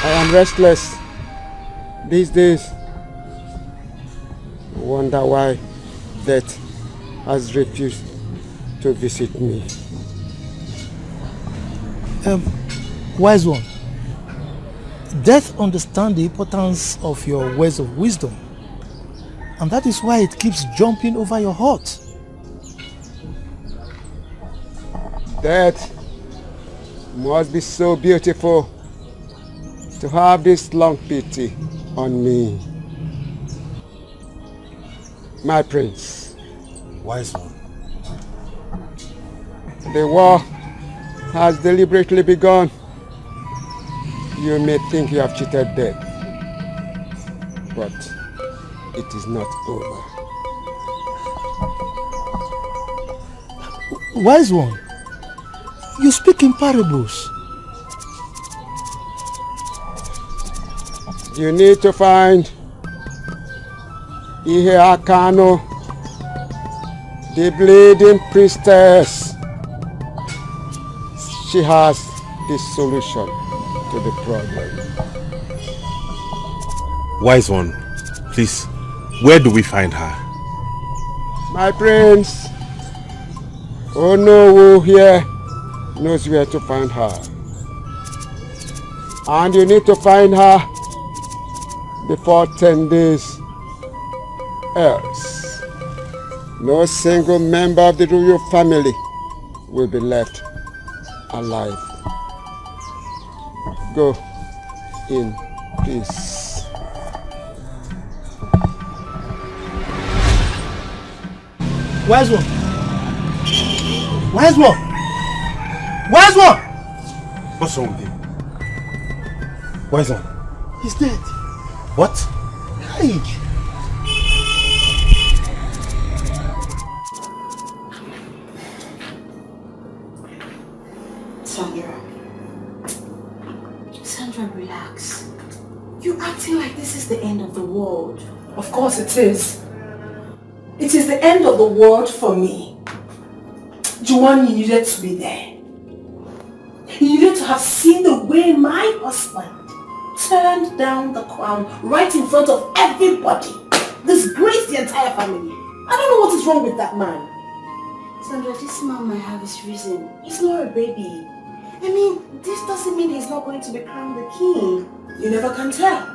I am restless these days. I wonder why death has refused to visit me. Wise one, death understands the importance of your words of wisdom, and that is why it keeps jumping over your heart. Death must be so beautiful to have this long pity on me. My prince. Wise one. The war has deliberately begun. You may think you have cheated death, but it is not over. Wise one, you speak in parables. You need to find Ihe Akano, the bleeding priestess. She has the solution to the problem. Wise one, please, where do we find her? My prince, Onowu here knows where to find her. And you need to find her before 10 days. Else, no single member of the royal family will be left alive. Go in peace. Wise one! Wise one! Wise one! What's wrong with him? Wise one? He's dead. What? Hey! Sandra, relax. You're acting like this is the end of the world. Of course it is. It is the end of the world for me. Juwan, you needed to be there. You needed to have seen the way my husband turned down the crown right in front of everybody. Disgraced the entire family. I don't know what is wrong with that man. Sandra, this man might have his reason. He's not a baby. I mean, this doesn't mean he's not going to be crowned the king. You never can tell.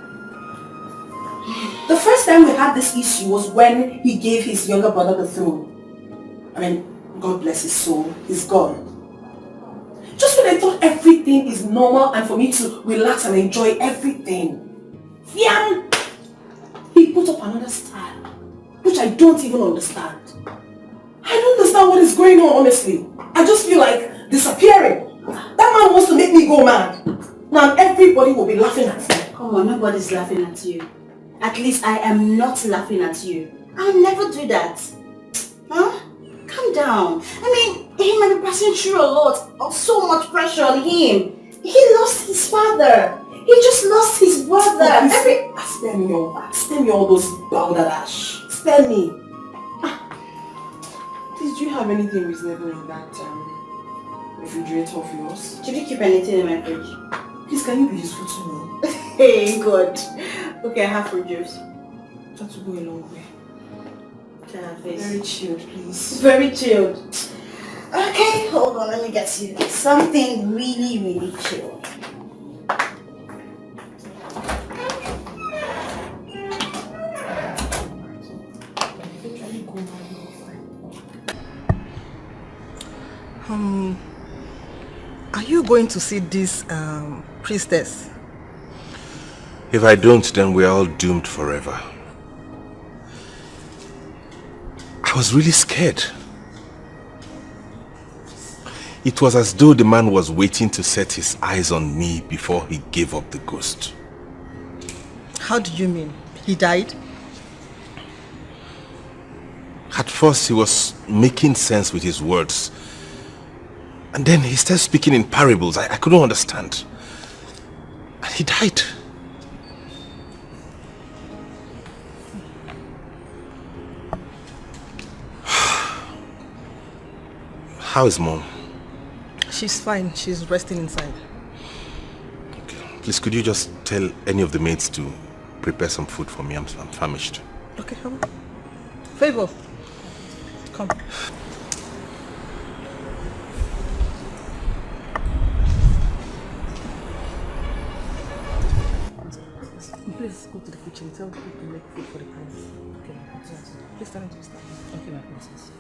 The first time we had this issue was when he gave his younger brother the throne. I mean, God bless his soul, he's gone. Just when I thought everything is normal and for me to relax and enjoy everything, Fiam, he put up another style, which I don't even understand. I don't understand what is going on, honestly. I just feel like disappearing. That man wants to make me go mad. Now everybody will be laughing at me. Come on, nobody's laughing at you. At least I am not laughing at you. I'll never do that. Huh? Calm down. I mean, he might be passing through a lot of so much pressure on him. He lost his father. He just lost his brother. Spare me all those balderdash. Spare me. Please, do you have anything reasonable in that refrigerator of yours? Did you keep anything in my fridge? Please, can you be useful to me? Hey, God. Okay, I have fruit juice. That will go a long way. Can I have this? Very chilled, please. Very chilled. Okay, hold on, let me get you something really, really chilled. Are you going to see this priestess? If I don't, then we're all doomed forever. I was really scared. It was as though the man was waiting to set his eyes on me before he gave up the ghost. How do you mean? He died? At first he was making sense with his words. And then he started speaking in parables. I couldn't understand. And he died. How is Mom? She's fine. She's resting inside. Okay. Please, could you just tell any of the maids to prepare some food for me? I'm famished. Okay, come on. Favor. Come. Please go to the kitchen. Tell people to make food for the prince. Okay, please tell him to start. Okay, my princess.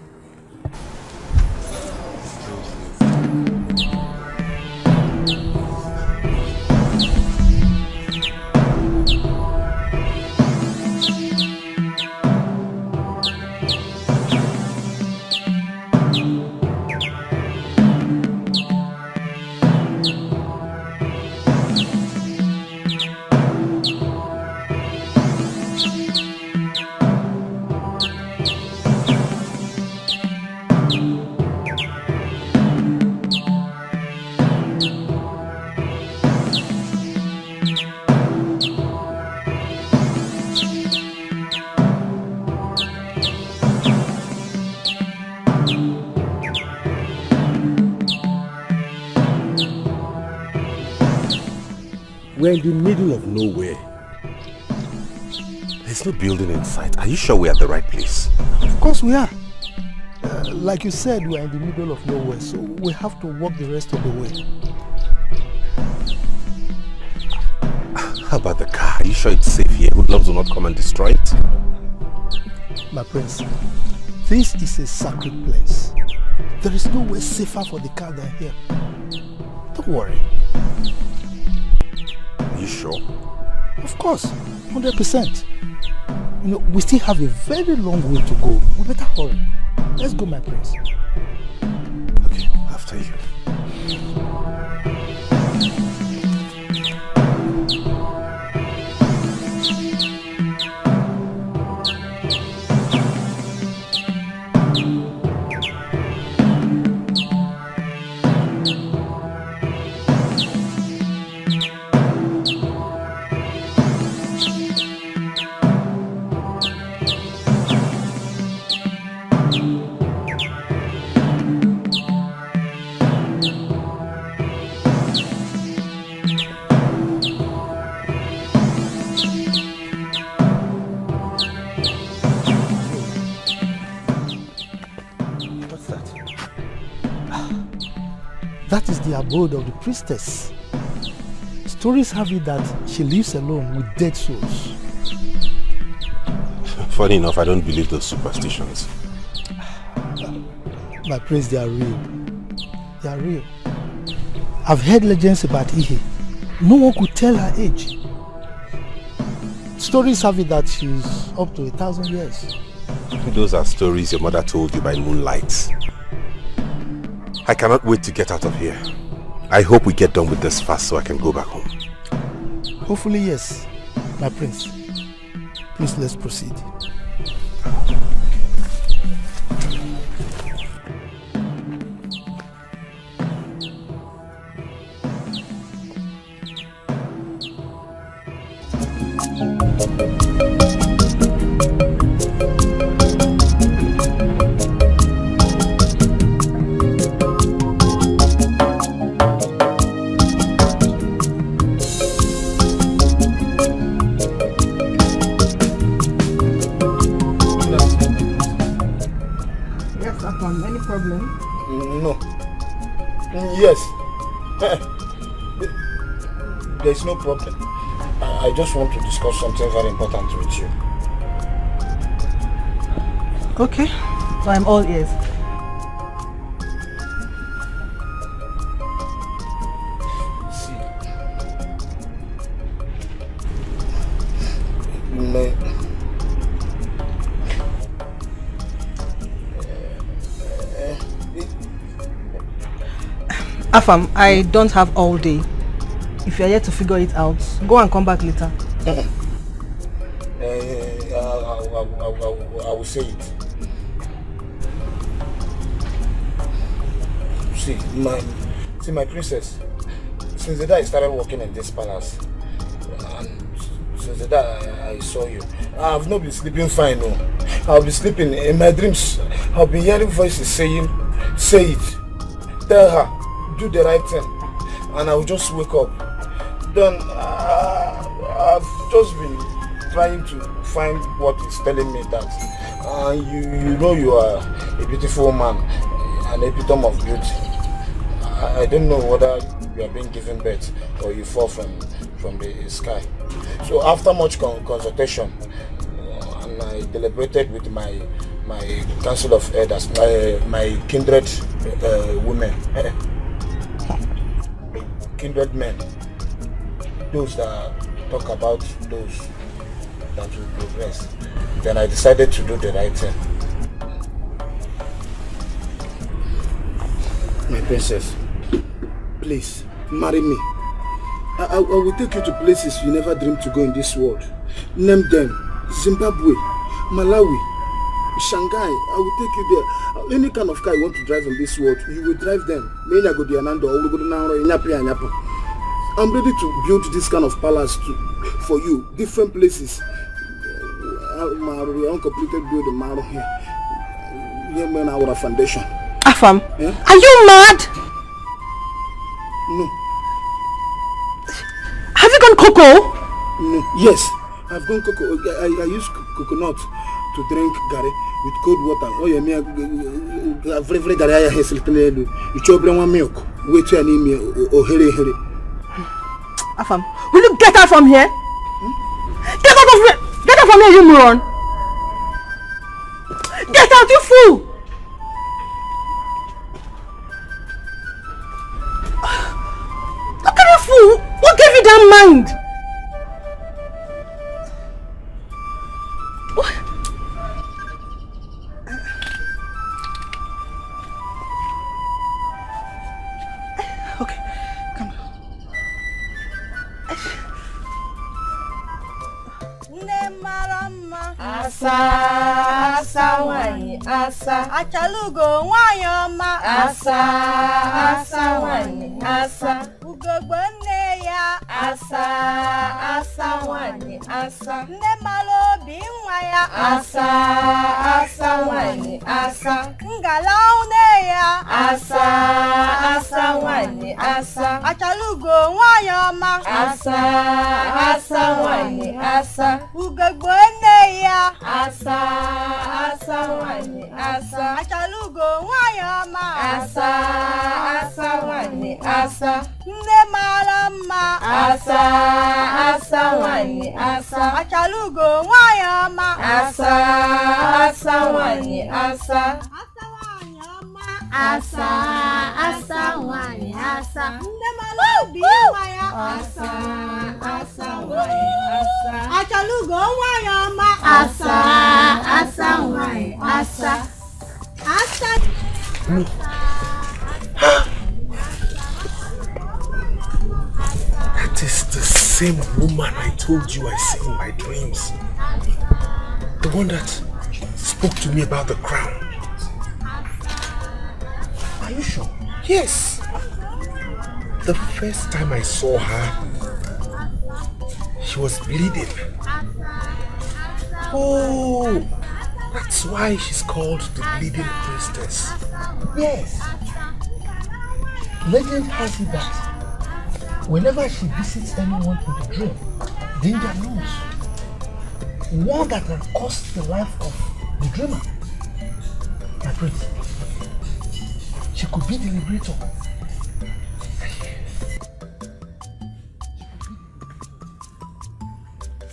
We're in the middle of nowhere. There's no building in sight. Are you sure we're at the right place? Of course we are. Like you said, we're in the middle of nowhere, so we have to walk the rest of the way. How about the car? Are you sure it's safe here? Hoodlums will not come and destroy it? My prince, this is a sacred place. There is nowhere safer for the car than here. Don't worry. Are you sure? Of course, 100%. You know, we still have a very long way to go. We better hurry. Let's go, my prince. Okay, after you. That is the abode of the priestess. Stories have it that she lives alone with dead souls. Funny enough, I don't believe those superstitions. My prince, they are real. They are real. I've heard legends about Ihe. No one could tell her age. Stories have it that she's up to 1,000 years. Those are stories your mother told you by moonlight. I cannot wait to get out of here. I hope we get done with this fast so I can go back home. Hopefully, yes, my prince. Please, let's proceed. No. Yes. There's no problem. I just want to discuss something very important with you. Okay, so I'm all ears. Afam, I don't have all day. If you are yet to figure it out, go and come back later. I will say it. See, my princess. Since the day I started working in this palace, and since the day I saw you, I have not been sleeping fine. No, I'll be sleeping in my dreams. I'll be hearing voices saying, "Say it, tell her, do the right thing," and I will just wake up. Then I've just been trying to find what is telling me that you know you are a beautiful woman, an epitome of beauty. I don't know whether you are being given birth or you fall from the sky. So after much consultation, and I deliberated with my council of elders, my kindred women, kindred men, those that talk about those that will progress. Then I decided to do the right thing. My princess, please marry me. I will take you to places you never dreamed to go in this world. Name them: Zimbabwe, Malawi, Shanghai. I will take you there. Any kind of car you want to drive in this world, you will drive them. I'm ready to build this kind of palace for you, different places. Uncompleted building here. Here, our foundation. Afam, are you mad? No. Have you gone cocoa? No. Yes, I've gone cocoa. I use coconut to drink gari with cold water. Oh yeah, me very gari I have selected. You chop one milk. Wait till I need me. Oh here. Afam, will you get out from here? Get out of here! Get out from here, you moron! Get out, you fool! Look at you, fool! What gave you that mind? What? Okay, come on. Asa wani asa achalugo nwayoma asa wani asa ugogbo nne ya asa wani asa nne mara obi nwa ya asa wani asa ngala une ya asa wani asa achalugo nwayoma asa wani asa ugogbo nne ya asa wani asa achalugo nwayoma asa wani asa nne mara mma asa wani asa achalugo nwayoma asa wani asa asa wani asa nne mara obi nwa ya asa wani asa achalugo nwayoma asa wani asa That is the same woman I told you I see in my dreams. The one that spoke to me about the crown. Are you sure? Yes. The first time I saw her, she was bleeding. Oh, that's why she's called the bleeding priestess. Yes. Legend has it that whenever she visits anyone in the dream, danger knows. One that can cost the life of the dreamer. My prince, she could be the liberator.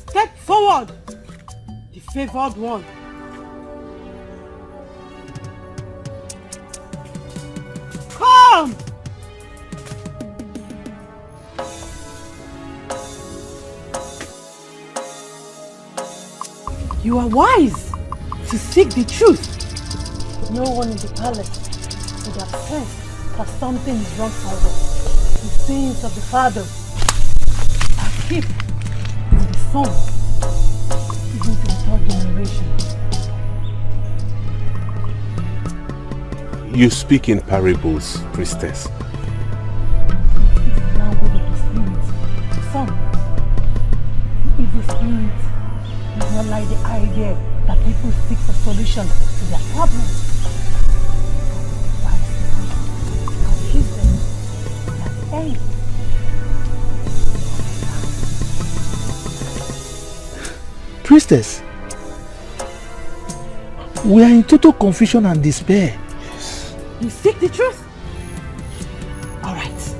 Step forward, the favored one. Come! You are wise to seek the truth. No one in the palace would have sensed that something is wrong somewhere. The sins of the father are kept in the son, even to the third generation. You speak in parables, priestess. It's the language of the spirit. Son, the evil spirit does not like the idea that people seek for solution to their problems. Confuse them that end. Priestess, we are in total confusion and despair. You seek the truth? Alright.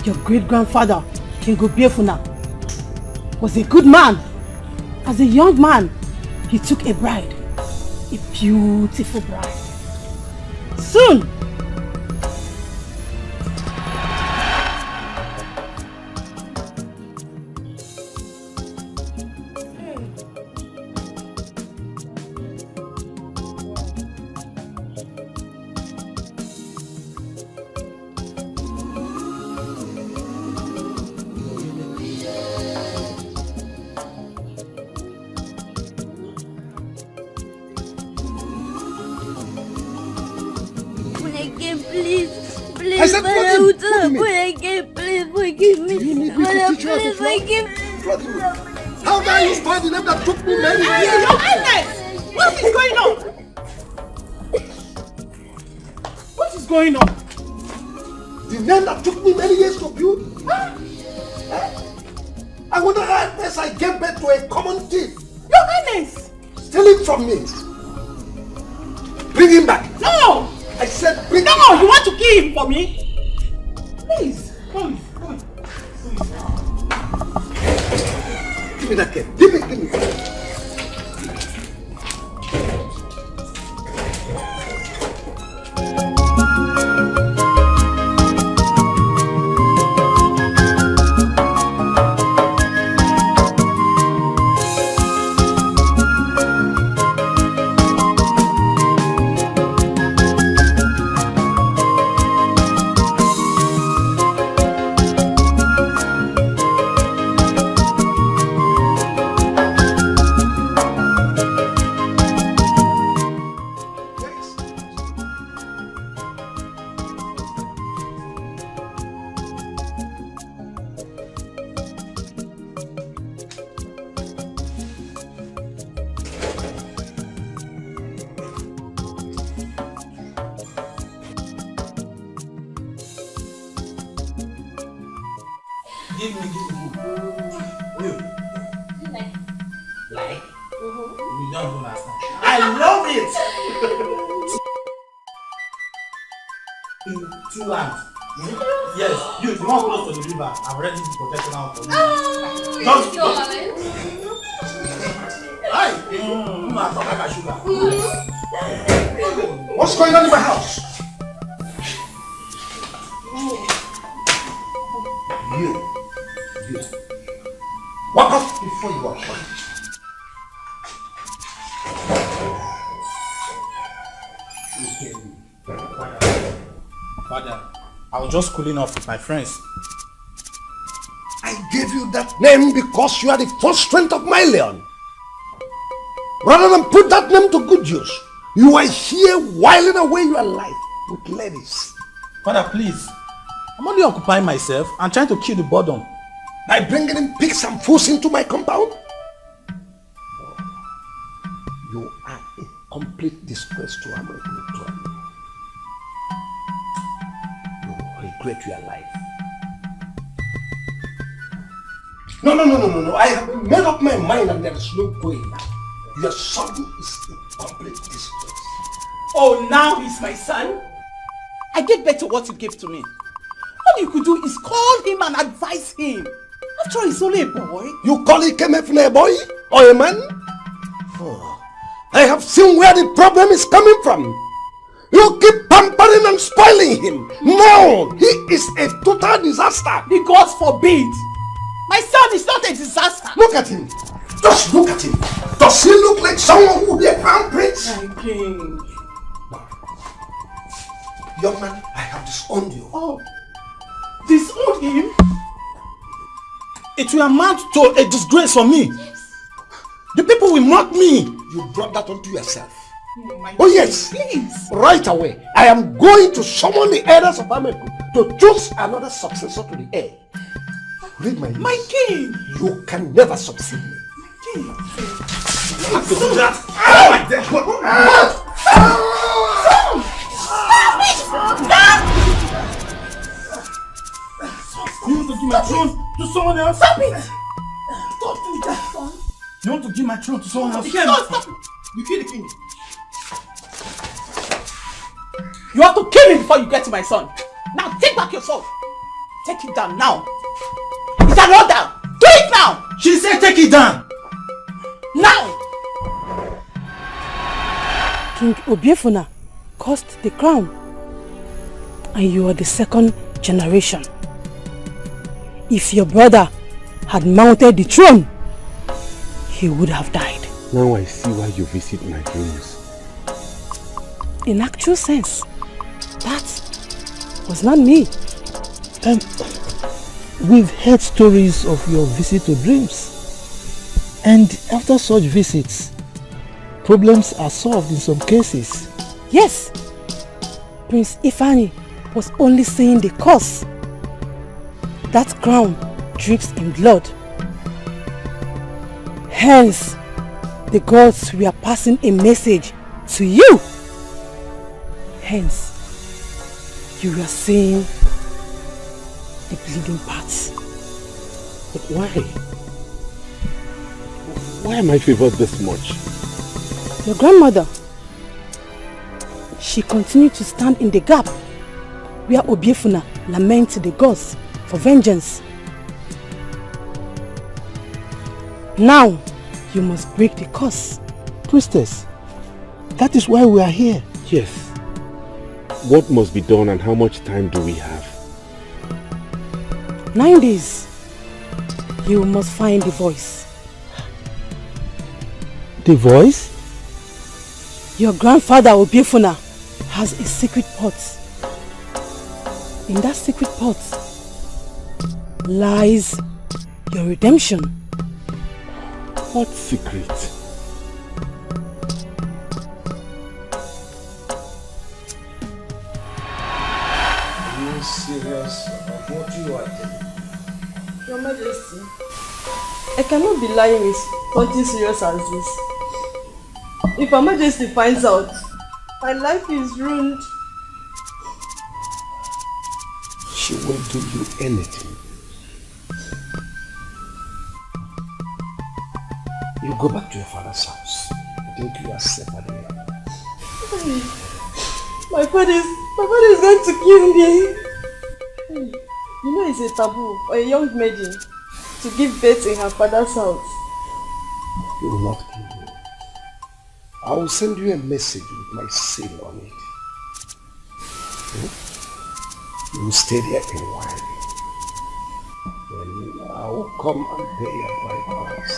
Your great-grandfather, King Obiefuna, was a good man. As a young man, he took a bride. A beautiful bride. Soon, I said forgive me. You need me to teach you how to forgive me. How dare you spoil the name that took me many years? What is going on? What is going on? The name that took me many years to build? I wonder how best I gave birth to a common thief. Your Highness! Steal it from me. Bring him back. No! I said bring him back. No, you want to kill him for me? Please, come. Give me that cane. Give me. Give me. Will. Like? You don't understand. I love it! In 2 hands. Yes, you want close to the river. I'm ready to protect now for you. Just darling. Hi! Sugar. What's going on in my house? You. Walk up before you walk on. Father, I was just cooling off with my friends. I gave you that name because you are the first strength of my leon. Rather than put that name to good use, you are here whiling away your life with ladies. Father, please. I'm only occupying myself and trying to kill the boredom. By bringing in pigs and fools into my compound? You are a complete disgrace to America. You regret your life. No. I have made up my mind and there is no going back. Your son is a complete disgrace. Oh, now he's my son? I get back to what you gave to me. All you could do is call him and advise him. After all, he's only a boy. You call Ikemefune a boy or a man? Oh, I have seen where the problem is coming from. You keep pampering and spoiling him. No, he is a total disaster. The gods forbid. My son is not a disaster. Look at him. Just look at him. Does he look like someone who will be a crown prince? My king. Young man, I have disowned you. Oh, disowned him? It will amount to a disgrace for me. The people will mock me. You brought that onto yourself. Oh yes, please. Right away, I am going to summon the elders of Ameku to choose another successor to the heir. Read my lips. My king! You can never succeed me. King! You have to do that. Oh my dear God. You want to give my throne to someone else? Stop it! Don't do that, son. You want to give my throne to someone else? Stop it! You kill the king. You have to kill me before you get to my son. Now take back your sword. Take it down now. It's an order. Do it now. She said take it down. Now. King Obiefuna cursed the crown, and you are the second generation. If your brother had mounted the throne, he would have died. Now I see why you visit my dreams. In actual sense, that was not me. We've heard stories of your visit to dreams. And after such visits, problems are solved in some cases. Yes, Prince Ifeanyi was only seeing the cause. That crown drips in blood. Hence, the gods were passing a message to you. Hence, you were seeing the bleeding parts. But why? Why am I favored this much? Your grandmother, she continued to stand in the gap where Obiefuna lamented the gods for vengeance. Now, you must break the curse. Priestess, that is why we are here. Yes. What must be done and how much time do we have? 9 days. You must find the voice. The voice? Your grandfather Obiefuna has a secret pot. In that secret pot lies your redemption. What secret? Are you serious about what you are doing? Your Majesty, I cannot be lying with something serious as this. If Her Majesty finds out, my life is ruined. She won't do you anything. You go back to your father's house. I think you are safer there. My father is going to kill me. You know it's a taboo for a young maiden to give birth in her father's house. He will not kill you. I will send you a message with my seal on it. You will stay there a while. Then I will come and pay your bride price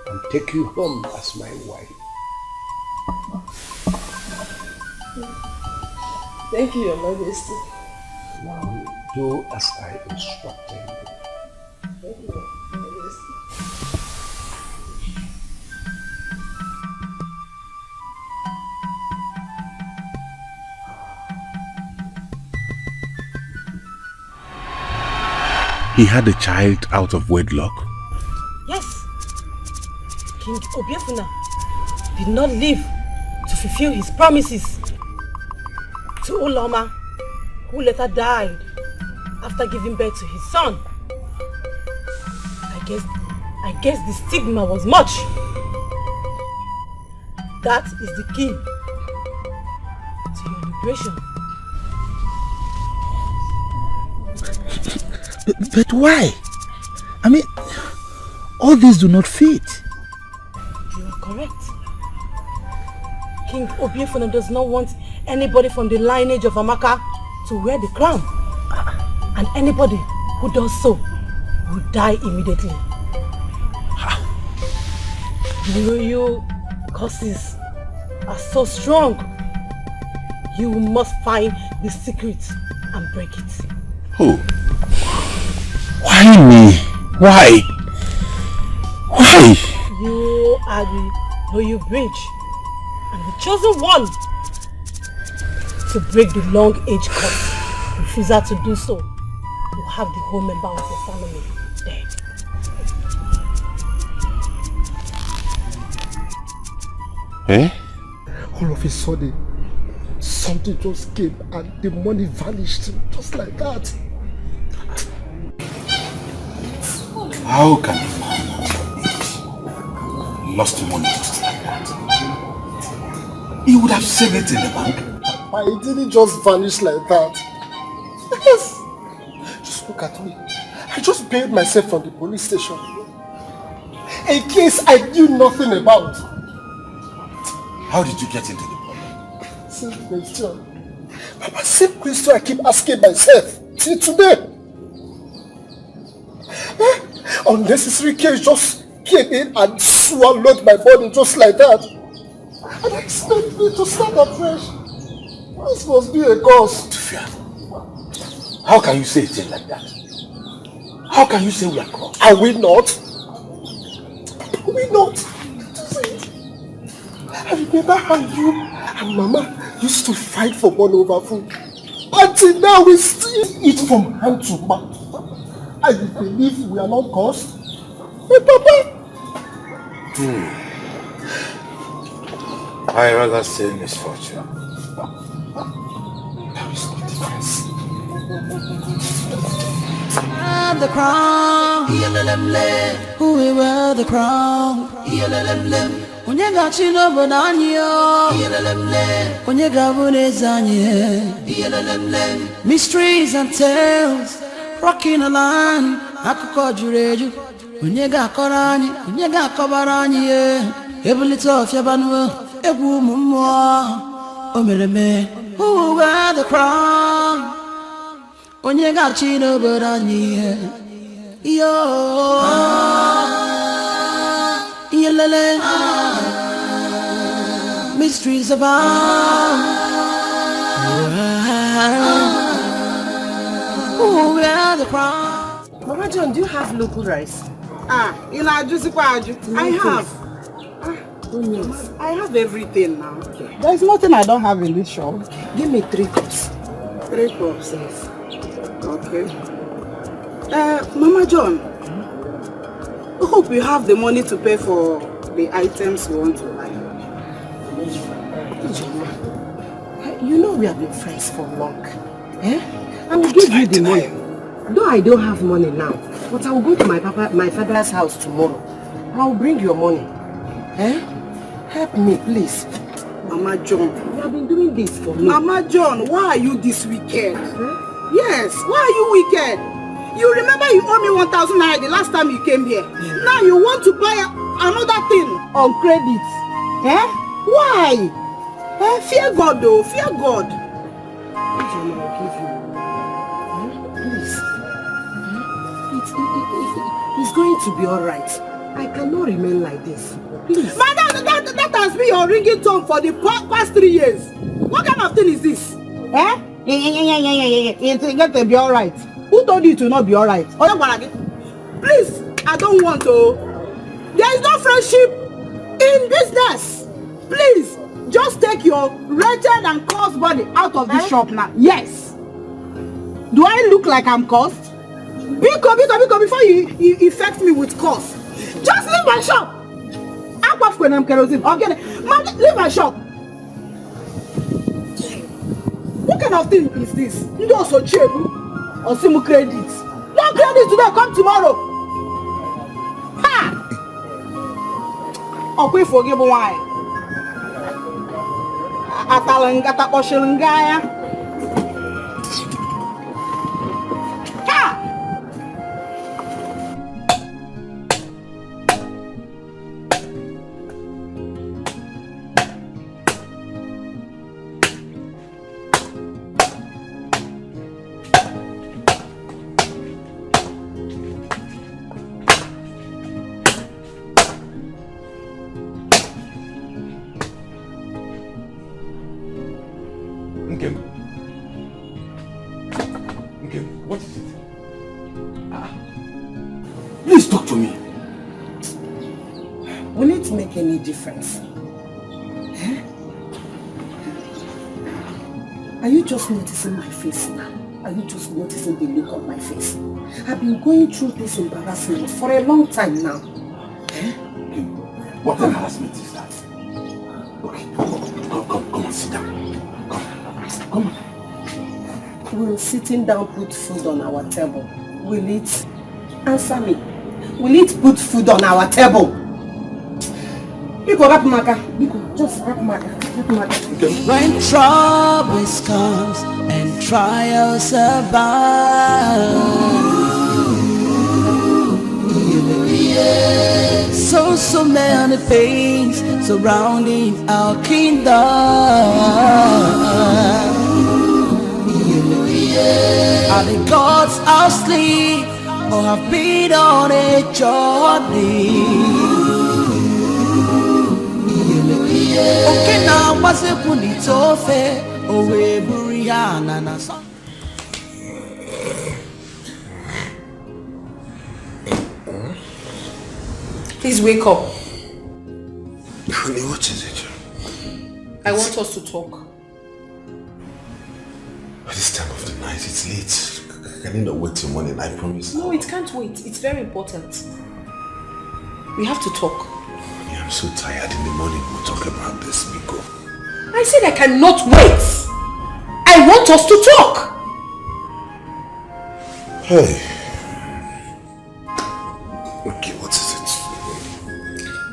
and take you home as my wife. Thank you, Your Majesty. Now do as I instructed you. Thank you, Your Majesty. He had a child out of wedlock? Yes. King Obiefuna did not live to fulfill his promises to Uloma, who later died after giving birth to his son. I guess the stigma was much. That is the key to your liberation. But why? I mean, all these do not fit. You are correct. King Obiefuna does not want anybody from the lineage of Amaka to wear the crown. And anybody who does so will die immediately. The royal curses are so strong. You must find the secret and break it. Who? Why me? Why? Why? You are the Royal Bridge and the chosen one to break the long age curse. Refusal to do so, you have the whole member of your family dead. Eh? All of a sudden, something just came and the money vanished just like that. How can you lost money just like that? You would have saved it in the bank. Papa, it didn't just vanish like that. Yes. Just look at me. I just bailed myself from the police station. A case I knew nothing about. How did you get into the problem? Same question. Papa, same question I keep asking myself till today. Unnecessary case just came in and swallowed my body just like that. And expect me to start afresh. This must be a ghost. How can you say a thing like that? How can you say we are crossed? Are we not? Are we not? I remember how you and Mama used to fight for money over food. Until now we still eat from hand to mouth. And you believe we are not cursed? Hey, Papa! I rather say misfortune. There is no difference. The crown, who will wear the crown? When you got you no banana, when you got mysteries and tales, rocking a line, I could call you ready. When you got Korani, when you got Kabarani, every little of your banner, a woman more. Oh, me, who will wear the crown? When you got Chino Barani, yo, yelele, mysteries about. Who wear the crown? Mama John, do you have local rice? I have. I have everything now. Okay. There's nothing I don't have in this shop. Give me 3 cups. 3 cups, yes. Okay. Mama John, I hope you have the money to pay for the items you want to buy. You know we have been friends for long. I will give you the money. Though I don't have money now, but I will go to my father's house tomorrow. I will bring your money. Help me, please. Mama John, you have been doing this for me. Mama John, why are you this wicked? Yes, why are you wicked? You remember you owe me 1,000 naira the last time you came here. Now you want to buy another thing on credit. Why? Fear God though, fear God. Please. It's going to be alright. I cannot remain like this. Please. Madam, that has been your ringing tone for the past 3 years. What kind of thing is this? It's going to be alright. Who told you to not be alright? Please, I don't want to. There is no friendship in business. Please, just take your wretched and cursed body out of this shop now. Yes. Do I look like I'm cursed? Before you infect me with curse. Just leave my shop. I'm off when I'm kerosene. Okay, man, leave my shop. What kind of thing is this? You don't so cheap or some credit. No credit today, come tomorrow. Ha! Okay, forgive why. Atalangata Oshilangaya. to me. Will it make any difference? Eh? Are you just noticing my face now? Are you just noticing the look on my face? I've been going through this embarrassment for a long time now. Eh? What embarrassment is that? Okay, come on, sit down. Come on. Will sitting down put food on our table? Will it? Answer me. Will it put food on our table? Biko, rap maka. Biko, just rap maka. When troubles comes and trials abound, so many things surrounding our kingdom. Are the gods asleep or have been on a journey? Okay, now what's a punitofe? Oh, we buriana na son. Please wake up. Honey, what is it? I want us to talk. At this time of the night, it's late. Can you not wait till morning? I promise. No, it can't wait. It's very important. We have to talk. Honey, I'm so tired. In the morning, we'll talk about this, Biko. I said I cannot wait. I want us to talk. Hey. Okay, what is it?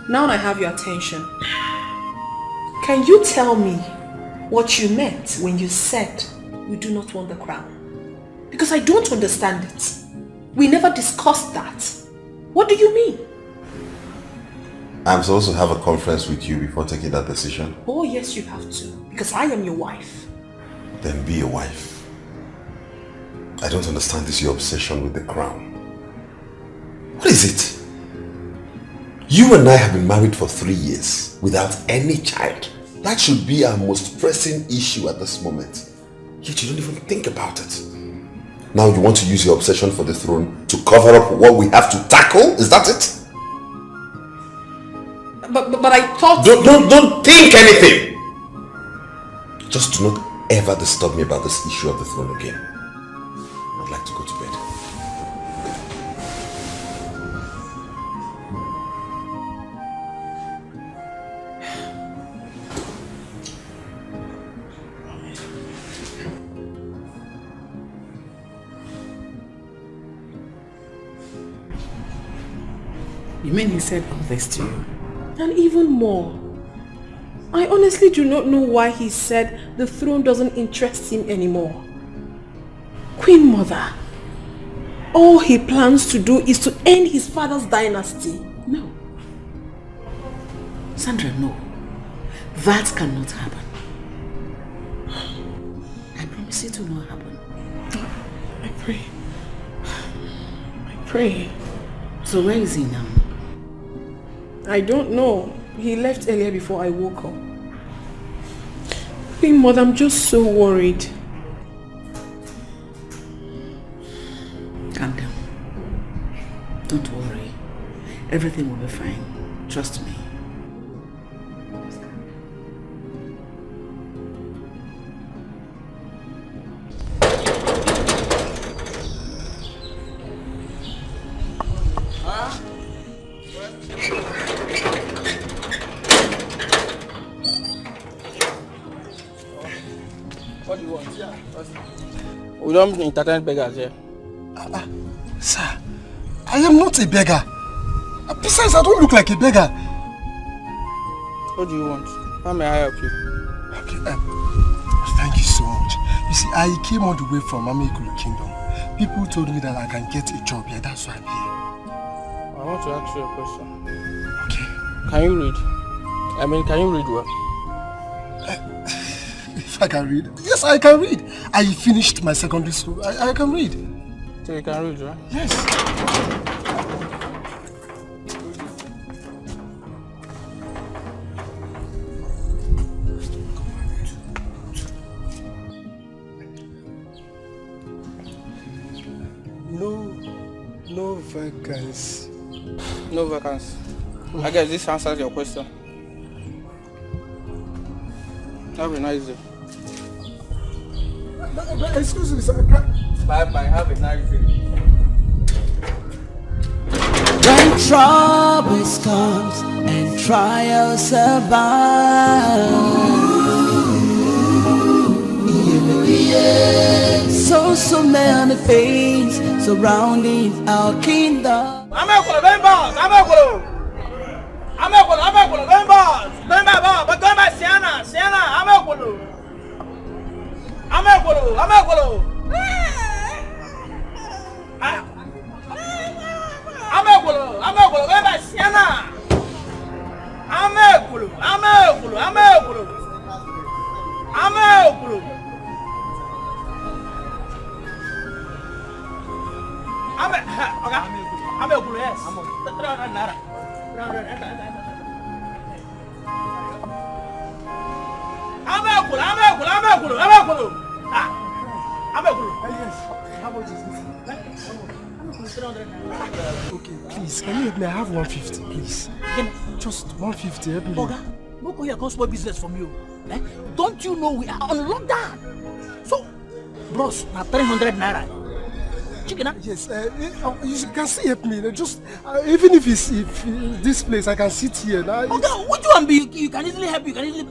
Now I have your attention. Can you tell me what you meant when you said you do not want the crown? Because I don't understand it. We never discussed that. What do you mean? I'm supposed to have a conference with you before taking that decision. Oh yes, you have to. Because I am your wife. Then be a wife. I don't understand this your obsession with the crown. What is it? You and I have been married for 3 years without any child. That should be our most pressing issue at this moment. Yet you don't even think about it. Now you want to use your obsession for the throne to cover up what we have to tackle? Is that it? But I thought... Don't think anything! Just do not ever disturb me about this issue of the throne again. I'd like to go to bed. You mean he said all this to you? And even more. I honestly do not know why he said the throne doesn't interest him anymore. Queen Mother, all he plans to do is to end his father's dynasty. No. Sandra, no. That cannot happen. I promise it will not happen. I pray. I pray. So where is he now? I don't know. He left earlier before I woke up. Queen Mother, I'm just so worried. Calm down. Don't worry. Everything will be fine. Trust me. We don't entertain beggars here. Sir, I am not a beggar. Besides, I don't look like a beggar. What do you want? How may I help you? Okay, thank you so much. You see, I came all the way from Amekulu Kingdom. People told me that I can get a job here. That's why I'm here. I want to ask you a question. Okay. Can you read? Can you read well? If I can read? Yes, I can read. I finished my secondary school. I can read. So you can read, right? Yes. No vacancy. No vacancy. I guess this answers your question. Have a nice day. Excuse me, sir. Bye-bye. Have a nice day. When troubles comes and trials abound, so many things surrounding our kingdom. Okay, please, can you help me? I have 150, please. Just 150, help me. Oga, no go here come spoil business from you. Eh? Don't you know we are on lockdown? So, bros, now 300 naira. Chicken, yes, you can still help me. Just even if this place, I can sit here. Oga, what you want be? You can easily help. You can easily.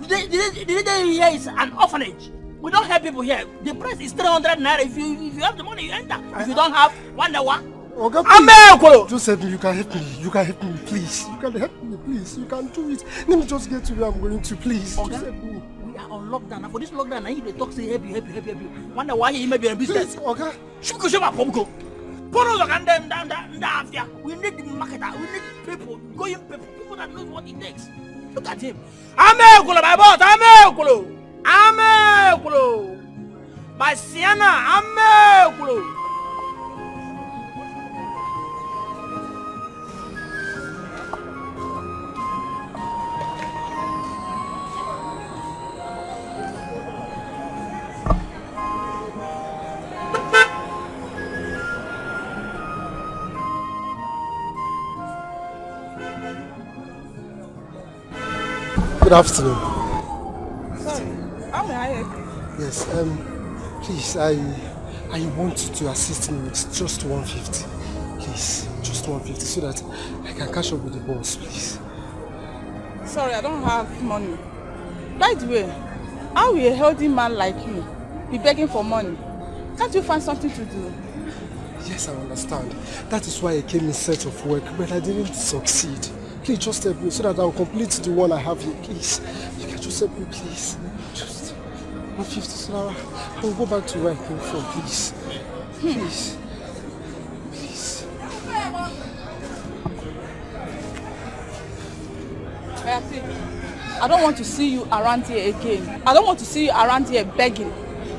The here is an orphanage. We don't help people here. The price is 300 naira. If you have the money, you enter. If you don't have, wonder what? Okay, just help me. You can help me. You can help me, please. You can help me, please. You can do it. Let me just get to where I'm going to, please. Okay. Just help me. We are on lockdown. And for this lockdown, now they talk say help you. Wonder why he may be in business. Okay. We need the marketer. We need people that knows what it takes. Look at him. My boss. My Sienna. Good afternoon. Sorry, how may I help you? Yes, please, I want you to assist me with just 150. Please, just 150 so that I can catch up with the boss, please. Sorry, I don't have money. By the way, how will a healthy man like you be begging for money? Can't you find something to do? Yes, I understand. That is why I came in search of work, but I didn't succeed. Please just help me so that I'll complete the one I have here, please. You can just help me, please. Just 150 so that I will go back to where I came from, please. Please. Please. I don't want to see you around here again. I don't want to see you around here begging.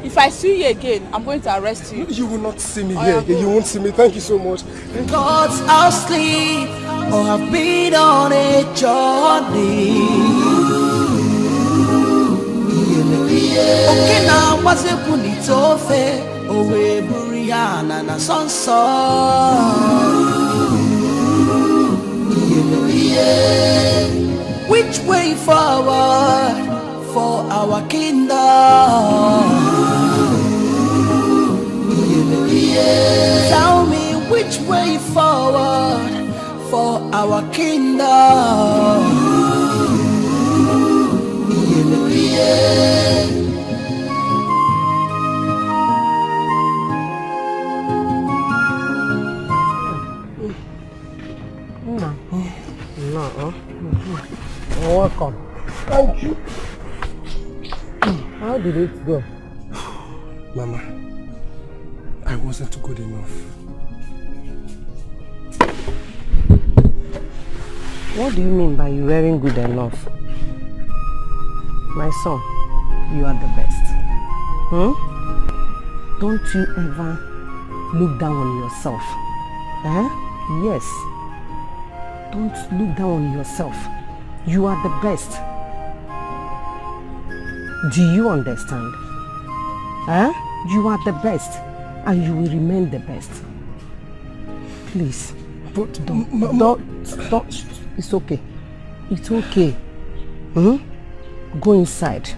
If I see you again, I'm going to arrest you. You will not see me here again. You won't see me. Thank you so much. Gods are asleep or have been on a journey. Okay, now what's a punitofe? Owe Buriana na sonso. Which way forward for our kingdom? Tell me which way forward for our kingdom. You're welcome. Thank you. How did it go? Mama, I wasn't good enough. What do you mean by you wearing good enough? My son, you are the best. Don't you ever look down on yourself. Yes. Don't look down on yourself. You are the best. Do you understand? You are the best and you will remain the best. Please, Don't. It's okay. It's okay. Go inside.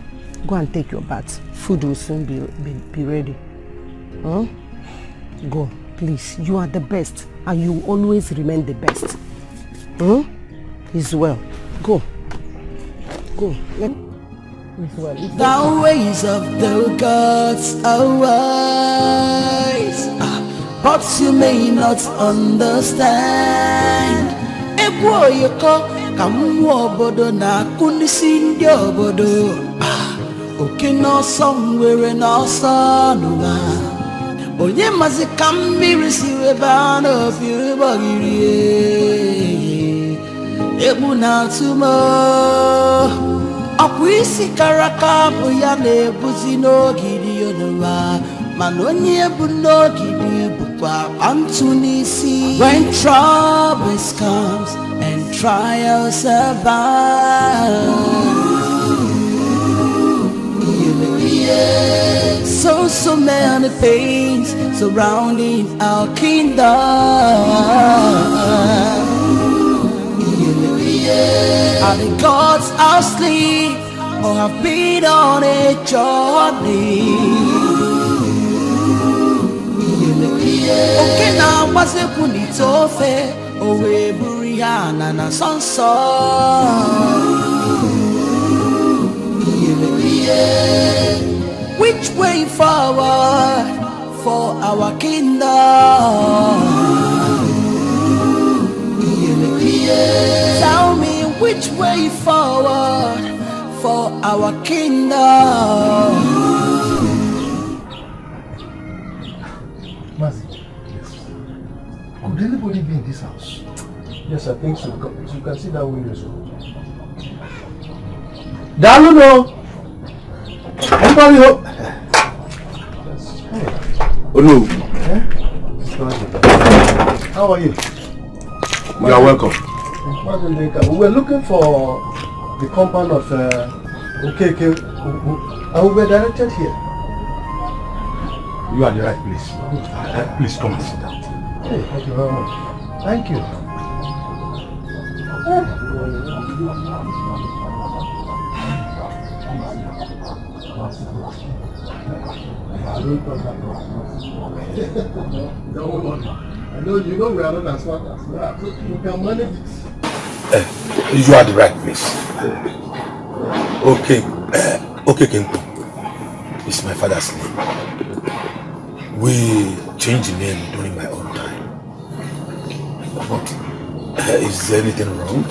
Go and take your bath. Food will soon be ready. Go, please. You are the best, and you will always remain the best. It's well. Go. It's well. The ways of the gods are wise, but you may not understand. Yoko kamu obodo na kunisi ndi obodo. Oke no somewhere no sonuma. Onye mazi kambiri siwe bana of you bagiri. Ebu na tumo. Akwisi karaka buya nebuzi no gidi yonuwa. Manonye bu no gidi bukwa antunisi. When troubles comes and trials survive. So many pains surrounding our kingdom. Are the gods asleep or have been on a journey? Okay, now what's the punitofe? Oh, we buriana na sonso. Which way forward for our kingdom? Tell me which way forward for our kingdom? Mazi, could anybody be in this house? Yes, I think so. You can see that window. Daluno! Anybody home? Oh no. How are you? You are welcome. We were looking for the compound of Okeke, and we were directed here. You are the right place. Please come and sit down. Hey, thank you very much. Thank you. I know you know we are not as smart as we are, so you can manage it. You are the right place. Okay, Kenko. It's my father's name. We changed the name during my own time. But is there anything wrong?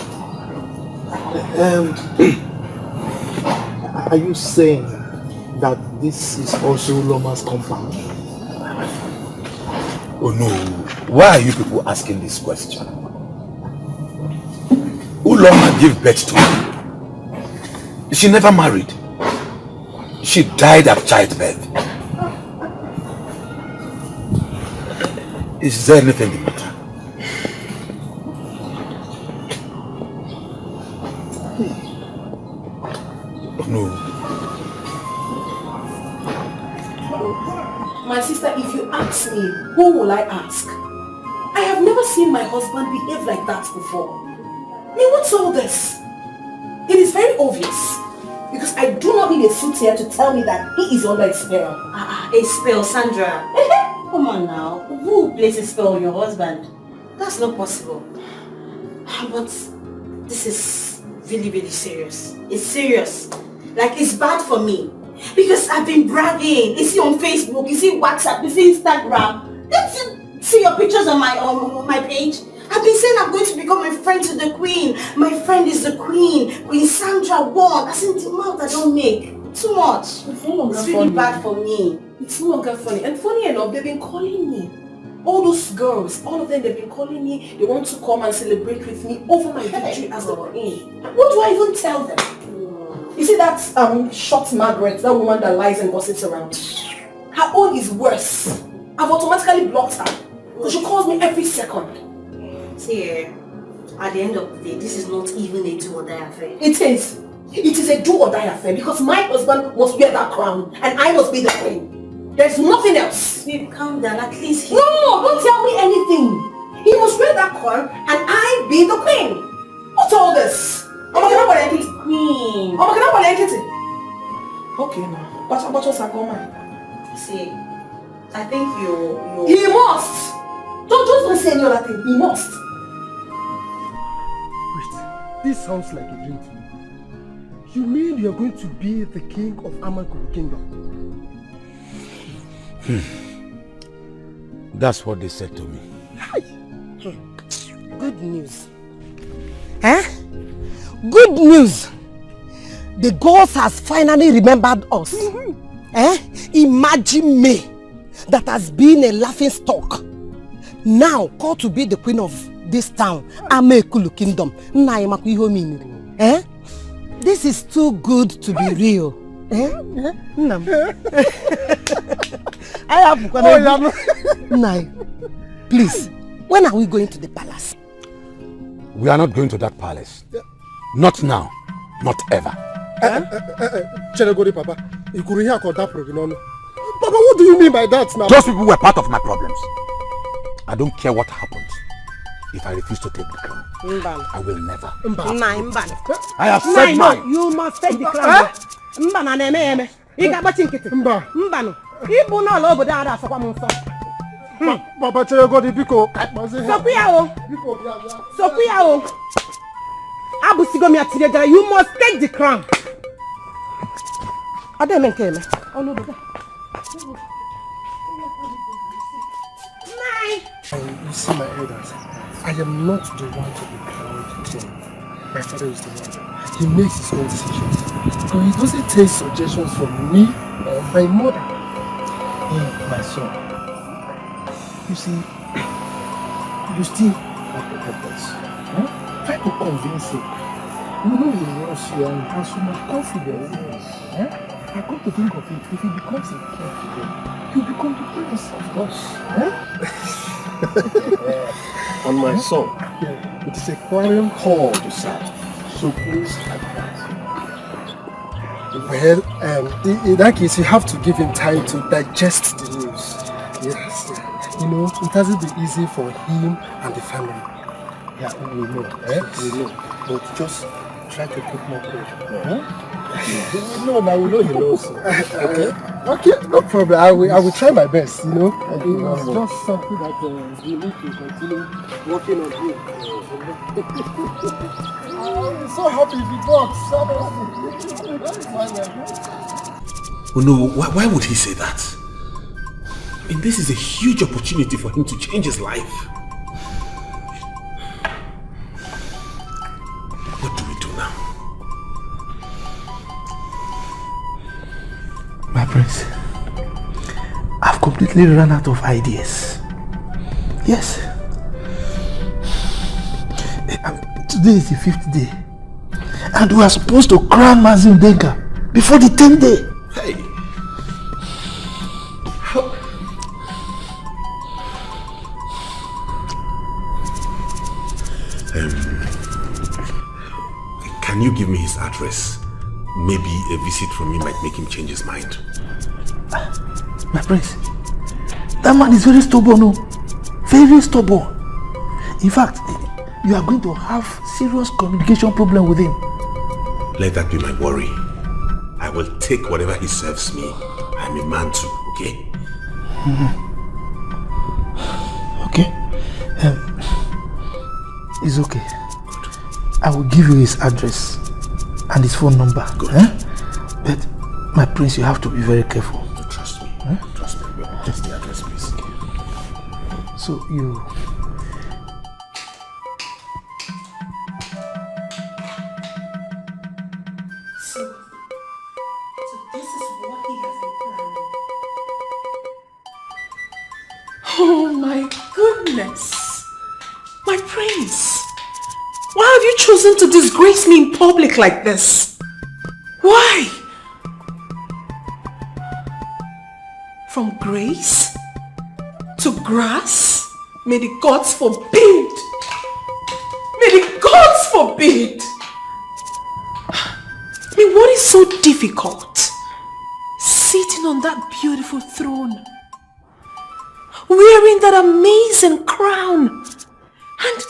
Are you saying that this is also Loma's compound? Oh no, why are you people asking this question? Uloma gave birth to me. She never married. She died at childbirth. Is there anything the matter? Oh no. My sister, if you ask me, who will I ask? I have never seen my husband behave like that before. I mean, what's all this? It is very obvious. Because I do not need a suit here to tell me that he is under a spell. A spell, Sandra. Come on now. Who places a spell on your husband? That's not possible. But this is really, really serious. It's serious. Like, it's bad for me. Because I've been bragging. Is he on Facebook? Is he WhatsApp? Is he Instagram? Didn't you see your pictures on my page? I've been saying I'm going to become a friend to the queen. My friend is the queen. Queen Sandra won. That's in the mouth I don't make. Too much. It's really bad for me. It's no longer funny. And funny enough, they've been calling me. All those girls, all of them, they've been calling me. They want to come and celebrate with me over my victory as the queen. What do I even tell them? You see that short Margaret, that woman that lies and gossips around? Her own is worse. I've automatically blocked her. Because she calls me every second. See, at the end of the day, this is not even a do or die affair. It is. It is a do or die affair because my husband must wear that crown and I must be the queen. There's nothing else. Babe, calm down. At least he... No, don't tell me anything. He must wear that crown and I be the queen. What's all this? Queen. Okay now. But what's a comment? See, I think you... He must! Don't say any other thing. He must. Wait, this sounds like a dream to me. You mean you're going to be the king of Amakuru Kingdom? That's what they said to me. Good news. Eh? Good news. The gods has finally remembered us. Eh? Imagine me that has been a laughing stock. Now called to be the queen of this town, Amakuru Kingdom. Eh? This is too good to be real. Eh? I have please, when are we going to the palace? We are not going to that palace. Not now. Not ever. Papa, you could hear that program. Papa, what do you mean by that now? Those people were part of my problems. I don't care what happens. If I refuse to take the crown, I will never. I have said mine. You must take the crown. Papa, Biko. You must take the crown. You see my elders, I am not the one to be crowned king. My father is the one. He makes his own decisions. So he doesn't take suggestions from me or my mother. My son, you see, you still have to help us. Huh? Try to convince him. You know he loves you and has so much confidence. Huh? I come to think of it, if he becomes a king today, he'll become the prince, of course. Huh? And my son, it is a clarion call to serve. So please advise. Well, in that case, you have to give him time to digest the news. Yes, you know, it hasn't been easy for him and the family. Yeah, we know. We know. But just try to keep more cool. Huh? No, now we know he knows. Okay, no problem. I will try my best, you know. It's just something that we need to continue working on him. I'm so happy if it works. Oh no, why would he say that? I mean, this is a huge opportunity for him to change his life. What do we do now? My prince, I've completely run out of ideas. Yes. Today is the 5th day. And we are supposed to crown Mazin Denka before the 10th day. Hey. Can you give me his address? Maybe a visit from me might make him change his mind. My prince, that man is very stubborn, no? Very stubborn. In fact, you are going to have serious communication problem with him. Let that be my worry. I will take whatever he serves me. I'm a man too, okay? Okay. It's okay. I will give you his address and his phone number. Good. But my prince, you have to be very careful. Trust me. Trust me. Just the address, please. So you... So this is what he has been planning. Oh my goodness! My prince! Why have you chosen to disgrace me in public like this? Why? From grace to grass? May the gods forbid! May the gods forbid! I mean, what is so difficult? Sitting on that beautiful throne, wearing that amazing crown, and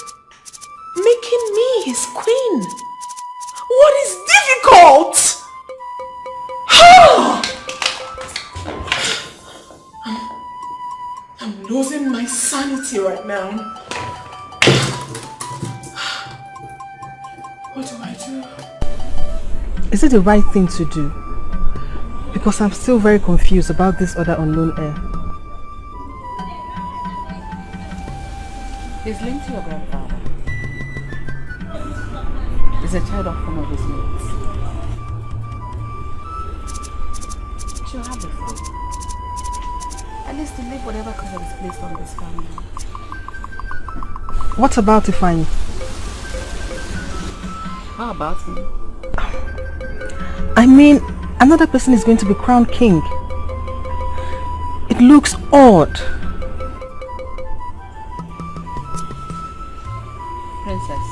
making me his queen. What is difficult? I'm losing my sanity right now. What do I do? Is it the right thing to do? Because I'm still very confused about this other unknown heir. He's linked to your grandfather. He's a child of one of his mates. She'll have the food. At least to leave whatever curse is placed on this family. What about Ifeanyi? How about him? I mean, another person is going to be crowned king. It looks odd. Princess,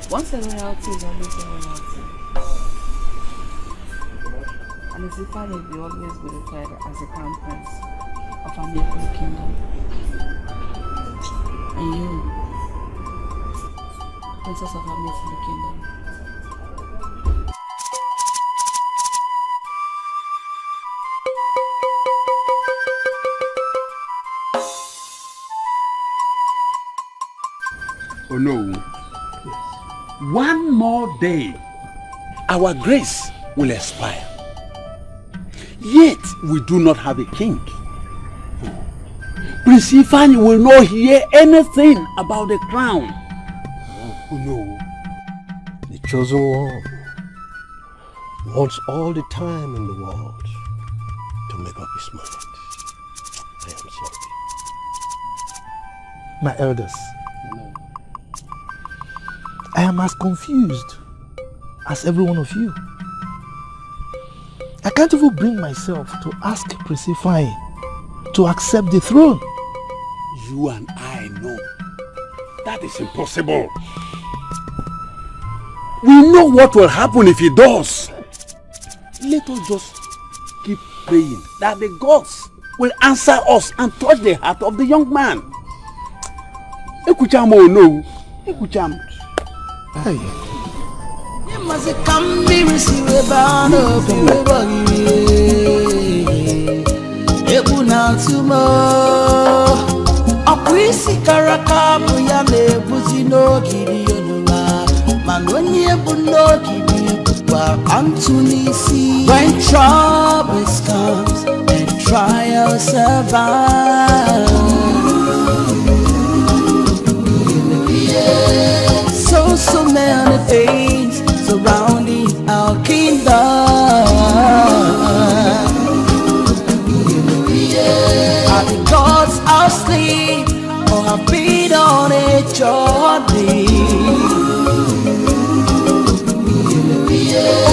once a royalty is always a royalty. And his Ifeanyi will always be referred as the crown prince of our Nollywood kingdom. And you, princess of our Nollywood kingdom. Oh no. One more day, our grace will expire. Yet we do not have a king. Prince Ifeanyi will not hear anything about the crown. Oh no. The chosen one wants all the time in the world to make up his mind. I am sorry. My elders, I am as confused as every one of you. I can't even bring myself to ask Prince Ifeanyi to accept the throne. You and I know that is impossible. We know what will happen if he does. Let us just keep praying that the gods will answer us and touch the heart of the young man. Ekucham oh no. Ekucham. Hey. Must come be received by everybody. Ebuna tumo. Akwisi karaka buya me buzino gidi onuma. Manoni ebuno gidi wa antunisi. When troubles comes and trials survive. So many things surrounding our kingdom. Are the gods asleep or have been on a journey?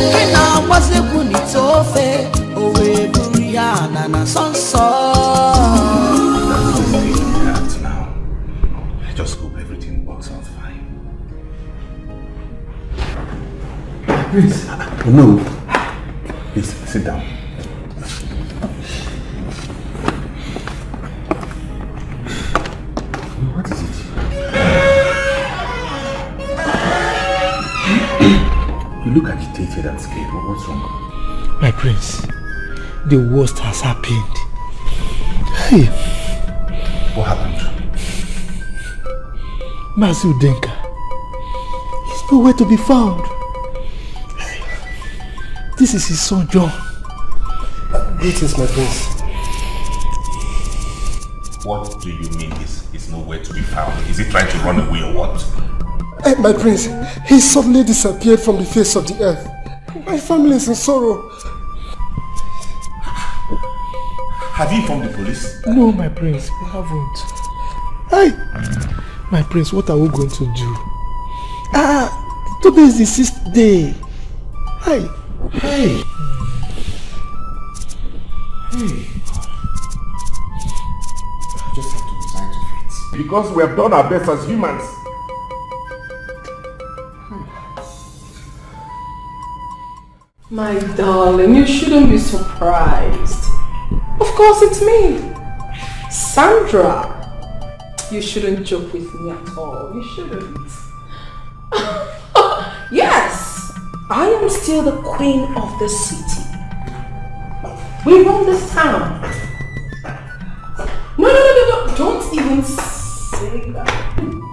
Okay, now what's the one it's over? Oh, we Brianna and Sonso. I just hope everything works out fine. Please. No. Please, sit down. What is it? You look agitated and scared. What's wrong? My prince, the worst has happened. Hey. What happened? Mazu Denka. He's nowhere to be found. This is his son, John. Greetings, my prince. What do you mean he's nowhere to be found? Is he trying to run away or what? My prince, he suddenly disappeared from the face of the earth. My family is in sorrow. Have you informed the police? No, my prince, we haven't. Hey! My prince, what are we going to do? Today is the 6th day. Hey! Hey! Hey! I just have to resign to fate. Because we have done our best as humans. My darling, you shouldn't be surprised. Of course it's me, Sandra. You shouldn't joke with me at all. You shouldn't. Yes, I am still the queen of the city. We run this town. No. Don't even say that.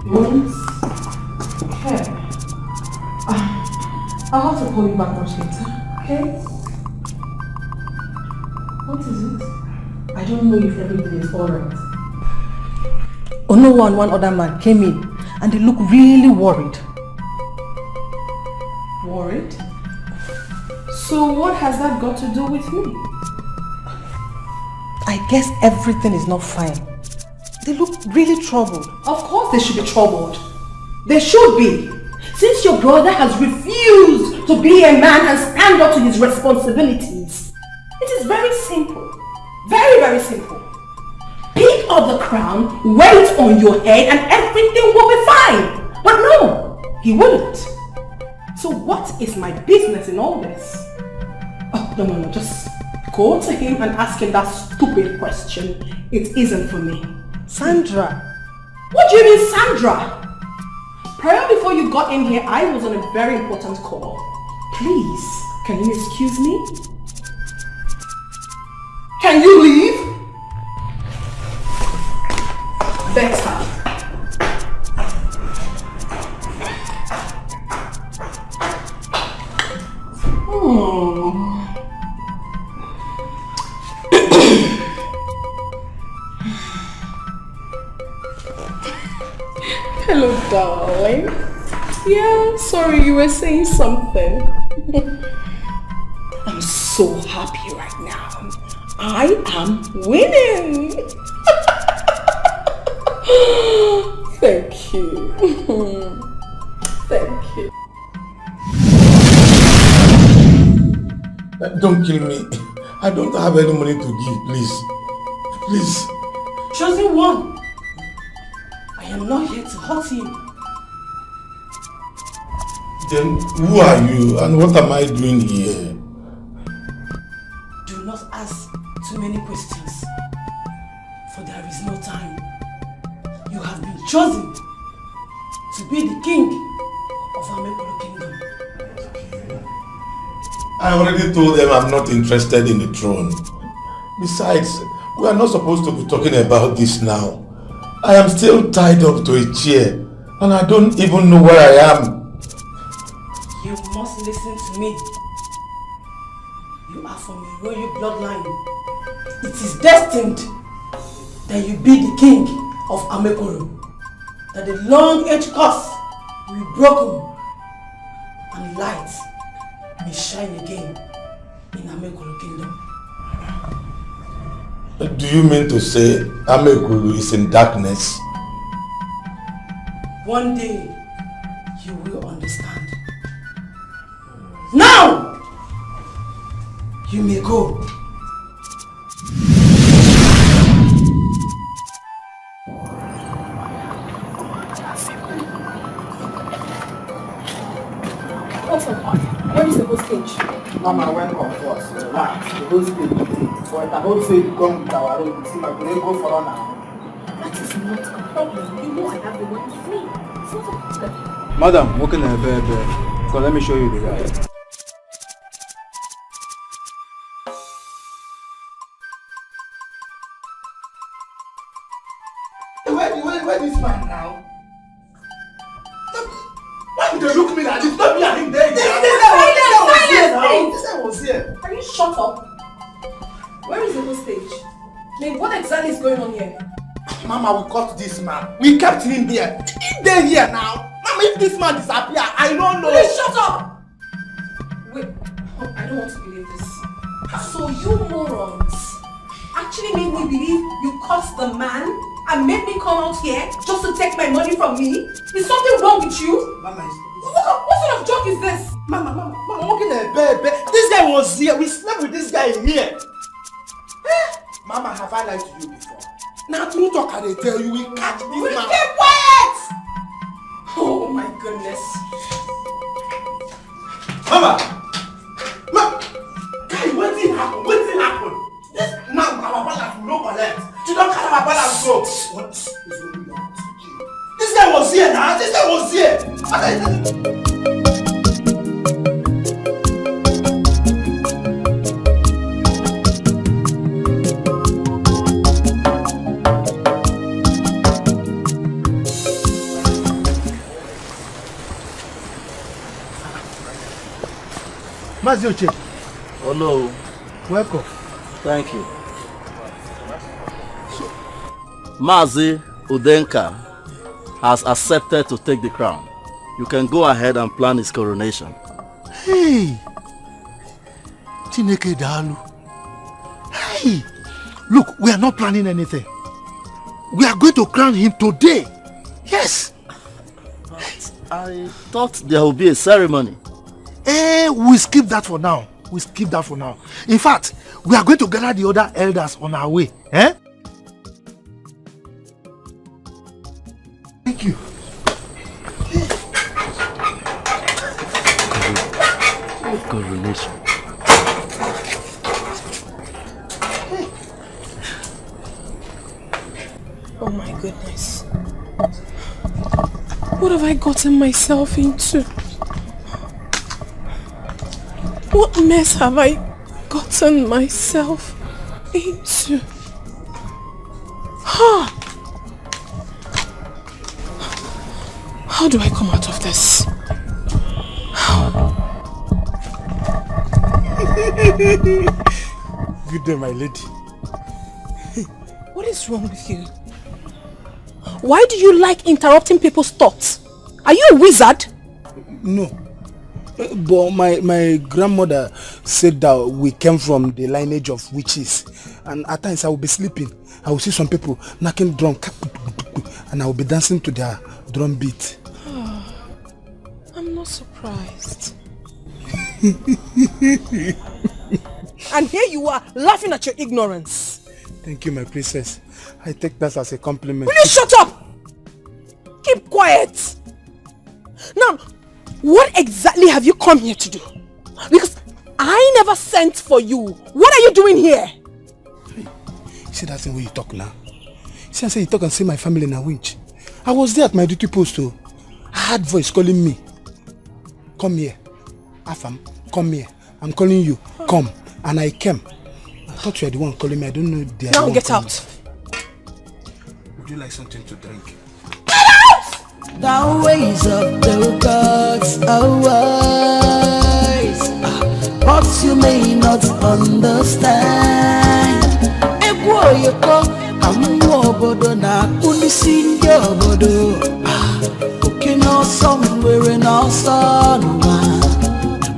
Don't. Okay. I'll have to call you back much later. Okay? What is it? I don't know if everything is alright. Onowo and one other man came in and they look really worried. Worried? So what has that got to do with me? I guess everything is not fine. They look really troubled. Of course they should be troubled. They should be. Since your brother has refused to be a man and stand up to his responsibilities. It is very simple. Very, very simple. Pick up the crown, wear it on your head and everything will be fine. But no, he wouldn't. So what is my business in all this? Oh, no, just go to him and ask him that stupid question. It isn't for me. Sandra. What do you mean, Sandra? Prior before you got in here, I was on a very important call. Please, can you excuse me? Can you leave? Better. Hello, darling. Yeah, sorry, you were saying something. I'm so happy right now. I am winning. Thank you. Thank you. Don't kill me. I don't have any money to give, please. Please. Chosen one. I am not here to hurt you. Then who are you and what am I doing here? Do not ask too many questions, for there is no time. You have been chosen to be the king of Amekolo Kingdom. I already told them I'm not interested in the throne. Besides, we are not supposed to be talking about this now. I am still tied up to a chair and I don't even know where I am. You must listen to me. You are from a royal bloodline. It is destined that you be the king of Amekolo. That the long-age curse will be broken and light may shine again in Amekolo Kingdom. Do you mean to say Amekolo is in darkness? One day you will understand. Now you may go. What's up? Where is the whole stage? Mama went on first. Relax. The whole stage you take. For the whole stage you come with our own. See, my going go for honor. That is not a problem. You know I have the money with me. It's not a problem. Madam, walk in the bed. So let me show you the guy. Where is this man now? Why did they look me like this? Not me and him there. This guy was here. Can you shut up? Where is the whole stage? What exactly is going on here? Mama, we caught this man. We kept him here. He's there here now. Mama, if this man disappear, I don't know. Please shut up! Wait, I don't want to believe this. So you morons actually made me believe you cursed the man and made me come out here just to take my money from me? Is something wrong with you? Mama, what sort of joke is this? Mama, walking in the bed. This guy was here. We slept with this guy in here. Mama, have I lied to you before? Now, true talk, I tell you, we catch this man. Keep quiet! Oh my goodness. Mama! Guy, what did happen? What did happen? This now, our balance will not collect. You don't carry our balance go. What is going on? here now. Sister was here. Mazioche. Hello. Welcome. Thank you. Mazi Udenka has accepted to take the crown. You can go ahead and plan his coronation. Hey! Chineke Dalu. Hey! Look, we are not planning anything. We are going to crown him today. Yes! But I thought there will be a ceremony. We skip that for now. We skip that for now. In fact, we are going to gather the other elders on our way. Thank you. Coronation. Oh my goodness. What have I gotten myself into? What mess have I gotten myself into? How do I come out of this? Good day, my lady. What is wrong with you? Why do you like interrupting people's thoughts? Are you a wizard? No. But my grandmother said that we came from the lineage of witches, and at times I will be sleeping. I will see some people knocking drum, and I will be dancing to their drum beat. I'm not surprised. And here you are laughing at your ignorance. Thank you, my princess. I take that as a compliment. Will you shut up? Keep quiet. Now, what exactly have you come here to do? Because I never sent for you. What are you doing here? Hey, see that thing where you talk now? See, I say you talk and say my family in a winch. I was there at my duty post too. I heard voice calling me. Come here. Afam, come here. I'm calling you. Come. And I came. I thought you were the one calling me. I don't know the Now get out. Would you like something to drink? The ways of the gods are wise, but you may not understand. Egwo yoko amu obodo na kunisi ndi obodo. Oke no somewhere no sonwa.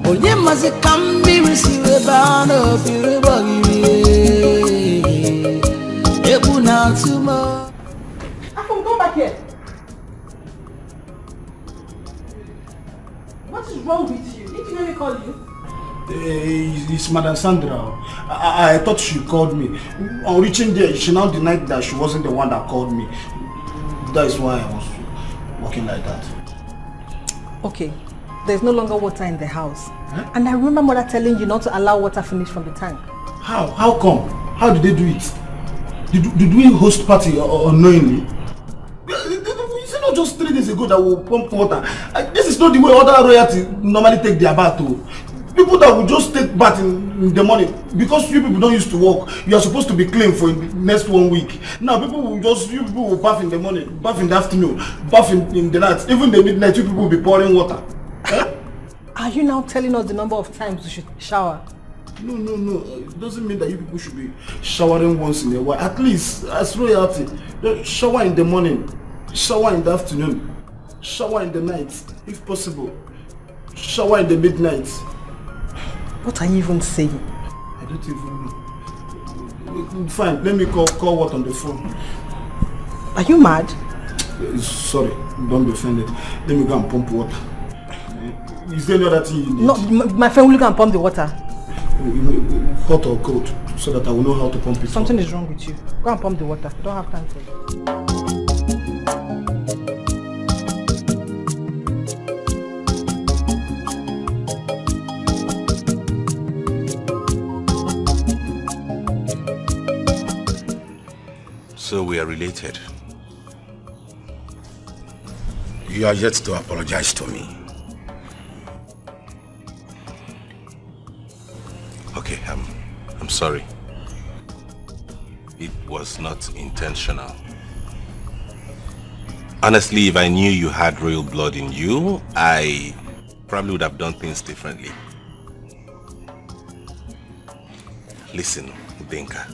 Onye mazi kambiri siwe bana biri bagiri. Ebu na tumo. Afam, come back here. What is wrong with you? Didn't you hear me call you? It's Madam Sandra. I thought she called me. On reaching there, she now denied that she wasn't the one that called me. That is why I was walking like that. Okay, there's no longer water in the house. Huh? And I remember mother telling you not to allow water finish from the tank. How? How come? How did they do it? Did we host party unknowingly? Is it not just 3 days ago that we pump water? This is not the way other royalty normally take their bath too. People that will just take bath in the morning, because you people don't used to work, you are supposed to be clean for the next 1 week. Now you people will bath in the morning, bath in the afternoon, bath in the night, even the midnight you people will be pouring water. Are you now telling us the number of times we should shower? No. It doesn't mean that you people should be showering once in a while. At least, as royalty, shower in the morning, shower in the afternoon, shower in the night, if possible, shower in the midnight. What are you even saying? I don't even know. Fine, let me call what on the phone. Are you mad? Sorry, don't be offended. Let me go and pump water. Is there any other thing you need? No, my friend will go and pump the water. Hot or cold, so that I will know how to pump it. Something is wrong with you. Go and pump the water. I don't have time for it. So we are related. You are yet to apologize to me. Okay, I'm sorry. It was not intentional. Honestly, if I knew you had royal blood in you, I probably would have done things differently. Listen, Udenka.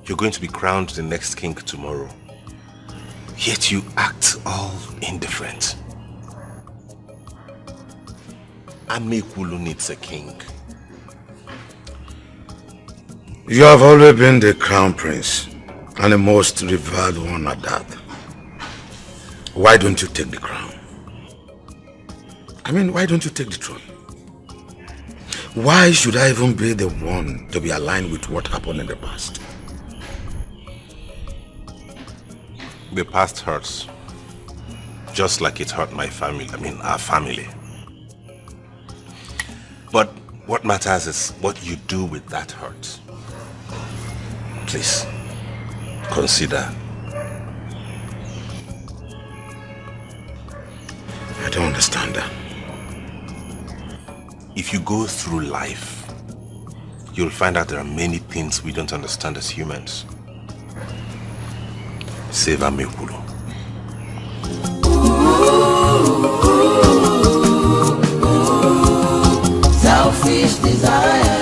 You're going to be crowned the next king tomorrow. Yet you act all indifferent. Amekulu needs a king. You have always been the crown prince, and the most revered one at that. Why don't you take the crown? I mean, why don't you take the throne? Why should I even be the one to be aligned with what happened in the past? The past hurts. Just like it hurt my family, our family. But what matters is what you do with that hurt. Please, consider. I don't understand that. If you go through life, you'll find out there are many things we don't understand as humans. Save Amekulu. Selfish desire.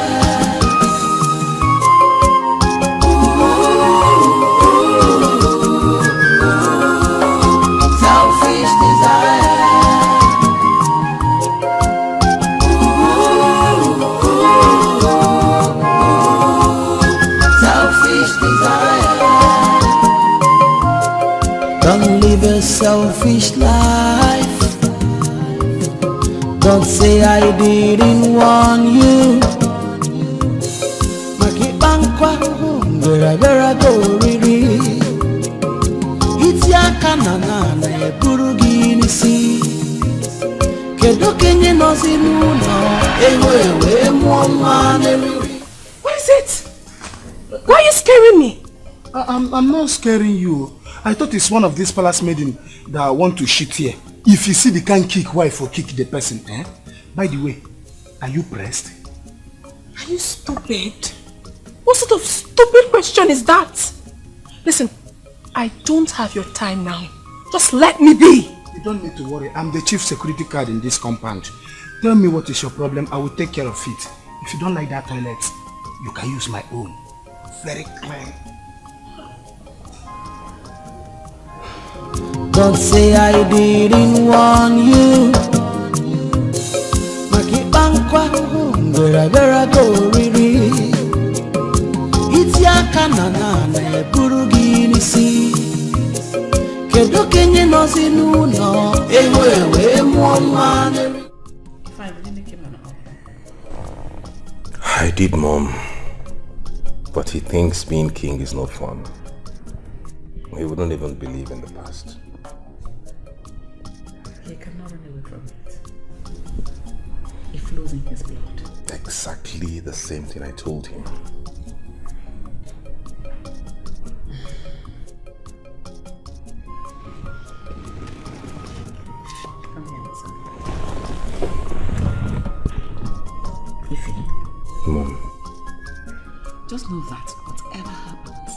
Don't live a selfish life. Don't say I didn't warn you. Makibankwa, vera go riri. It's ya kanana na eburugi nisi. Kedo kenye nozi nuno, ewe mwana riri. What is it? Why are you scaring me? I'm not scaring you. I thought it's one of these palace maidens that want to shit here. If you see the kind kick wife or kick the person, eh? By the way, are you pressed? Are you stupid? What sort of stupid question is that? Listen, I don't have your time now. Just let me be. You don't need to worry. I'm the chief security guard in this compound. Tell me what is your problem. I will take care of it. If you don't like that toilet, you can use my own. Very clean. Don't say I didn't warn you. Makibankwa, vera go riri. It's ya kanana na eburugi nisi. Kedo kenye nozi nuno, ewe mwana. I did, Mom. But he thinks being king is not fun. He wouldn't even believe in the past. He cannot run away from it. It flows in his blood. Exactly the same thing I told him. Come here, son. Ify. Mom. Just know that whatever happens,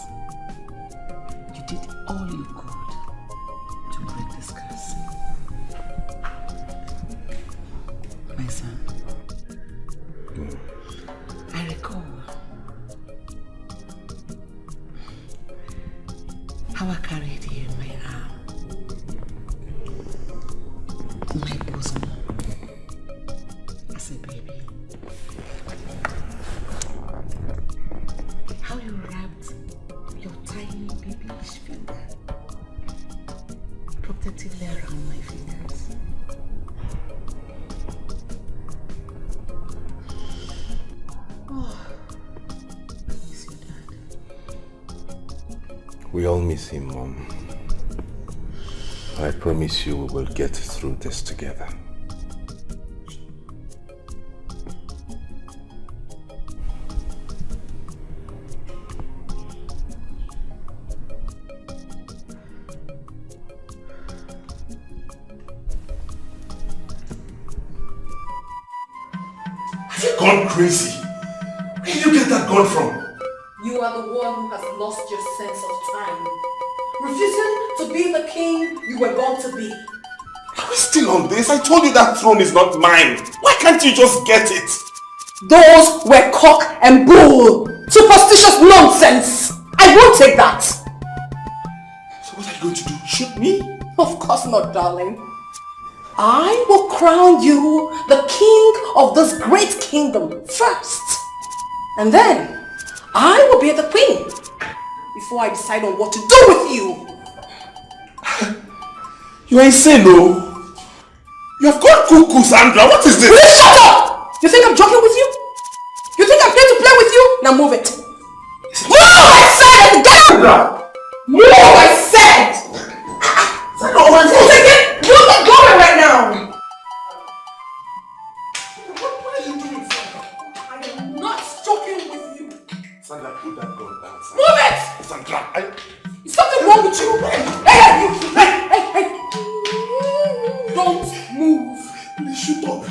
you did all you could to break this curse. My son, I recall how I carried you in my arm, in my bosom, as a baby. How you wrapped your tiny babyish finger protectively around my fingers. Oh, I miss you, Dad. We all miss him, Mom. I promise you we will get through this together. Have you gone crazy? Where did you get that gun from? You are the one who has lost your sense of time. Refusing to be the king you were born to be. Are we still on this? I told you that throne is not mine. Why can't you just get it? Those were cock and bull. Superstitious nonsense. I won't take that. So what are you going to do? Shoot me? Of course not, darling. I will crown you the king of this great kingdom first. And then I will be the queen before I decide on what to do with you. You are insane, no? You have gone cuckoo, Sandra. What is this? Will you shut up? You think I'm joking with you? You think I'm here to play with you? Now move it. Move, I said, and get out! Move, I said! You're not going right now! What are you doing, Sandra? I am not joking with you. Sandra, put that gun down, Sandra. Move it! Sandra, Is something wrong with you? Hey! Don't move. Please shoot up.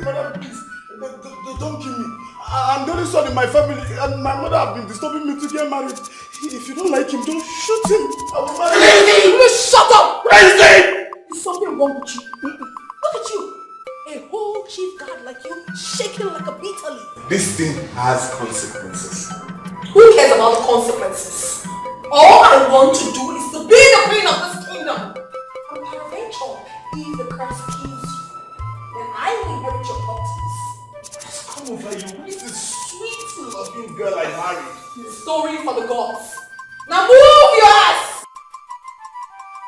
Madam, please. Don't kill me. I'm the only son in my family and my mother has been disturbing me to get married. If you don't like him, don't shoot him. I will marry him. Please shut up! Crazy! Is something wrong with you? Look at you. A whole chief guard like you shaking like a bitter leaf. this thing has consequences. Who cares about the consequences? All I want to do is to be the queen of this kingdom. And peradventure, if the curse kills you, then I will inherit your properties. Come over you. Who is this sweet loving girl I married? The story for the gods. Now move your ass!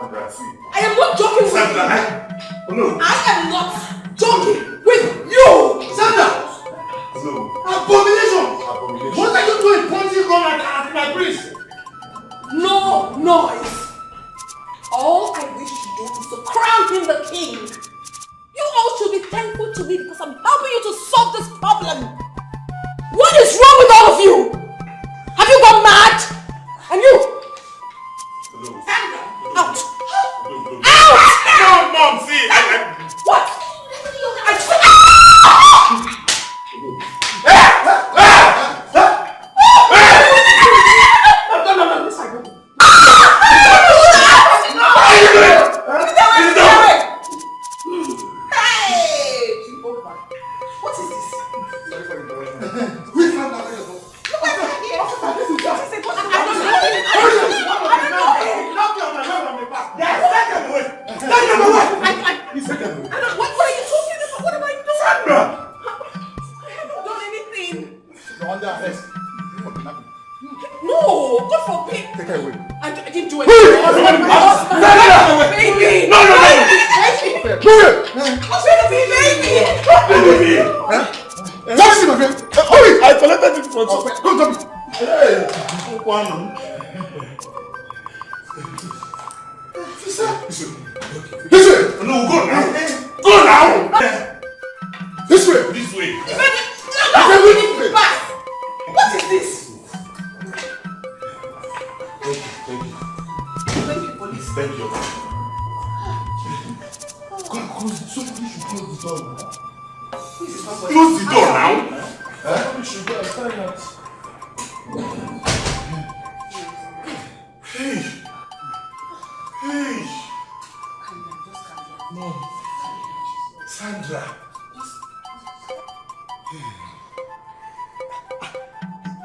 Sandra, see. I am not joking with Sandra, you. Oh no. I am not joking with you! Sandra! No. Abomination! Abomination. What are you doing pointing gun at my priest? No noise! All I wish to do is to crown him the king. You all should be thankful to me because I'm helping you to solve this problem. What is wrong with all of you? Have you gone mad? And you? Sandra, out! Out! Mom, see! What?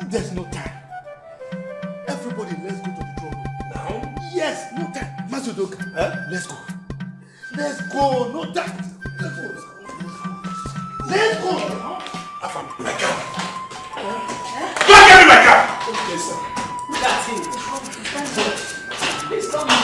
There's no time. Everybody, let's go to the throne room. Now? Yes, no time. Mazudoka, let's go. Let's go, no time. Let's go now. Afam, my car. Go and get me my car. Yes, sir. That's it. Please don't move.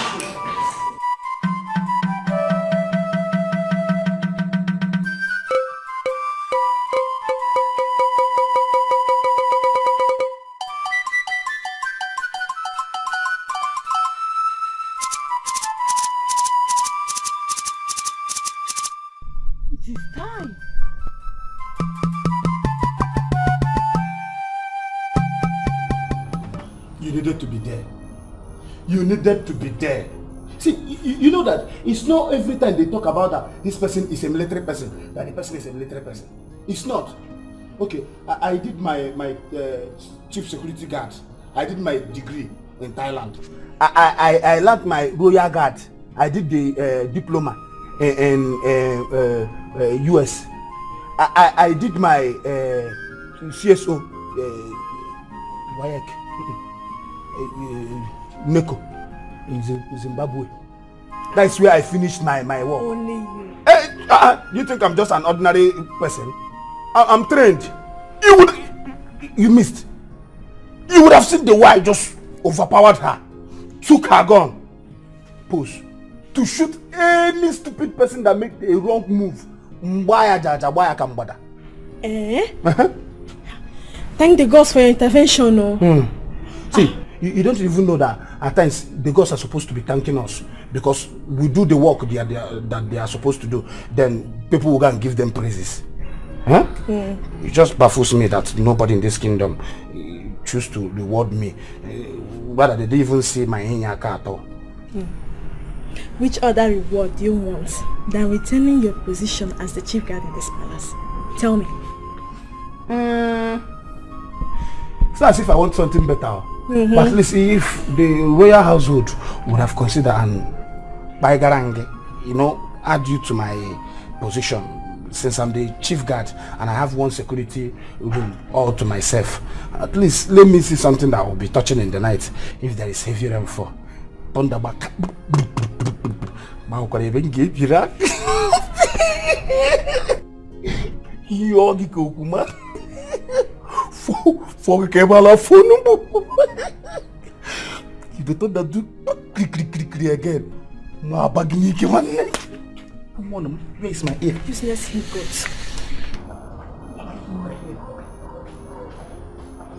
To be there. You needed to be there. See, you know that it's not every time they talk about that this person is a military person, that the person is a military person. It's not. Okay, I did my chief security guard. I did my degree in Thailand. I learned my royal guard. I did the diploma in US. I did my CSO WAEC NECO in Zimbabwe. That's where I finished my work. Only you. You think I'm just an ordinary person? I'm trained. You missed. You would have seen the way I just overpowered her, took her gun, pose to shoot any stupid person that make a wrong move. Thank the gods for your intervention. No. See, you don't even know that at times the gods are supposed to be thanking us because we do the work that they are supposed to do. Then people will go and give them praises. Huh? It just baffles me that nobody in this kingdom choose to reward me. Rather, they didn't even see my hinyaka at all. Which other reward do you want than returning your position as the chief guard in this palace? Tell me. It's not as if I want something better. But at least if the royal household would have considered and add you to my position, since I'm the chief guard and I have one security room all to myself, at least let me see something that will be touching in the night if there is heavy rainfall. Thunderback. You don't do click again. Come on, where is my ear? Useless hiccups.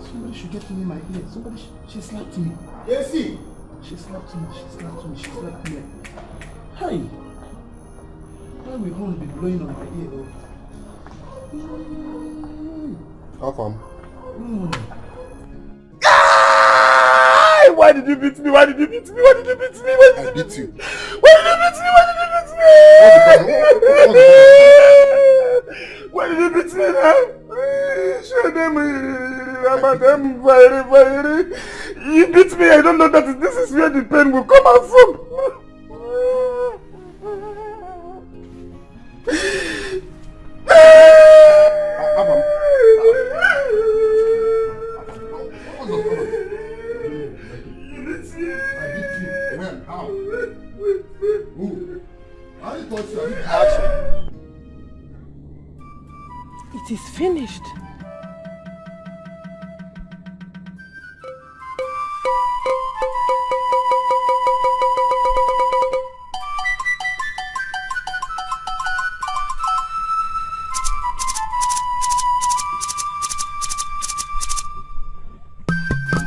Somebody should get me my ear. She slapped me. Yes, see? She slapped me. Hey! Why will horn be blowing on my ear though? How come? Why did you beat me? I beat you. Why did you beat me now? Show them. You beat me. I don't know that this is where the pain will come out from. It is finished.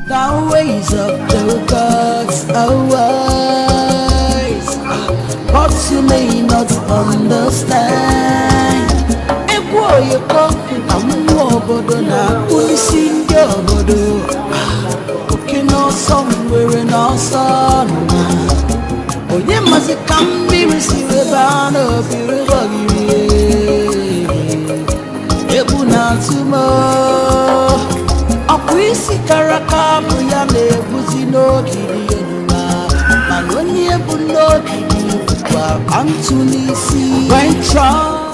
The ways of the gods are wise, but you may not understand. You come, I'm obodo na polisi ndi obodo. Okay, no somewhere in our sun. Oh, you must come be received by no beauty. Ebuna tumo. Akwisi karaka buya le buzino kiri yonuma. Maloni ebuno kiri kwa Antunisi. When Trump.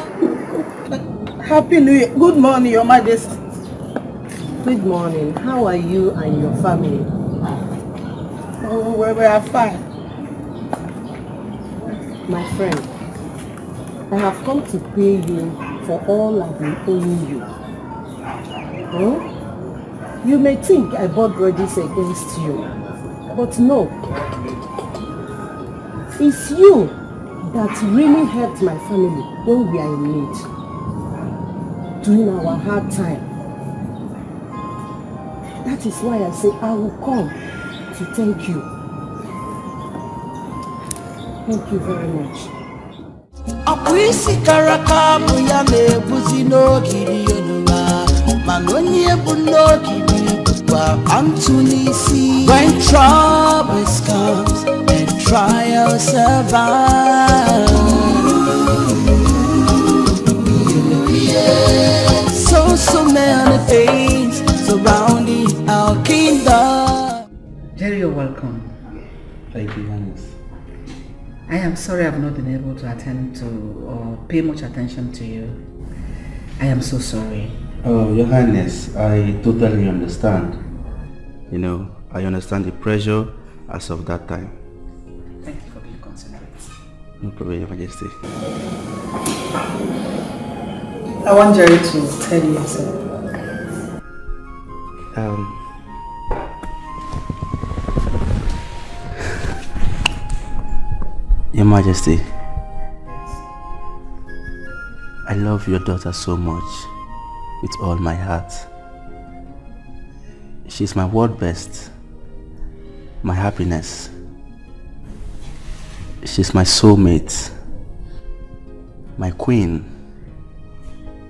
Happy New Year. Good morning, Your Majesty. Good morning. How are you and your family? Oh, we are fine. My friend, I have come to pay you for all I've been owing you. You may think I brought grudges against you, but no. It's you that really helped my family when we are in need. During our hard time. That is why I say I will come to thank you. Thank you very much. Akwisi karaka buya le buzino kiri yonuma. Maloni ebuno kiri kwa Antunisi. When troubles comes and trials survive. Yeah. welcome. Thank you, Highness. I am sorry I've not been able to attend to or pay much attention to you. I am so sorry. Oh, Your Highness, I totally understand. You know, I understand the pressure as of that time. Thank you for being considerate. No problem, Your Majesty. I want Jerry to tell you something. Your Majesty, I love your daughter so much with all my heart. She's my world best, my happiness. She's my soulmate, my queen,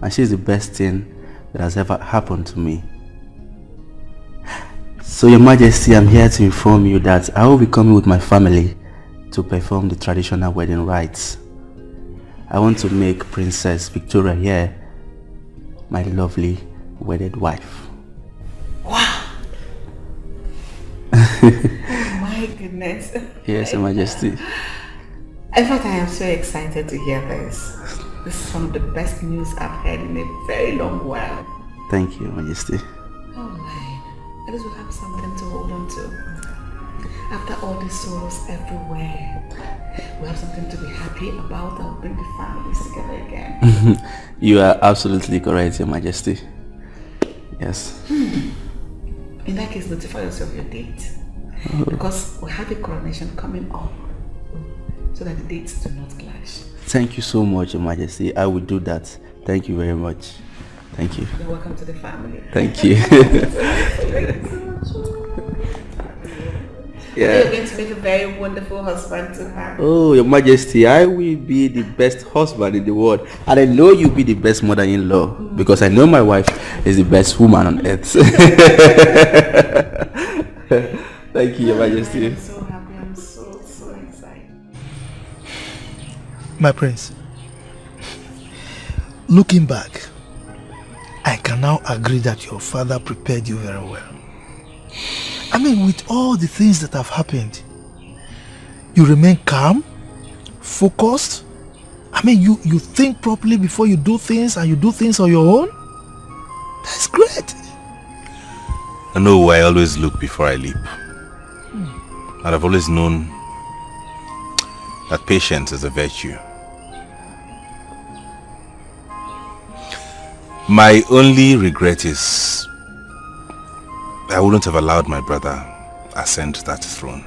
and she's the best thing that has ever happened to me. So, Your Majesty, I'm here to inform you that I will be coming with my family to perform the traditional wedding rites. I want to make Princess Victoria here my lovely wedded wife. Wow! My goodness. Yes, Your Majesty. In fact, I am so excited to hear this. This is one of the best news I've heard in a very long while. Thank you, Your Majesty. Oh my, at least we'll have something to hold on to. After all these sorrows everywhere, we have something to be happy about and bring the families together again. You are absolutely correct, Your Majesty. Yes. In that case, notify yourself your date. Because we have a coronation coming up, so that the dates do not clash. Thank you so much, Your Majesty. I will do that. Thank you very much. Thank you. You're welcome to the family. Thank you. Thank you so much. Yeah. You're going to make a very wonderful husband to her. Oh, Your Majesty, I will be the best husband in the world. And I know you'll be the best mother-in-law. Because I know my wife is the best woman on earth. Thank you, Your Majesty. I'm so happy. I'm so excited. My prince, looking back, I can now agree that your father prepared you very well. I mean, with all the things that have happened, you remain calm, focused. I mean, you think properly before you do things, and you do things on your own. That's great. I know I always look before I leap. And I've always known that patience is a virtue. My only regret is I wouldn't have allowed my brother ascend that throne.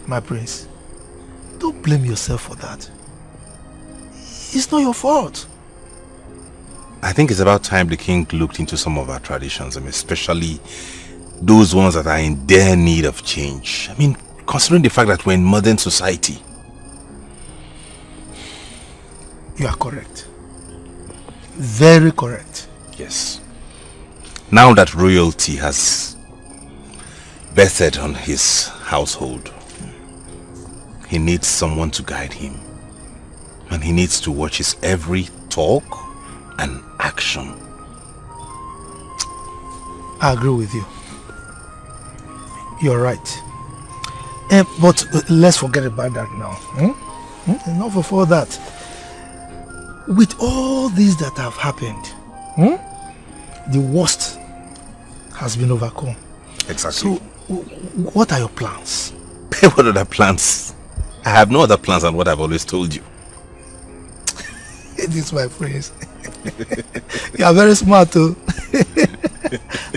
My prince, don't blame yourself for that. It's not your fault. I think it's about time the king looked into some of our traditions, especially those ones that are in dire need of change. I mean, considering the fact that we're in modern society. You are correct. Very correct. Yes. Now that royalty has vested on his household, he needs someone to guide him. And he needs to watch his every talk and action. I agree with you. You're right. But let's forget about that now. Enough of all that. With all these that have happened, the worst has been overcome. Exactly. So, what are your plans? What other plans? I have no other plans than what I've always told you. It is my prince. You are very smart too.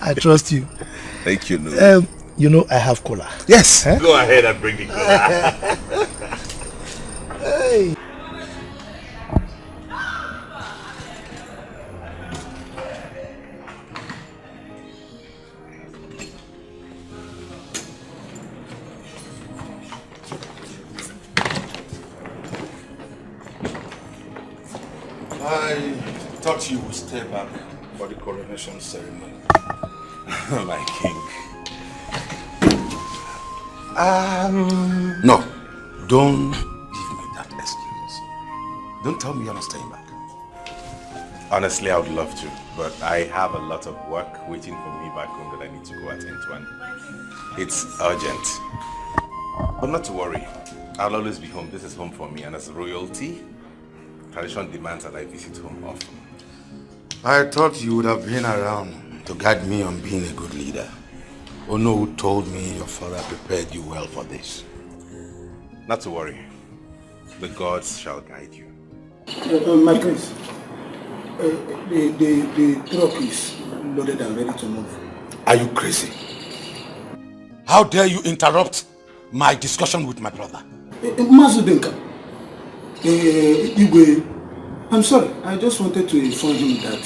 I trust you. Thank you. No. You know I have cola. Yes. Go ahead and bring the cola. Hey. I thought you would stay back for the coronation ceremony. My king. No, don't give me that excuse. Don't tell me you're not staying back. Honestly, I would love to, but I have a lot of work waiting for me back home that I need to go attend to. And It's urgent. But not to worry. I'll always be home. This is home for me, and as royalty, tradition demands that I visit home often. I thought you would have been around to guide me on being a good leader. Ono told me your father prepared you well for this. Not to worry. The gods shall guide you. My prince, the truck is loaded and ready to move. Are you crazy? How dare you interrupt my discussion with my brother? Mazudinka, Igwe, I'm sorry. I just wanted to inform him that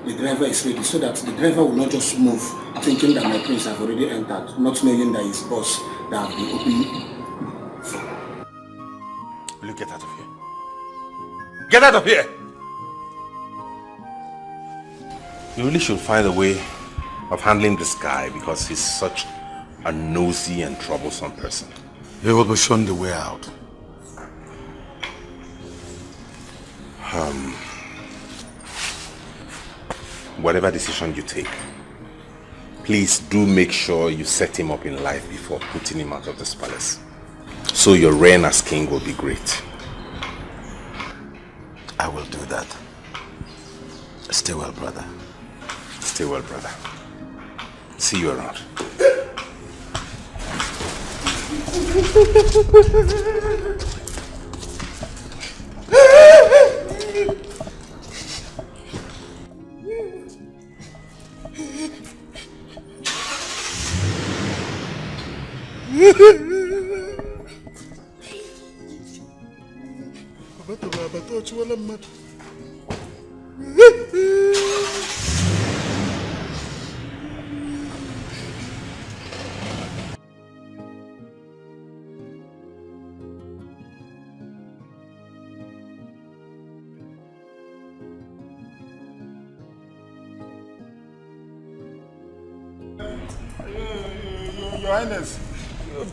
the driver is ready so that the driver will not just move thinking that my prince have already entered, not knowing that his boss that have been opening. Will you get out of here? Get out of here! You really should find a way of handling this guy because he's such a nosy and troublesome person. He will be shown the way out. Whatever decision you take, please do make sure you set him up in life before putting him out of this palace. So your reign as king will be great. I will do that. Stay well, brother. Stay well, brother. See you around. Your Highness,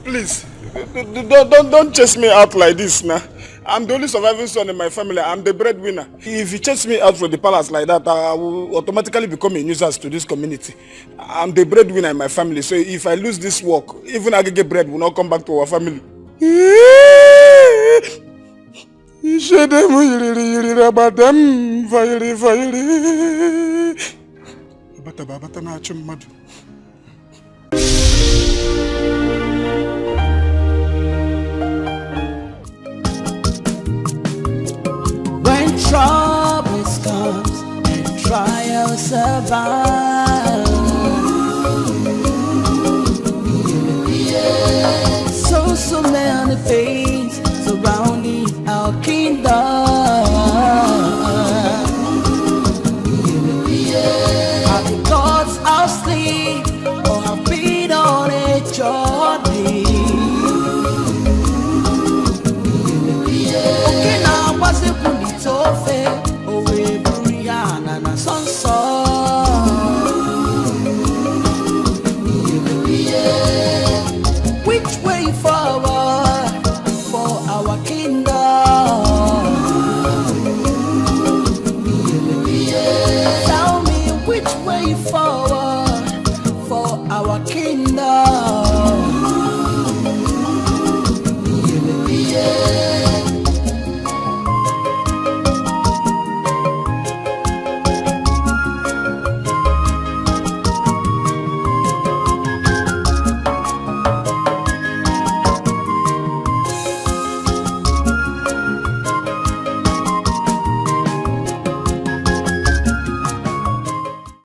please, don't chase me out like this now. I'm the only surviving son in my family. I'm the breadwinner. If you chase me out from the palace like that, I will automatically become a nuisance to this community. I'm the breadwinner in my family, so if I lose this work, even Agege bread will not come back to our family. When troubles comes and trials survive, so many pain.